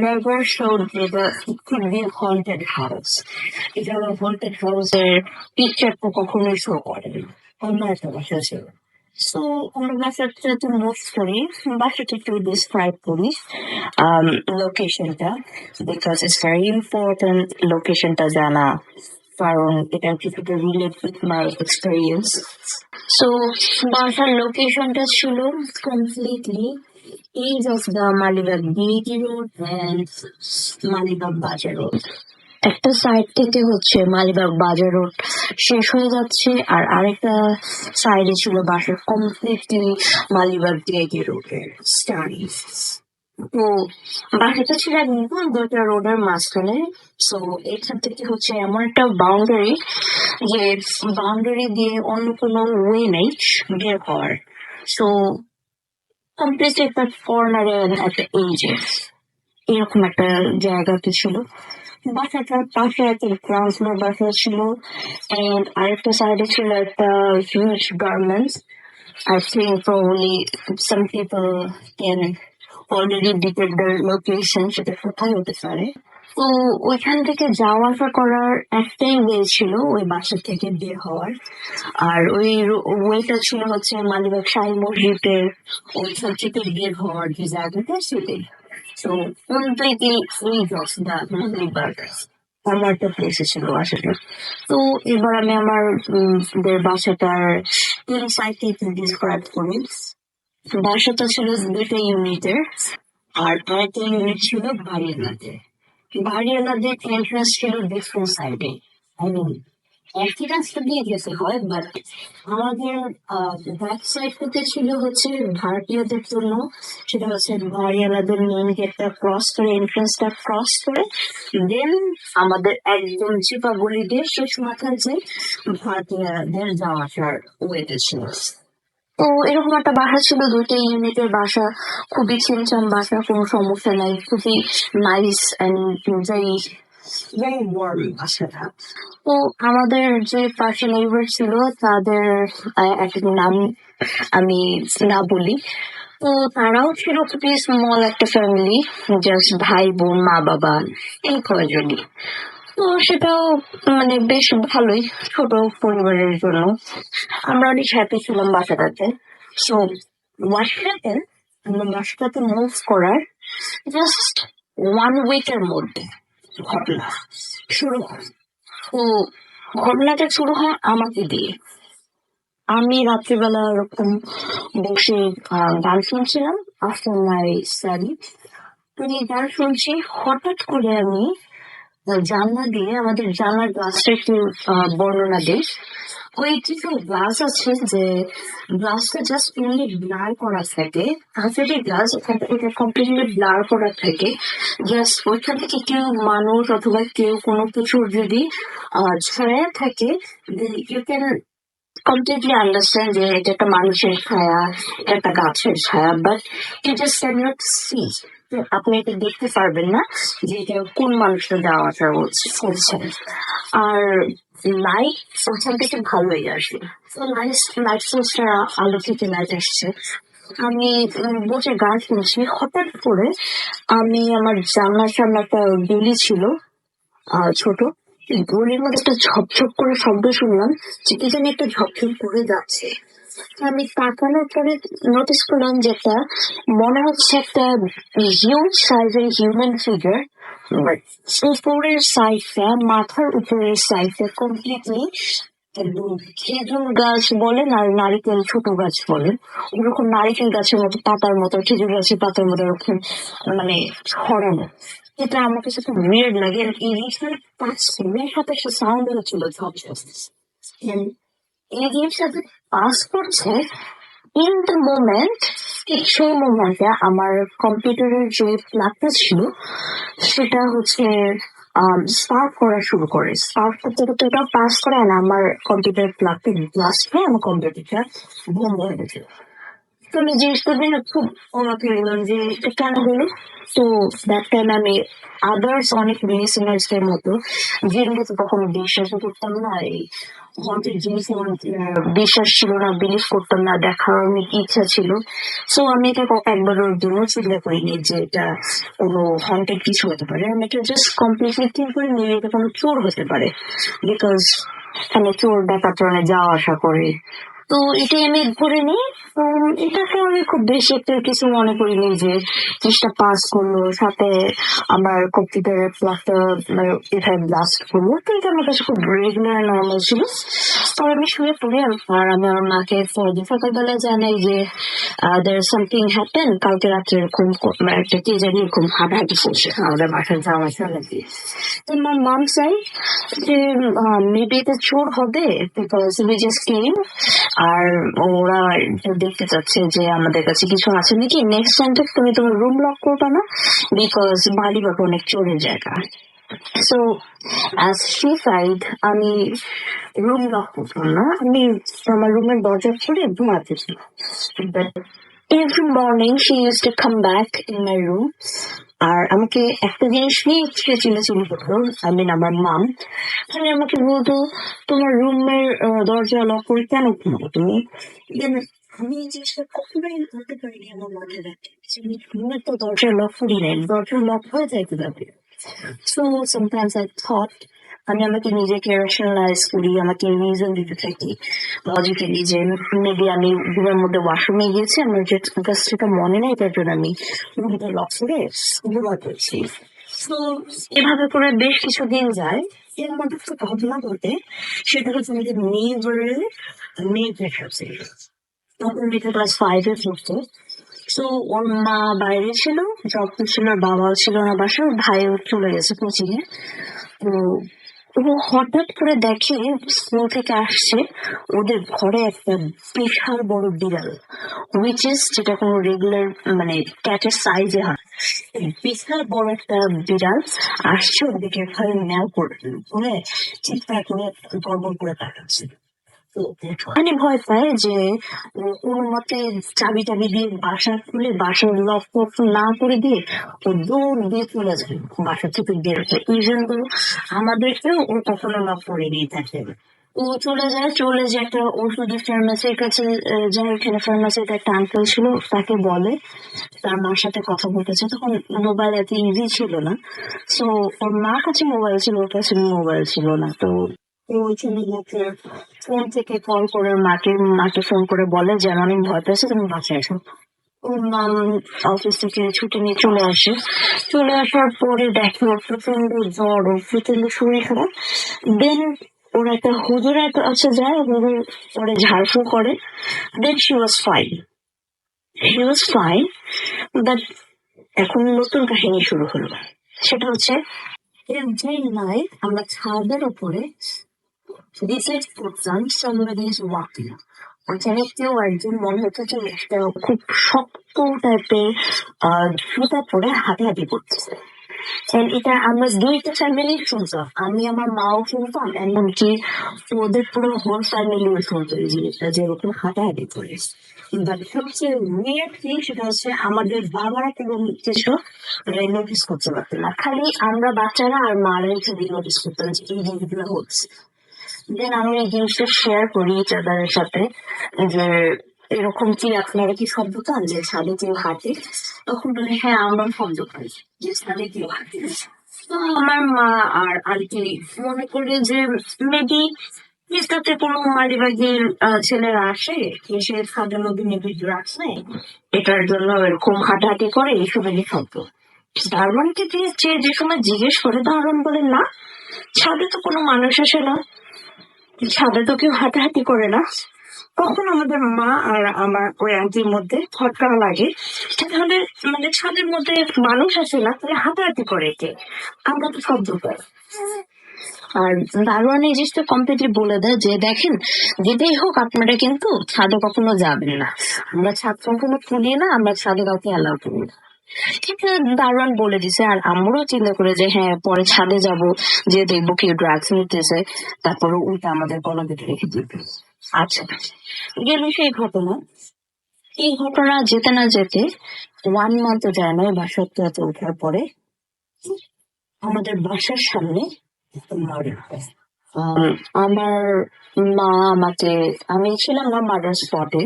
নেভার শোড যেটা it could be haunted house, এটা আমার হন্টেড হাউসের পিকচারটা কখনোই শো করেনি, অন্য একটা বাসা ছিল। সো আমরা বাসাটাতে মুভ করি, বাসাটা একটু ডিসক্রাইব করি লোকেশনটা, বিকজ ইটস ভেরি ইম্পর্টেন্ট লোকেশনটা জানা, কারণ এটা কিছুটা relate with my experience. So বাসার লোকেশনটা ছিল completely east of the Malibag BT Road and Malibag বাজার রোড। একটা সাইড থেকে হচ্ছে মালিবাগ বাজার রোড শেষ হয়ে যাচ্ছে, আর আরেকটা সাইডে ছিল বাসার কমপ্লিটলি মালিবাগ ডিআইটি রোডের স্টাডি। তো বাসাটা ছিল একদম দুটা রোডের মাঝখানে। সো এখান থেকে হচ্ছে এমন একটা বাউন্ডারি, যে বাউন্ডারি দিয়ে অন্য কোনো ওয়ে নেই বের হওয়ার। সো কমপ্লিটলি একটা কর্নারে একটা এজে এরকম একটা জায়গাতে ছিল বাসাটার পাশে। একটা গ্রাউন্ড ফ্লোর বাসা ছিল, এন্ড আরেকটা সাইডে ছিল একটা huge garments. I think probably some people can already detect the location, সেটা কোথায় হতে পারে। তো ওইখান থেকে যাওয়া আসা করার একটাই ওয়ে ছিল ওই বাসা থেকে বের হওয়ার, আর ওই ওয়েটা ছিল হচ্ছে মালিবাগ শাহী মসজিদের ওইখান থেকে বের হওয়ার যে জায়গাটা সেটাই। So completely free of the Malibagh আমার একটা প্লেসে ছিল বাসাটা। তো এবার আমি আমার বাসাটার তিন সাইড থেকে ডিসক্রাইব করি। বাসাটা ছিল দুটো ইউনিটের, আর আরেকটা ইউনিট ছিল বাড়িওয়ালাদের। বাড়িওয়ালাদের এন্ট্রান্স ছিল ডিফারেন্ট সাইডে, একই রাস্তা দিয়ে যেতে হয়, বাট আমাদের ব্যাক সাইডটাতে ছিল হচ্ছে ভাড়াটিয়াদের জন্য। সেটা হচ্ছে বাড়িওয়ালাদের মেইন গেটটা ক্রস করে, এন্ট্রান্সটা ক্রস করে, দেন আমাদের একদম চিপা গলি দিয়ে শেষ মাথায় যে ভাড়াটিয়াদের যাওয়া আসার ওয়েতে ছিল। তো এরকম একটা বাসা ছিল, দুইটা ইউনিটের বাসা, খুবই ছিমছাম বাসা, কোনো সমস্যা নাই, খুবই nice and very very warm বাসাটা। তো আমাদের যে পাশে নেইবার ছিল তাদের একটা নাম আমি না বলি। তো তারাও ছিল খুবই স্মল একটা ফ্যামিলি, জাস্ট ভাই বোন মা বাবা এই কয়জনই। তো সেটাও মানে বেশ ভালোই, ছোট পরিবারের জন্য আমরা অনেক হ্যাপি ছিলাম বাসাটাতে। সো হোয়াট হ্যাপেন, আমরা বাসাটাতে মুভ করার জাস্ট 1 উইকের মধ্যে ঘটনা শুরু হয়। তো ঘটনাটা শুরু হয় আমাকে দিয়ে। আমি রাত্রিবেলা এরকম বসে গান শুনছিলাম আফটার মাই স্টাডি। তো এই গান শুনছি, হঠাৎ করে আমি জানলা দিয়ে, আমাদের জানলার গ্লাসটা একটু বর্ণনা দিই। ওই কিছু গ্লাস আছে যে গ্লাসটা জাস্ট এমনি ব্লার করা থাকে, কাঁচের গ্লাস, এটা কমপ্লিটলি ব্লার করা থাকে। জাস্ট ওইখান থেকে কেউ মানুষ অথবা কেউ কোনো কিছু যদি ছায়া থাকে, ইউ ক্যান কমপ্লিটলি আন্ডারস্ট্যান্ড যে এটা একটা মানুষের ছায়া, এটা একটা গাছের ছায়া, but you just can not see, আপনি এটা দেখতে পারবেন না যে এটা কোন মানুষটা যাওয়া আসা করছে। আর লাইট ওখান থেকে ভালোই আসে, তো লাইট সোর্সটা আলো থেকে লাইট আসছে। আমি বসে গান শুনছি, হঠাৎ করে আমি আমার জানলার সামনে একটা গলি ছিল ছোট, ঘড়ির মধ্যে একটা ঝপঝপ করে শব্দ শুনলাম, যে কি জানি একটা ঝপঝপ করে যাচ্ছে। তো আমি তাকানোর পরে নোটিস করলাম যে একটা, মনে হচ্ছে একটা হিউজ সাইজের হিউম্যান ফিগার, উপরের সাইডটা, মাথার উপরের সাইডটা কমপ্লিটলি একদম খেজুর গাছ বলেন আর নারিকেল ছোট গাছ বলেন, ওরকম নারিকেল গাছের মতো পাতার মতো, খেজুর গাছের পাতার মতো ওরকম মানে ছড়ানো। এটা আমার কাছে খুব weird লাগে। আর এই জিনিসটার পাঁচ সেকেন্ডের সাথে একটা সাউন্ড হচ্ছিল ঝপঝপ। And এই জিনিসটা পাস করছে ইন দ্য মোমেন্ট, ঠিক সেই মোমেন্টে আমার কম্পিউটারের যে প্লাগটা ছিল সেটা হচ্ছে স্পার্ক করা শুরু করে। স্পার্ক করতে করতে ওটা পাস করে আর আমার কম্পিউটার প্লাগটা ব্লাস্ট হয়ে আমার কম্পিউটারটা বন্ধ হয়ে গেছে। তো আমি জিনিসটা দেখে খুব অবাক হয়ে গেলাম যে এটা কেন হলো। তো দ্যাট টাইম আমি আদার্স অনেক লিসেনার্স এর মতো যেগুলোতে কখনো বিশ্বাসও করতাম না, এই হন্টেড জিনিস আমার বিশ্বাস ছিল না, বিলিভ করতাম না, দেখার অনেক ইচ্ছা ছিল। সো আমি এটা একবার ওর জন্য চিন্তা করিনি যে এটা কোনো হন্টেড কিছু হতে পারে। আমি এটা জাস্ট কমপ্লিটলি থিঙ্ক করে নিয়ে এটা কোনো চোর হতে পারে, বিকজ এখানে চোর ডাকাতরা যাওয়া আসা করে। তো এটাই আমি ধরে নিই। এটাকে আমি খুব বেশি একটা কিছু মনে করিনি যে জিনিসটা পাস করলো, সাথে আমার কম্পিউটারের প্লাগটা এটাই ব্লাস্ট করলো। তো এটা আমার কাছে খুব রেগুলার নর্মাল ছিল। তো আমি শুয়ে পড়ি আর আমি আমার মাকে পরদিন সকালবেলা জানাই যে দের সামথিং হ্যাপেন, কালকে রাত্রে এরকম একটা কে জানি এরকম হাঁটাহাঁটি করছে আমাদের বাসার যাওয়া আসা দিয়ে। তো আমার মাম চাই যে মেবি এটা চোর হবে, বিকজ উই জাস্ট কেম আর ওরা দেখতে চাচ্ছে যে আমাদের কাছে কিছু আছে নাকি। নেক্সট টাইম থেকে তুমি তোমার রুম লক করবে না, বিকজ বাড়ি বাবা অনেক চোরের জায়গা। সো অ্যাজ শি সাইড আমি রুম লক করতাম না, আমি আমার রুমের দরজা খুলে ঘুমাতেছিলাম। But every morning she use to come back in my room আর আমাকে একটা জিনিস নিয়ে চিল্লাচিল্লি করতো। আমার মাম মানে আমাকে বলতো, তোমার রুমের দরজা লক করে কেন ঘুমাবো তুমি? Then আমি এই জিনিসটা কখনোই বলতে পারিনি আমার মাথায় রাখতে, আমি রুমের তো দরজা লক করি নাই, দরজা লক হয়ে যায় কিভাবে? সো সামটাইমস আই থট, আমি আমাকে নিজেকে রেশনালাইজ করি, আমাকে রিজন দিতে থাকি লজিক্যালি যে মেবি আমি রুমের মধ্যে ওয়াশরুমে গিয়েছি, আমার যে সেটা মনে নেই, তার জন্য আমি রুমটা লক করে ঘুমা করছি। তো এভাবে করে বেশ কিছুদিন যায়। এর মধ্যে একটা ঘটনা ঘটে, সেটা হচ্ছে আমাদের নেইবারের মেয়েদের সাথে। তখন মেয়েটা ক্লাস 5 এ পড়তো। তো ওর মা বাইরে ছিল, জব ছিল, বাবাও ছিল না বাসায়, ওর ভাইও চলে গেছে কোচিং এ। তো ও হঠাৎ করে দেখে স্কুল থেকে আসছে, ওদের ঘরে একটা বিশাল বড় বিড়াল, উইচ ইজ যেটা কোনো রেগুলার মানে ক্যাটের সাইজে হয়, বিশাল বড় একটা বিড়াল আসছে ওদিকে ঘরে ম্যাও করে চিৎকার করে গড়বড় করে তাকাচ্ছে। তো ওখানে ভয় পায় যে কোনো মতে চাবি টাবি দিয়ে বাসা খুলে বাসার লক টক না করে দিয়ে ও দৌড় দিয়ে চলে যায় বাসা থেকে বেরোতে। ইভেন তো আমাদেরকেও ও কখনো লক করে দিয়ে থাকে। ও চলে যে একটা ওষুধের ফার্মাসির কাছে যায়, ওখানে ফার্মাসিতে একটা আঙ্কেল ছিল, তাকে বলে তার মার সাথে কথা বলতেছে। তখন মোবাইল এত ইজি ছিল না, তো ওর মার কাছে মোবাইল ছিল, ওর কাছে মোবাইল ছিল না। তো ওইখানে ফোন থেকে কল করে মাকে ফোন করে বলে যে আমি ভয় পেয়েছি, তুমি বাসায় এসো। ওর মা অফিস থেকে ছুটি নিয়ে চলে আসার পরে দেখে ওর প্রচন্ড জ্বর, ওর প্রচন্ড শরীর খারাপ। দেন ওরা একটা হুজুরের কাছে যায়, হুজুর ওরে ঝাড়ফুঁক করে। Then she was fine. But এখন নতুন কাহিনী শুরু হলো। সেটা হচ্ছে এভরি নাইট আমরা ছাদের উপরে রিসেট করতাম, somebody is walking. ওখানে কেউ একজন মনে হতো যে একটা খুব শক্ত টাইপের জুতা পরে হাঁটাহাঁটি করতেছে। এটা আমরা দুইটা ফ্যামিলি শুনতাম, আমি আমার মাও শুনতাম, এমনকি ওদের পুরো হোল ফ্যামিলিও শুনতো এই জিনিসটা, যেরকম হাঁটাহাঁটি করে। বাট সবচেয়ে উইয়ার্ড থিং সেটা হচ্ছে আমাদের বাবারা কোনো কিছু নোটিস করতে পারতো না, খালি আমরা বাচ্চারা আর মারাই খালি নোটিস করতাম যে এই জিনিসগুলো হচ্ছে। দেন আমি এই জিনিসটা শেয়ার করি চাদারের সাথে যে এরকম কি আপনারা কি শব্দ পান যে ছাদে কেউ হাঁটে? তখন বলে হ্যাঁ আমরা শব্দ পাই যে ছাদে কেউ হাঁটে। তো তো আমার মা আর আন্টি মনে করে যে মেবি রাতে কোনো মালিবাগের ছেলেরা আসে, এসে ছাদের মধ্যে মেবি ড্রাগস নেয়, এটার জন্য এরকম হাঁটাহাঁটি করে, এইসবেরই শব্দ। দারোয়ানকে যে সময় জিজ্ঞেস করে, দারোয়ান বলে না, ছাদে তো কোনো মানুষ আসে না, ছাদে তো কেউ হাঁটাহাঁটি করে না। তখন আমাদের মা আর আমার ওই আন্টির মধ্যে খটকা লাগে, তাহলে মানে ছাদের মধ্যে মানুষ আসে না, তাহলে হাঁটাহাঁটি করে কে, আমরা তো শব্দ পাই। আর দারোয়ান এই জিনিসটা কমপ্লিটলি বলে দেয় যে দেখেন, যেটাই হোক আপনারা কিন্তু ছাদে কখনো যাবেন না, আমরা ছাদ কখনো খুলি না, আমরা ছাদে কাউকে অ্যালাউ করি না। ঠিক আছে, দারোয়ান বলে দিছে। আর আমরাও চিন্তা করে যে হ্যাঁ পরে ছাদে যাব, যে দেখবো কেউ ড্রাগস নিতেছে, তারপরে উল্টা আমাদের গলা কেটে রেখে দিবে। আচ্ছা, গেল সেই ঘটনা। এই ঘটনা যেতে না যেতে 1 মান্থ যায় না, বাসাতে ওঠার পরে আমাদের বাসার সামনে একটা মার্ডার হয়। আমার মা আমাকে, আমি ছিলাম না মার্ডার স্পটে,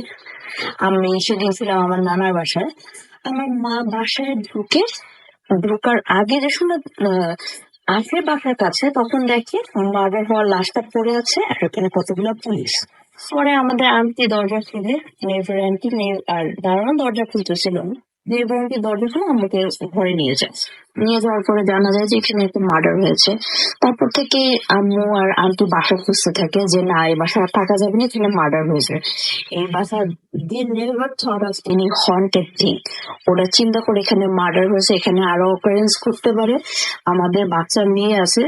আমি সেদিন ছিলাম আমার নানার বাসায়। আমার মা বাসায় ঢোকার আগে যে সময় আসে বাসার কাছে, তখন দেখি মার্ডার হওয়ার লাশটা পড়ে আছে, আর এখানে কতগুলো পুলিশ। পরে আমাদের আন্টি দরজা খুলে, নেইবার আন্টি আর দারোয়ান দরজা খুলতেছিল না, নেইবার আন্টি দরজা খুলে আমাকে ঘরে নিয়ে যায়। নিয়ে যাওয়ার পরে জানা যায় যে এখানে একটা মার্ডার হয়েছে। তারপর থেকে আম্মু আর আন্টি বাসা খুঁজতে থাকে যে না, এই বাসা আর থাকা যাবে না, এখানে মার্ডার হয়েছে। এই বাসা they never thought of any haunted thing. ওরা চিন্তা করে এখানে মার্ডার হয়েছে, এখানে আরো অকারেন্স ঘটতে পারে, আমাদের বাচ্চা মেয়ে আছে,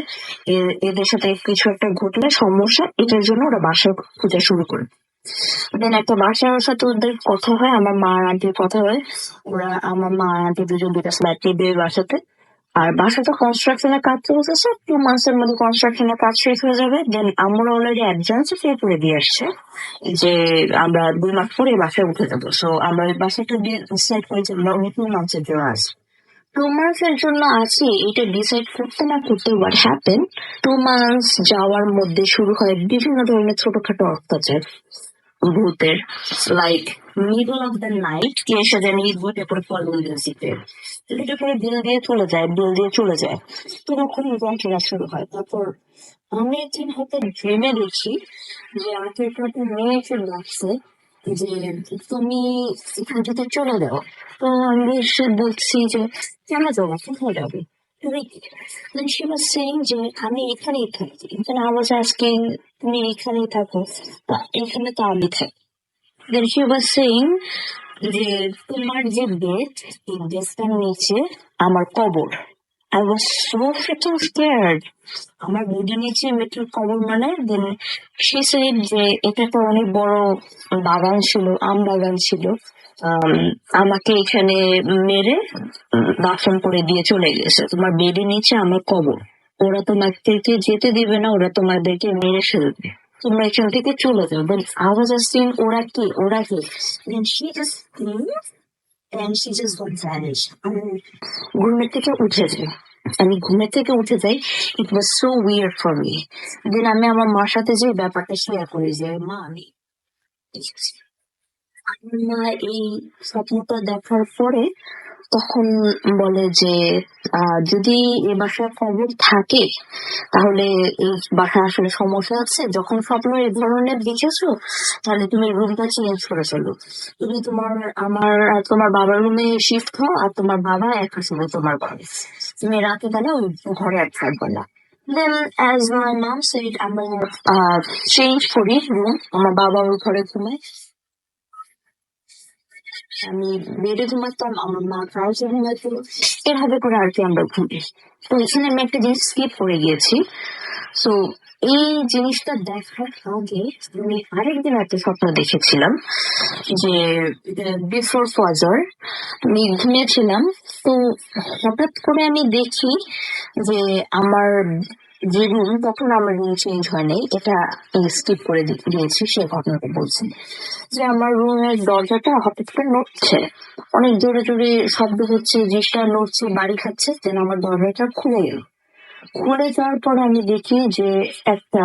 এদের সাথে কিছু একটা ঘটলে সমস্যা, এটার জন্য ওরা বাসা খোঁজা শুরু করে। দেন একটা বাসার সাথে ওদের কথা হয়, আমার মা আর আন্টির কথা হয়। আমার মা আর আন্টি দুজন দুটা ফ্ল্যাট নিবে বাসাতে। আর বাসাটা কনস্ট্রাকশনের কাজ চলতেছে, 2 মাসের মধ্যে কনস্ট্রাকশনের কাজ শেষ হয়ে যাবে। দেন আমরা অলরেডি অ্যাডভান্স পে করে দিয়ে আসছে যে আমরা 2 মাস পরে এই বাসায় উঠে যাবো। সো আমরা এই বাসাটা ডিসাইড করেছি আমরা 2 মাসের জন্য আসি। 2 মাসের জন্য আছি, এটা ডিসাইড করতে না করতে হোয়াট হ্যাপেন, 2 মাস যাওয়ার মধ্যে শুরু হয় বিভিন্ন ধরনের ছোটখাটো অত্যাচার ভূতের। Like middle of the night কে এসে জানি ভূতে করে ফলো দিতে, এটা করে বিল দিয়ে চলে যায়, তখন যন্ত্রণা শুরু হয়। তারপর আমি একদিন হয়তো ড্রিমে দেখি যে আমাকে একটা মেয়ে চলে আসছে যে তুমি এখান থেকে চলে যাও। তো আমি এসে বলছি যে কেন যাবো, কোথায় যাবে তুমি? Then she was saying যে আমি এখানেই থাকি। Then I was asking, তুমি এখানেই থাকো? এখানে তো আমি থাকি। Then she was saying যে তোমার যে বেড, এই বেডটার নিচে আমার কবর। I was so freaking scared. আমার বেডের নিচে মেয়েটার কবর মানে। দেন she said যে এটা তো অনেক বড় বাগান ছিল, আম বাগান ছিল, আমাকে এখানে মেরে দাফন করে দিয়ে চলে গেছে। তোমার বেডের নিচে আমার কবর, ওরা তোমাদেরকে যেতে দিবে না, ওরা তোমাদেরকে মেরে ফেলবে, তোমরা এখান থেকে চলে যাও। Then I was asking ওরা কি। Then she just screamed and she just got vanished. আমি ঘুমের থেকে উঠে যাই। It was so weird for me. Then আমি আমার মার সাথে যে ব্যাপারটা শেয়ার করি যে মা আমি দেখেছি। আমার মা এই স্বপ্নটা দেখার পরে তখন বলে যে যদি এ বাসায় কবর থাকে তাহলে এই বাসায় আসলে সমস্যা আছে। যখন স্বপ্ন এই ধরনের দেখেছো তাহলে তুমি রুমটা চেঞ্জ করে ফেলো, তুমি তোমার বাবার রুমে শিফট হও, আর তোমার বাবা একটা সময় তোমার ঘরে, তুমি রাতে তাহলে ওই ঘরে আর থাকবে না। Then as my mom said, আমরা চেঞ্জ করি রুম, আমার বাবা ওই ঘরে ঘুমায়, আমি বেডে ঘুমাতাম, আমার মা ট্রাউসে ঘুমাতো, এভাবে করে আর কি আমরা ঘুমি। তো এখানে আমি একটা জিনিস স্কিপ করে গিয়েছি। সো এই জিনিসটা দেখার আগে আমি আরেকদিন একটা স্বপ্ন দেখেছিলাম যে বিফোর ফজর আমি ঘুমিয়েছিলাম। তো হঠাৎ করে আমি দেখি যে আমার যে রুম, তখন আমার রুম চেঞ্জ হয়নি, এটা স্কিপ করে দিয়েছি, সে ঘটনাটা বলছি যে আমার রুমের দরজাটা হঠাৎ করে নড়ছে, অনেক জোরে জোরে শব্দ হচ্ছে, জিনিসটা নড়ছে, বাড়ি খাচ্ছে। দেন আমার দরজাটা খুলে যাওয়ার পর আমি দেখি যে একটা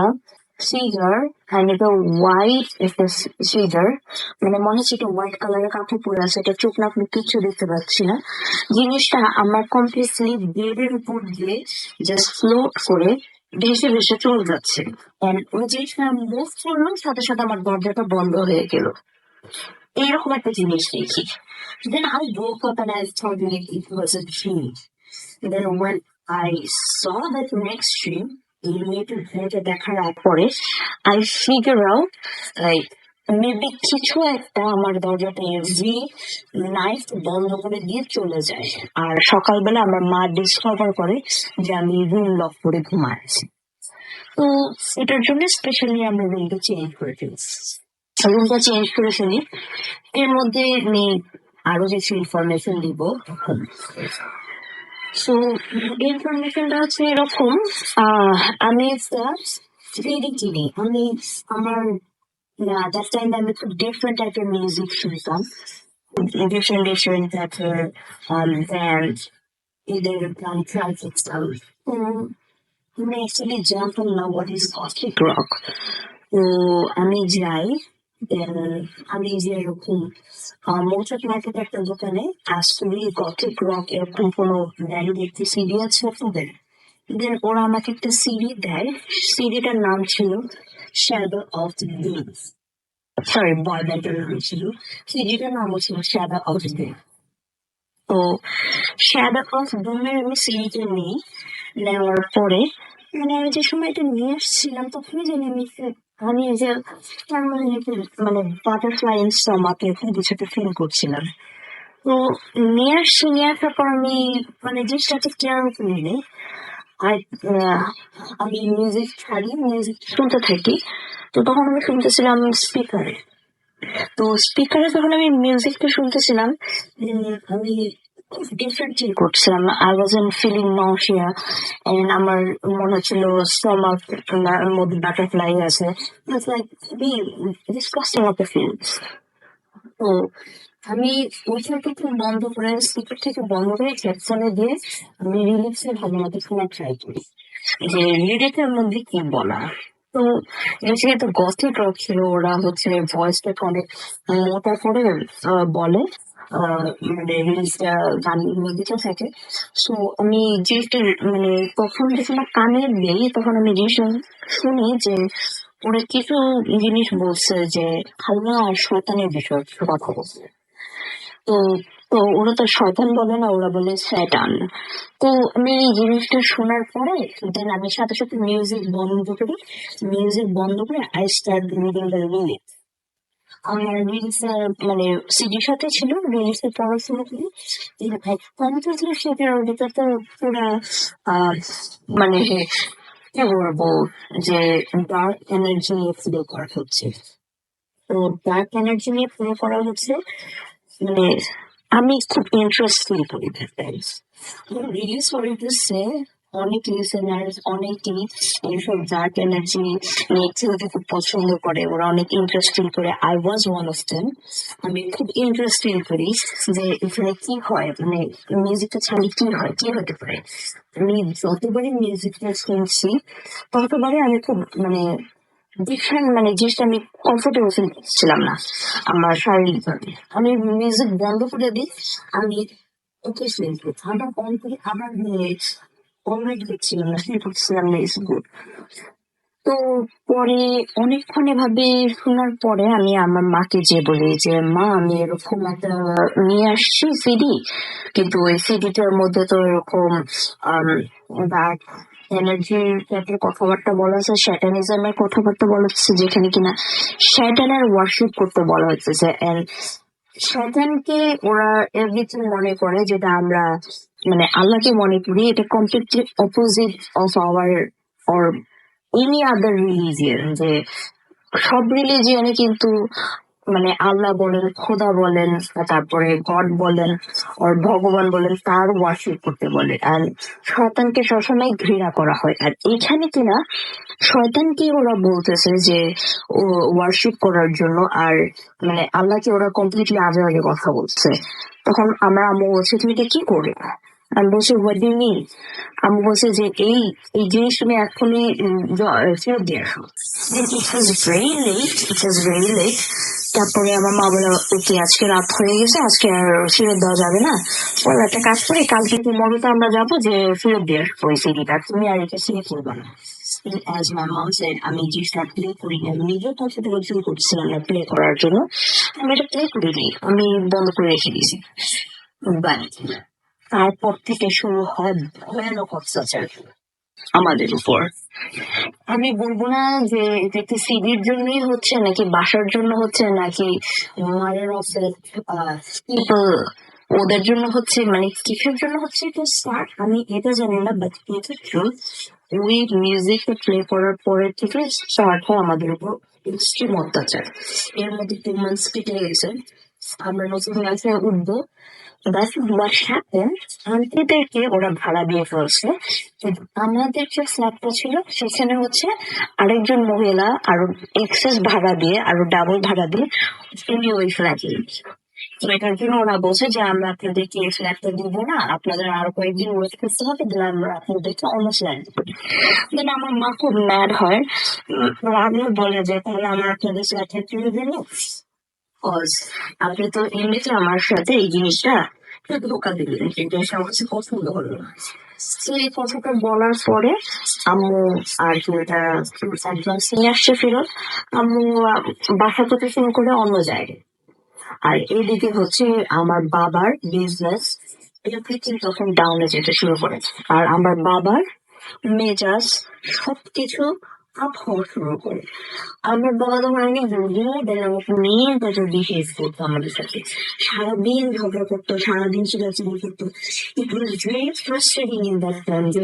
figure and it's a white একটা figure মানে মনে হচ্ছে এটা হোয়াইট কালারের কাপড় পরে আছে, এটা চোখ নাক মুখ কিচ্ছু দেখতে পাচ্ছি না। জিনিসটা আমার কমপ্লিটলি বেডের উপর দিয়ে জাস্ট ফ্লোট করে ভেসে ভেসে চলে যাচ্ছে। And ওই জিনিসটা মুভ করলাম, সাথে সাথে আমার দরজাটা বন্ধ হয়ে গেল। এরকম একটা জিনিস দেখি। Then I woke up and I thought like it was a dream. Then when I saw that next dream, eliminated ভেবে দেখার পরে I figure out like maybe কিছু একটা আমার দরজাটা এভরি নাইট বন্ধ করে দিয়ে চলে যায়। আর সকালবেলা আমার মা ডিসকভার করে যে আমি রুম লক করে ঘুমাচ্ছি। তো এটার জন্য স্পেশালি আমরা রুমটা চেঞ্জ করে ফেলছি। রুমটা চেঞ্জ করে ফেলি। এর মধ্যে আমি আরো কিছু ইনফরমেশন দিব। সো ইনফরমেশনটা হচ্ছে এরকম, আমি একটা সিডি কিনি। আমি আমার that time আমি খুব ডিফারেন্ট টাইপের মিউজিক শুনতাম, ডিফারেন্ট ডিফারেন্ট টাইপের ব্যান্ড, এদের গান ট্রাফিক স্টাইল। তো আমি অ্যাকচুয়ালি জানতাম না হোয়াট ইজ গথিক রক। তো আমি যাই, then আমি যে এরকম মোটর মার্কেট একটা দোকানে আসলে গথিক রক এরকম কোনো ব্যান্ড দেখতে সিডি আছে আপনাদের। দেন ওরা আমাকে একটা সিডি দেয়, সিডিটার নাম ছিল shadow of the dune, sorry boy ব্যান্ডের নাম ছিল, সিডিটার নাম ছিল শ্যাডো অফ দ্য ডুন। তো শ্যাডো অফ ডুনের আমি সিডিটা নিই। নেওয়ার পরে মানে আমি যে সময় এটা নিয়ে আসছিলাম তখনই জানি আমি এই যে কেমন মানে বাটারফ্লাই ইন স্টমাক এরকম কিছু একটা ফিল করছিলাম। তো নিয়ে আসার পর আমি মানে জিনিসটাকে কেয়ার করিনি। আমি মিউজিক ছাড়ি, মিউজিক শুনতে থাকি। তো তখন আমি শুনতেছিলাম স্পিকারে। তো স্পিকারে যখন আমি মিউজিকটা শুনতেছিলাম আমি ডিফারেন্ট ফিল করছিলাম। I wasn't feeling nausea and আমার মনে হচ্ছিল স্টমাক মধ্যে বাটারফ্লাই আছে। ইটস লাইক খুবই ডিসকাস্টিং একটা ফিল। তো আমি ওইখান থেকে বন্ধ করে, স্পিকার থেকে বন্ধ করে হেডফোনে দিয়ে আমি রিলিক্সে ভালো মতো শোনার ট্রাই করি যে লিরিকের মধ্যে কি বলা। তো যেহেতু গথিক রক ছিল, ওরা হচ্ছে ভয়েসটাকে অনেক মোটা করে বলে, মানে রিলিজটা গানের মধ্যে থাকে। সো আমি জিনিসটা মানে তখন যখন কানে দেই তখন আমি জিনিসটা শুনি যে ওরা কিছু জিনিস বলছে যে আল্লাহ আর শয়তানের বিষয়ে কিছু কথা বলছে। তো তো ওরা তো শয়তান বলে না, ওরা বলে শয়তান। তো আমি এই জিনিসটা শোনার পরে দেন আমি সাথে সাথে মিউজিক বন্ধ করি। মিউজিক বন্ধ করে I start reading the lyrics. আমার রিলস মানে সিডির সাথে ছিল, রিলসের পড়াশোনা করি। কম্পিউটার শেখার ওটা তো পুরা মানে কি বলবো যে ডার্ক এনার্জি নিয়ে ফ্লো করা হচ্ছে। তো ডার্ক এনার্জি নিয়ে ফ্লো করা হচ্ছে মানে আমি খুব ইন্টারেস্ট ফিল করি রিলি সরি টু সে অনেক লিসেনার্স অনেকেই এইসব ডার্ক এনার্জি নিয়ে খেলতে খুব পছন্দ করে, ওরা অনেক ইন্টারেস্ট ফিল করে। I was one of them. আমি খুব ইন্টারেস্ট ফিল করি যে এখানে কি হয়, মানে মিউজিকটা ছাড়লে কি হয়, কি হতে পারে। আমি যতবারই মিউজিকটা শুনছি ততবারই আমি খুব মানে ডিফারেন্ট মানে জিনিসটা আমি কমফোর্টেবল ফিল করছিলাম না আমার শারীরিকভাবে। আমি মিউজিক বন্ধ করে দিই, আমি ওকে ফিল করি, আবার অন করি, আবার অলরেডি দেখছিলাম না, ফিল করছিলাম না, ইটস গুড। তো পরে অনেকক্ষণ এভাবে শোনার পরে আমি আমার মাকে যে বলি যে মা আমি এরকম একটা নিয়ে আসছি সিডি, কিন্তু ওই সিডিটার মধ্যে তো এরকম ডার্ক এনার্জির টাইপের কথাবার্তা বলা হচ্ছে, শ্যাটানিজমের কথাবার্তা বলা হচ্ছে, যেখানে কিনা শ্যাটানের ওয়ার্শিপ করতে বলা হচ্ছে। শয়তানকে ওরা এভরিথিং মনে করে যেটা আমরা মানে আল্লাহকে মনে করি, এটা completely opposite of our or any other religion. যে সব রিলিজিয়নে কিন্তু মানে আল্লাহ বলেন, খোদা বলেন, তারপরে গড বলেন আর ভগবান বলেন, তার ওয়ার্শিপ করতে বলে। আর শয়তানকে সবসময় ঘৃণা করা হয়। আর এখানে কিনা শয়তানকে ওরা বলতেছে যে ও ওয়ার্শিপ করার জন্য, আর মানে আল্লাহকে ওরা কমপ্লিটলি আগে আগে কথা বলছে। তখন আমার আম্মু বলছে তুমি এটা কি করলে, আমি বলছি হোয়াট ডু মিন? আমি বলছে যে এই জিনিস তুমি এখনই ফেরত দিয়ে আসো। তারপরে আমার মা বলে ওকে আজকে রাত হয়ে গেছে, আজকে আর ফেরত দেওয়া যাবে না। বলে একটা কাজ করে কালকে মর্নিংতে আমরা যাবো, যে ফেরত দিয়ে আসবো ওই সিডিটা, তুমি আর এটা সিলেক্ট করবে না। As my mom said, আমি জিনিসটা প্লে করি না, আমি নিজেও তার সাথে কনফিউজ করছিলাম না প্লে করার জন্য। আমি এটা প্লে করিনি, আমি বন্ধ করে রেখে দিয়েছি। বাট তারপর থেকে শুরু হয় ভয়ানক অত্যাচার আমাদের উপর। আমি বলবো না যে এটা একটি সিডির জন্যই হচ্ছে, নাকি বাসার জন্য হচ্ছে, নাকি মারের পিপল ওদের জন্য হচ্ছে, মানে কিসের জন্য হচ্ছে এটা স্টার্ট আমি এটা জানি না, বাট এটা ট্রুথ। ওই মিউজিকটা প্লে করার পরে থেকে স্টার্ট হয় আমাদের উপর এক্সট্রিম অত্যাচার। এর মধ্যে 2 months কেটে গেছে, আমরা নতুন ক্লাসে উঠবো। That's what happened. আন্টিদেরকে ওরা ভাড়া দিয়ে ফেলছে। কিন্তু আমাদের যে ফ্ল্যাটটা ছিল সেখানে হচ্ছে আরেকজন মহিলা আরো এক্সেস ভাড়া দিয়ে, আরো ডাবল ভাড়া দিয়ে উনি ওই ফ্ল্যাটে। তো এটার জন্য ওরা বলছে যে আমরা আপনাদেরকে এই ফ্ল্যাটটা দিব না, আপনাদের আরো কয়েকদিন ওয়েট করতে হবে, দিলে আমরা আপনাদেরকে অন্য ফ্ল্যাট দিব। দেন আমার মা খুব ম্যাড হয়, আমিও বলে যে তাহলে আমরা আপনাদের ফ্ল্যাটে তুলে দিল। আপনি তো এমনিতে আমার সাথে এই জিনিসটা ধোকা দিলেন, কিন্তু এটা আমার কাছে পছন্দ হলো না। তো এই কথাটা বলার পরে আম্মু আর কি ওটা অ্যাডভান্স নিয়ে আসছে ফেরত। আম্মু বাসা থেকে শুরু করে অন্য জায়গায়। আর এদিকে হচ্ছে আমার বাবার বিজনেস, এটা পৃথিবী তখন ডাউনে যেতে শুরু করেছে। আর আমার বাবার মেজাজ সবকিছু আপ হওয়া শুরু করে। আমার বাবা তখন অনেক রুড আমাকে মেন কথা বিহেভ করতো আমাদের সাথে, সারাদিন ঝগড়া করতো, সারাদিন চিল্লাচিল্লি করতো। It was very frustrating in that time যে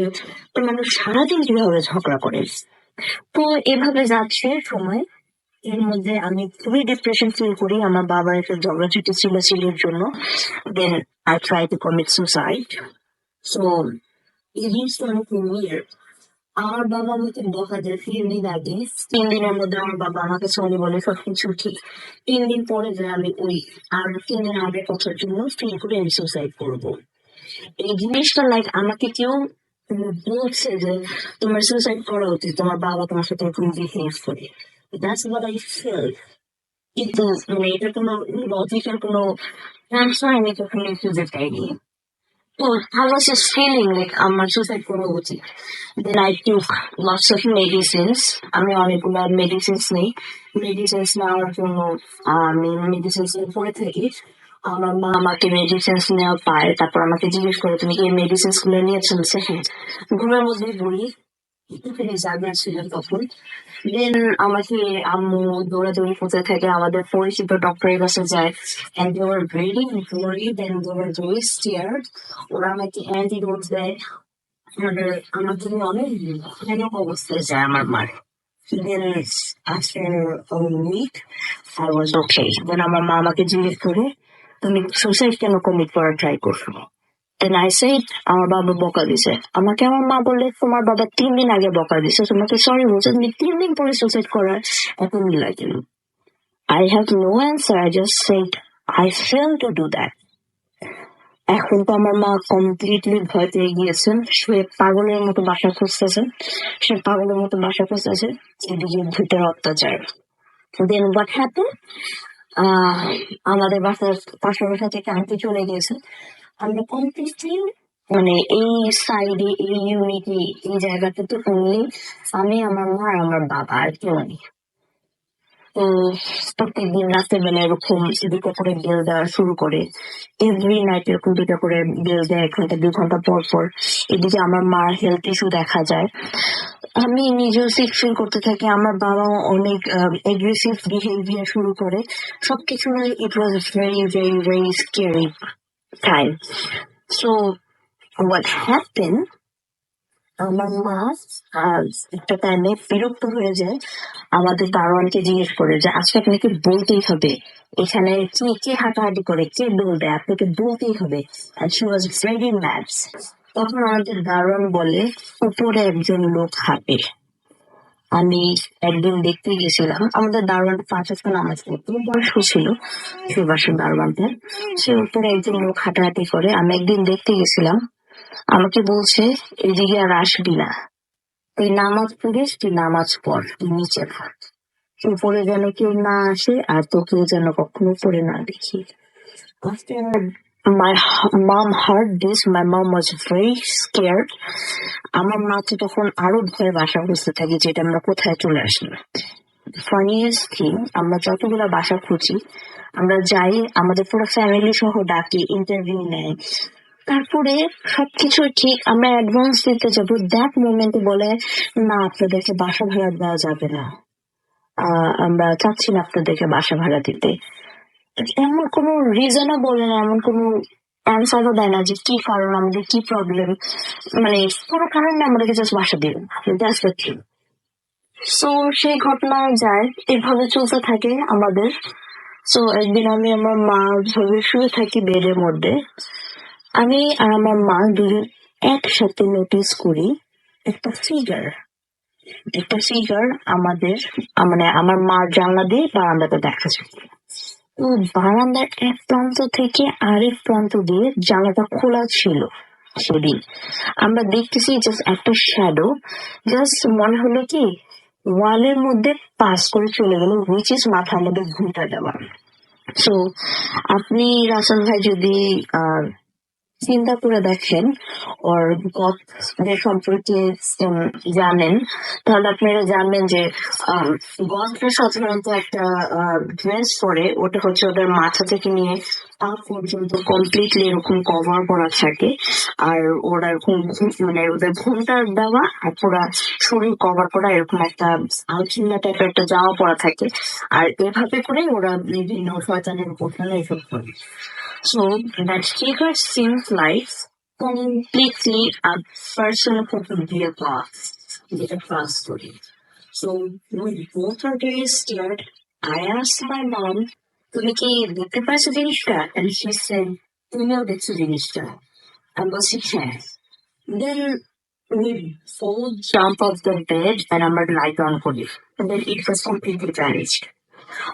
মানুষ সারাদিন কিভাবে ঝগড়া করে। তো এভাবে যাচ্ছে সময়। এর মধ্যে আমি খুবই ডিপ্রেশন ফিল করি আমার বাবার একটা ঝগড়াঝাটি চিল্লাচিল্লির জন্য। Then I try to commit suicide. So এই জিনিসটা অনেক weird। আমার বাবা আমাকে বকা দেয় 3 দিন আগে। 3 দিনের মধ্যে আমার বাবা আমাকে সরি বলে সবকিছু ঠিক। 3 দিন পরে যে আমি ওই আর 3 দিন আগের কথার জন্য ফিল করে আমি সুসাইড করবো। এই জিনিসটা লাইক আমাকে কেউ বলছে যে তোমার সুসাইড করা উচিত, তোমার বাবা তোমার সাথে এরকম বিহেভ করে। That's what I feel. কিন্তু মানে এটা কোনো লজিক্যাল কোনো অ্যান্সার আমি কখনো খুঁজে পাইনি। তো I was just feeling like আমার সুসাইড করা উচিত। Then I took lots of medicines. আমি অনেকগুলো মেডিসিনস নেই। মেডিসিনস নেওয়ার জন্য আমি মেডিসিনস পড়ে থাকি। আমার মা আমাকে মেডিসিনস নেওয়া পায়, তারপর আমাকে জিজ্ঞেস করে তুমি কি এই মেডিসিনস গুলো নিয়েছো? আমি বলছি, হ্যাঁ। ঘুমের মধ্যে বলি জাগা ছিল তখন। দেন আমাকে আম্মু দৌড়াদৌড়ি করতে থাকে, আমাদের পরিচিত ডক্টরের কাছে যায়। And they were very worried and they were very scared. ওরা আমাকে অ্যান্টিডোট দেয়। আমার জন্য অনেক ভয়ানক অবস্থায় যায় আমার মার। Then after a week I was okay. Then আমার মা আমাকে জিজ্ঞেস করে তুমি সুসাইড কেন কমিট করার ট্রাই করছো? Then I said আমার বাবা বকা দিছে আমাকে। আমার মা বললে তোমার বাবা 3 দিন আগে বকা দিছে, তোমাকে সরি বলছে, তুমি 3 দিন পরে সুসাইড করার এত মিলা কেন? I have no answer. I just said I failed to do that. এখন তো আমার মা কমপ্লিটলি ভয় পেয়ে গিয়েছেন, সে পাগলের মতো বাসা খুঁজতেছে, এদিকে ভূতের অত্যাচার। দেন হোয়াট হ্যাপেন, আমাদের বাসার পাশের বাসা থেকে আন্টি চলে গিয়েছে। আমরা কমপ্লিটলি মানে এই সাইডে এই ইউনিটি এই জায়গাটাতে অনলি আমি, আমার মা আর আমার বাবা, আর কেউ নেই। তো প্রত্যেকদিন রাতের বেলা এরকম 2টা করে বেল দেওয়া শুরু করে। এভরি নাইট এরকম 2টা করে বেল দেয় 1 ঘন্টা 2 ঘন্টা পর পর। এদিকে আমার মার হেলথ ইস্যু দেখা যায়, আমি নিজেও সিক ফিল করতে থাকি, আমার বাবাও অনেক এগ্রেসিভ বিহেভিয়ার শুরু করে। সবকিছু it was very very very scary time. So what happen, আমার মা একটা টাইমে বিরক্ত হয়ে যায়, আমাদের দারোয়ানকে জিজ্ঞেস করে যে আজকে আপনাকে বলতেই হবে এখানে কে হাঁটাহাঁটি করে, কে বলবে, আপনাকে বলতেই হবে। And she was very mad. তখন আমাদের দারোয়ান বলে উপরে একজন লোক হাঁটে। আমি একদিন দেখতে গেছিলাম, আমাদের দারোয়ানটা 5 ওয়াক্ত নামাজ পড়তো, বয়স্ক ছিল সে বাসার দারোয়ানটা। সে উপরে একজন লোক হাঁটাহাঁটি করে। আমি একদিন দেখতে গেছিলাম, আমাকে বলছে এদিকে আর আসবি না, তুই নামাজ পড়িস, তুই নামাজ পড়, তুই নিচে থাক, উপরে যেন কেউ না আসে আর তোকেও যেন কখনো উপরে না দেখি। After my mom heard this, my mom was very scared. আমার মা তো তখন আরো ভয়ে বাসা খুঁজতে থাকি যেটা আমরা কোথায় চলে আসলাম। ফানিয়েস্ট থিং, আমরা যতগুলো বাসা খুঁজি, আমরা যাই, আমাদের পুরো ফ্যামিলি সহ ডাকি, ইন্টারভিউ নেয়, তারপরে সবকিছু ঠিক, আমরা অ্যাডভান্স দিতে যাবো, দ্যাট মোমেন্টে বলে না আপনাদেরকে বাসা ভাড়া দেওয়া যাবে না, আমরা চাচ্ছি না আপনাদেরকে বাসা ভাড়া দিতে। এমন কোনো রিজনও বলে না, এমন কোনো অ্যান্সারও দেয় না যে কি কারণ, আমাদের কি প্রবলেম, মানে কোনো কারণ না, আমাদেরকে জাস্ট বাসা দিবেন, দ্যাটস দ্য থিং। সো সেই ঘটনা যায়, এভাবে চলতে থাকে আমাদের। সো একদিন আমি আমার মা ভাবে শুয়ে থাকি বেডের মধ্যে, আমি আর আমার মা দুজন একসাথে নোটিস করি একটা ফিগার আমাদের মানে আমার মার জানলা দিয়ে বারান্দাটা দেখা যায়। তো বারান্দার এক প্রান্ত থেকে আরেক প্রান্ত দিয়ে জানলাটা খোলা ছিল। সেদিন আমরা দেখতেছি জাস্ট একটা শ্যাডো, জাস্ট মনে হলো কি ওয়ালের মধ্যে পাস করে চলে গেল, হুইচ ইজ মাথার মধ্যে ঘুমটা দেওয়া। সো আপনি রাসেল ভাই যদি চিন্তা করে দেখেন ওর গদের সম্পর্কে জানেন, তাহলে আপনারা জানবেন যে গদরা সাধারণত একটা ড্রেস পরে, ওটা হচ্ছে ওদের মাথা থেকে নিয়ে পা পর্যন্ত কমপ্লিটলি এরকম কভার করা থাকে, আর ওরা এরকম মানে ওদের ঘুমটা দেওয়া আর পুরা শরীর কভার করা এরকম একটা আলচিল্লা টাইপের একটা জামা পরা থাকে, আর এভাবে করে ওরা বিভিন্ন শয়তানের উপাসনা এসব করে। So that figure seems like completely a person who could be a boss, a class story. So we both are very scared. I asked my mom, "তুমি কি দেখতে পাচ্ছ জিনিসটা?" And she said, "তুমিও দেখছো জিনিসটা?" আমি বলছি হ্যাঁ। Then we both jump off the bed and আমরা লাইট অন করি, and then it was completely vanished.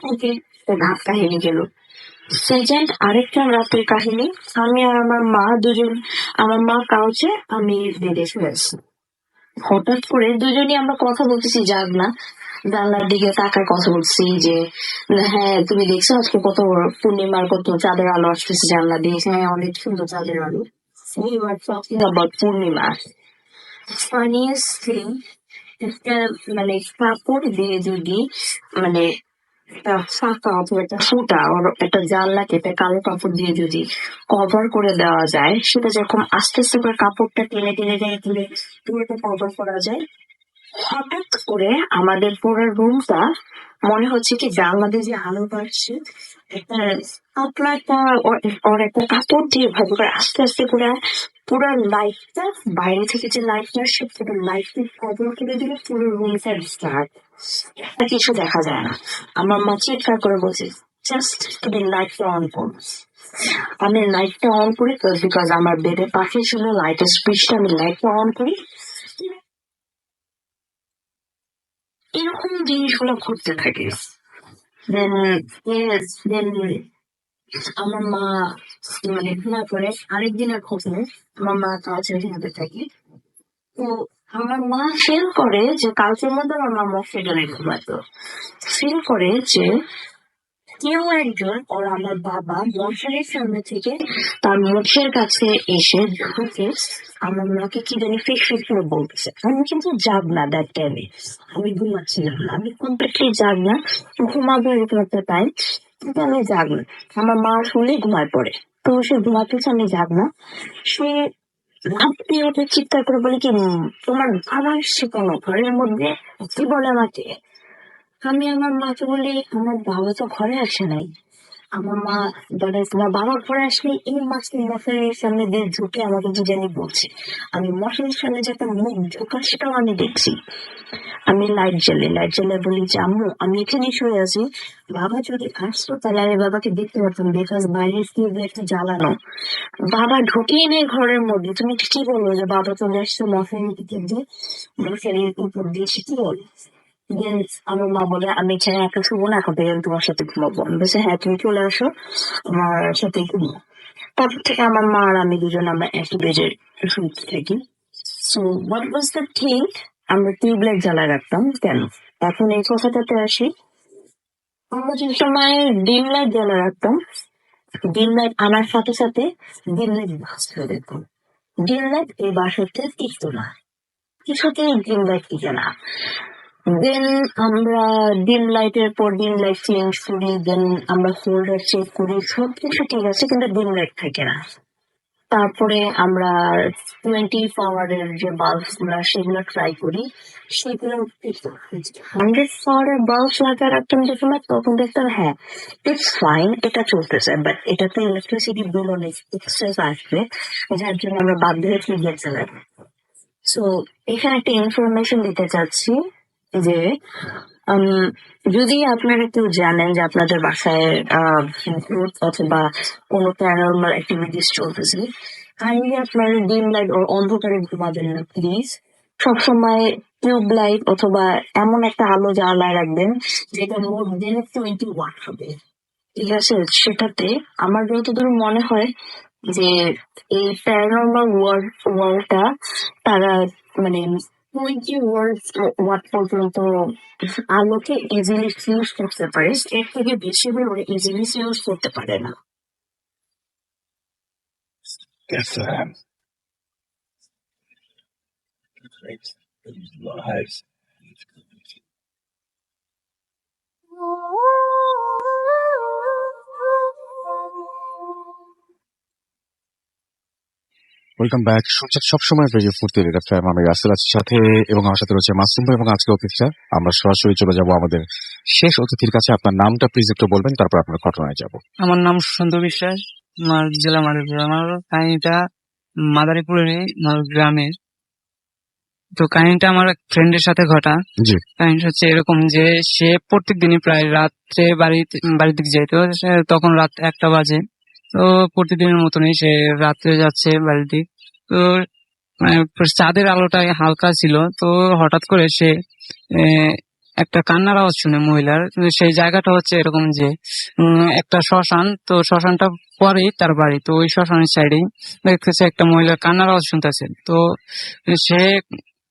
Okay, তো রাত কাহিনী গেল। সেকেন্ড আরেকটা রাতের কাহিনী, আমি আর আমার মা দুজন, আমার মা কাউচে, আমি বেডে শুয়ে আছি। হঠাৎ করে দুজনই আমরা কথা বলতেছি, যাক না জানলার দিকে তাকায় কথা বলছি যে হ্যাঁ তুমি দেখছো আজকে কত পূর্ণিমার কত চাঁদের আলো আসতেছে জানলা দিয়ে, হ্যাঁ অনেক সুন্দর চাঁদের আলো। We were talking about Purnima. Funniest thing, একটা মানে কাপড় দিয়ে যদি মানে একটা ফাঁকা অথবা একটা ফুটা ওর একটা জানলা কেটে কালো কাপড় দিয়ে যদি কভার করে দেওয়া যায়, সেটা যখন আস্তে আস্তে করে কাপড়টা টেনে টেনে টেনে তুলে পুরোটা কভার করা যায়, হঠাৎ করে আমাদের পুরো রুমটা মনে হচ্ছে কি জানলা দিয়ে যে আলো পাচ্ছে একটা পাতলা একটা ওর একটা কাপড় দিয়ে ভাবে করে আস্তে আস্তে করে পুরো লাইটটা বাইরে থেকে যে লাইটটা আসে পুরো লাইটটা কভার করে দিলে পুরো রুমটা স্টার্ট, কিছু দেখা যায় না। আমার মা চিৎকার করে বলছে জাস্ট তুমি লাইটটা অন করো। আমি লাইটটা অন করি বিকজ আমার বেডের পাশে ছিল লাইটের সুইচটা, আমি লাইটটা অন করি, এরকম জিনিসগুলো ঘটতে থাকে। দেন আমার মা মানে ঘুমার পরে আরেকদিনের ঘটনা, আমার মা কাছে ঘুমাতে থাকে, তো আমার মা ফিল করে যে কালকের মধ্যে আমার মা মশারি ঘুমাতো, ফিল করে যে কেউ একজন ওর আমার বাবা মশারির সামনে থেকে তার মুখের কাছে এসে ঢুকে আমার মাকে কি জানি ফিস ফিস করে বলতেছে। আমি কিন্তু জাগ না দ্যাট টাইমে, আমি ঘুমাচ্ছিলাম না, আমি কমপ্লিটলি জাগ না, ঘুমাবো এরকম একটা টাইম, কিন্তু আমি জাগ না। আমার মা শুনে ঘুমায় পড়ে, তো সে ঘুমাতেছে, আমি জাগ না। সে আপনি ওটা চিৎকার করে বলে কি তোমার বাবা এসছে কোনো ঘরের মধ্যে, কি বলে আমাকে। আমি আমার মাকে বলি আমার বাবা তো ঘরে আসে নাই। আমার মা বলে তোমার বাবা ঘরে আসলে এই মাছকে মশারির সামনে দিয়ে ঝুঁকে আমাকে কি জানি বলছে। আমি মশারির সামনে যে একটা মুখ ঝোঁকা সেটাও আমি দেখছি। আমি লাইট জ্বালে বলি যে আম্মু আমি এখানে শুয়ে আছি, বাবা যদি আসতো তাহলে আমি বাবাকে দেখতে পারতাম, বিকজ বাইরের টিউবে একটু জ্বালানো, বাবা ঢুকেই নেই ঘরের মধ্যে। তুমি কি বলবো যে বাবা চলে আসছে মশারির দিকে দিয়ে, মশারির উপর দিয়ে, সে কি বল। আমার মা বলে আমি এখানে একা শুবো না, এখন থেকে আমি তোমার সাথে ঘুমাবো। আমি বলছি হ্যাঁ তুমি চলে আসো আমার সাথে ঘুমো। তারপর থেকে আমার মা আর আমি দুজন আমরা একই বেডে শুনতে থাকি। So what was the thing? আমরা টিউবলাইট জ্বালায় রাখতাম কেন? এখন এই কথাটাতে আসি। আমরা যে সময় ডিম লাইট জ্বালায় রাখতাম, ডিম লাইট আনার সাথে সাথে ডিম লাইট বাস্ট হয়ে যেত। ডিম লাইট এই বাসাতে টিকতো না, কিছুতেই ডিম লাইট টিকে না। দেন আমরা ডিম লাইটের পর ডিম লাইট চেঞ্জ করি, দেন আমরা হোল্ডার চেক করি, সবকিছু ঠিক আছে, কিন্তু ডিম লাইট থাকে না। তারপরে আমরা 24 আওয়ারের যে বাল্ব গুলা সেগুলো ট্রাই করি, সেগুলো 100 আওয়ারের বাল্ব লাগায় রাখতাম যে সময়, তখন দেখতাম হ্যাঁ ইটস ফাইন, এটা চলতেছে, বাট এটাতে ইলেকট্রিসিটি বিল অনেক এক্সেস আসবে, যার জন্য আমরা বাধ্য হয়ে টিউবলাইট চালাই। সো এখানে একটা ইনফরমেশন দিতে চাচ্ছি যে যদি আপনারা কেউ জানেন যে আপনাদের বাসায় ভূত অথবা কোনো প্যারানরমাল অ্যাক্টিভিটিস চলতেছে, কাইন্ডলি আপনারা ডিম লাইট ও অন্ধকারে ঘুমাবেন না প্লিজ। সবসময় টিউব লাইট অথবা এমন একটা আলো জ্বালায় রাখবেন যেটা মোর দেন 20 ওয়াট হবে, ঠিক আছে? সেটাতে আমার যতদূর মনে হয় যে এই প্যারানরমাল ওয়ার্ল্ডটা তারা মানে 20 ওয়াট পর্যন্ত আলোকে ইজিলি ফিউজ করতে পারে, এর থেকে বেশি হলে ওরা ইজিলি ফিউজ করতে পারে না। FM. Live. Welcome back. শুনছেন সবসময় রেডিও ফুর্তি রেড এফএম। আমি রাসেল আছি সাথে, এবং আমার সাথে রয়েছে মাসুম ভাই এবং আজকে অতিথিরা। আমরা সরাসরি চলে যাব আমাদের শেষ অতিথির কাছে। আপনার নামটা প্লিজ একটু বলবেন, তারপর আপনার ঘটনায় যাব। আমার নাম সুশান্ত বিশ্বাস, আমার জেলা মাদারীপুর। আমার কাহিনীটা মাদারীপুরের আমার গ্রামের। তো কাহিনীটা আমার এক ফ্রেন্ডের সাথে ঘটা। জি। কাহিনীটা হচ্ছে এরকম যে সে প্রত্যেক দিনই প্রায় রাত্রে বাড়ির দিকে যেত, তখন রাত 1টা বাজে। তো প্রতিদিনের মতনই সে রাত্রে যাচ্ছে বাড়ির দিক। তো মানে চাঁদের আলোটা হালকা ছিল, তো হঠাৎ করে সে একটা কান্নার আওয়াজ শুনে মহিলার। সেই জায়গাটা হচ্ছে এরকম যে একটা শ্মশান, তো শ্মশানটা পরেই তার বাড়ি। তো ওই শ্মশানের সাইডেই দেখতেছে একটা মহিলার কান্নার আওয়াজ শুনতেছে। তো সে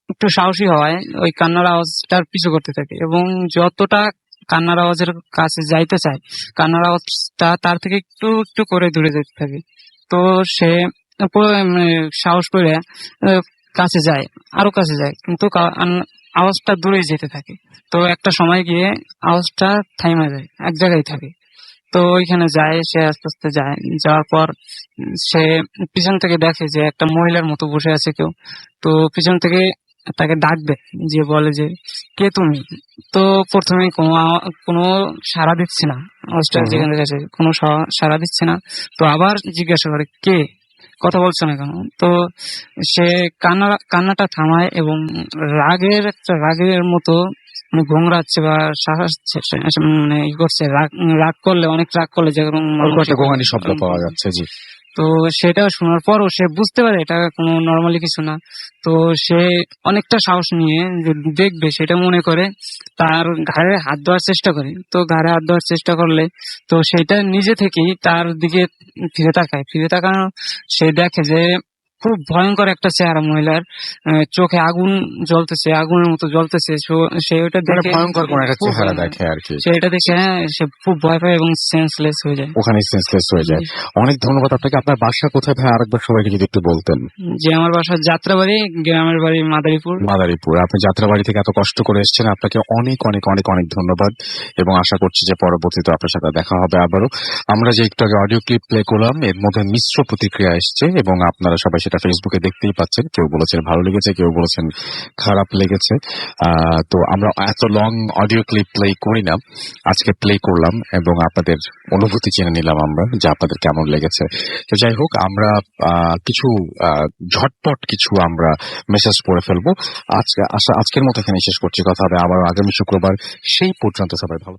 একটু সাহসী হওয়ায় ওই কান্নার আওয়াজটার পিছু করতে থাকে, এবং যতটা কান্নার আওয়াজের কাছে যাইতে চায়, কান্নার আওয়াজটা তার থেকে একটু একটু করে দূরে যেতে থাকে। তো সে সাহস করে কাছে যায়, আরো কাছে যায়, কিন্তু আওয়াজটা দূরে যেতে থাকে। তো একটা সময় গিয়ে আওয়াজটা থাইমা যায়, এক জায়গায় থাকে। তো ওইখানে যায়, সে আস্তে আস্তে যায়। যাওয়ার পর সে পিছন থেকে দেখে যে একটা মহিলার মতো বসে আছে কেউ। তো পিছন থেকে তাকে ডাকবে, যে বলে যে কে তুমি? তো প্রথমে কোনো সাড়া দিচ্ছে না, আওয়াজটা যেখানে গেছে কোনো সাড়া দিচ্ছে না। তো আবার জিজ্ঞাসা করে কে, কথা বলছে না কেন? তো সে কান্নাটা থামায় এবং রাগের মতো ঘুমরাচ্ছে বা মানে ই করছে, রাগ করলে, অনেক রাগ করলে যেরকম গোঙানি শব্দ পাওয়া যাচ্ছে। জি। তো সেটা শোনার পরও সে বুঝতে পারে এটা কোনো নর্মালি কিছু না। তো সে অনেকটা সাহস নিয়ে দেখবে সেটা মনে করে তার ঘাড়ে হাত দেওয়ার চেষ্টা করে। তো ঘাড়ে হাত দেওয়ার চেষ্টা করলে তো সেটা নিজে থেকেই তার দিকে ফিরে তাকানো সে দেখে যে খুব ভয়ঙ্কর একটা চেহারা মহিলার, চোখে আগুন জ্বলতেছে, আগুনের মতো জ্বলতেছে। সে ওটা দেখে ভয়ঙ্কর কোন একটা চেহারা দেখে আর কি। সেটা দেখে সে খুব ভয় পায় এবং সেন্সলেস হয়ে যায়। ওখানে সেন্সলেস হয়ে যায়। অনেক ধন্যবাদ আপনাকে। আপনার বাসা কোথায় ভাই, আরেকবার সবাইকে যদি একটু বলতেন। যে আমার বাসা যাত্রাবাড়ি, গ্রামের বাড়ি মাদারীপুর। আপনি যাত্রাবাড়ি থেকে এত কষ্ট করে এসেছেন, আপনাকে অনেক অনেক অনেক অনেক ধন্যবাদ, এবং আশা করছি যে পরবর্তীতে আপনার সাথে দেখা হবে আবারও। আমরা যে একটু আগে অডিও ক্লিপ প্লে করলাম, এর মধ্যে মিশ্র প্রতিক্রিয়া এসছে, এবং আপনারা সবাই সেটা ফেসবুকে দেখতেই পাচ্ছেন। কেউ বলেছেন ভালো লেগেছে, কেউ বলেছেন খারাপ লেগেছে। তো আমরা এত লং অডিও ক্লিপ প্লে করি না, আজকে প্লে করলাম এবং আপনাদের অনুভূতি জেনে নিলাম আমরা, যে আপনাদের কেমন লেগেছে। তো যাই হোক, আমরা কিছু ঝটপট কিছু আমরা মেসেজ পড়ে ফেলবো। আজকের মতো এখানে শেষ করছি। কথা হবে আবার আগামী শুক্রবার। সেই পর্যন্ত সবাই ভালো।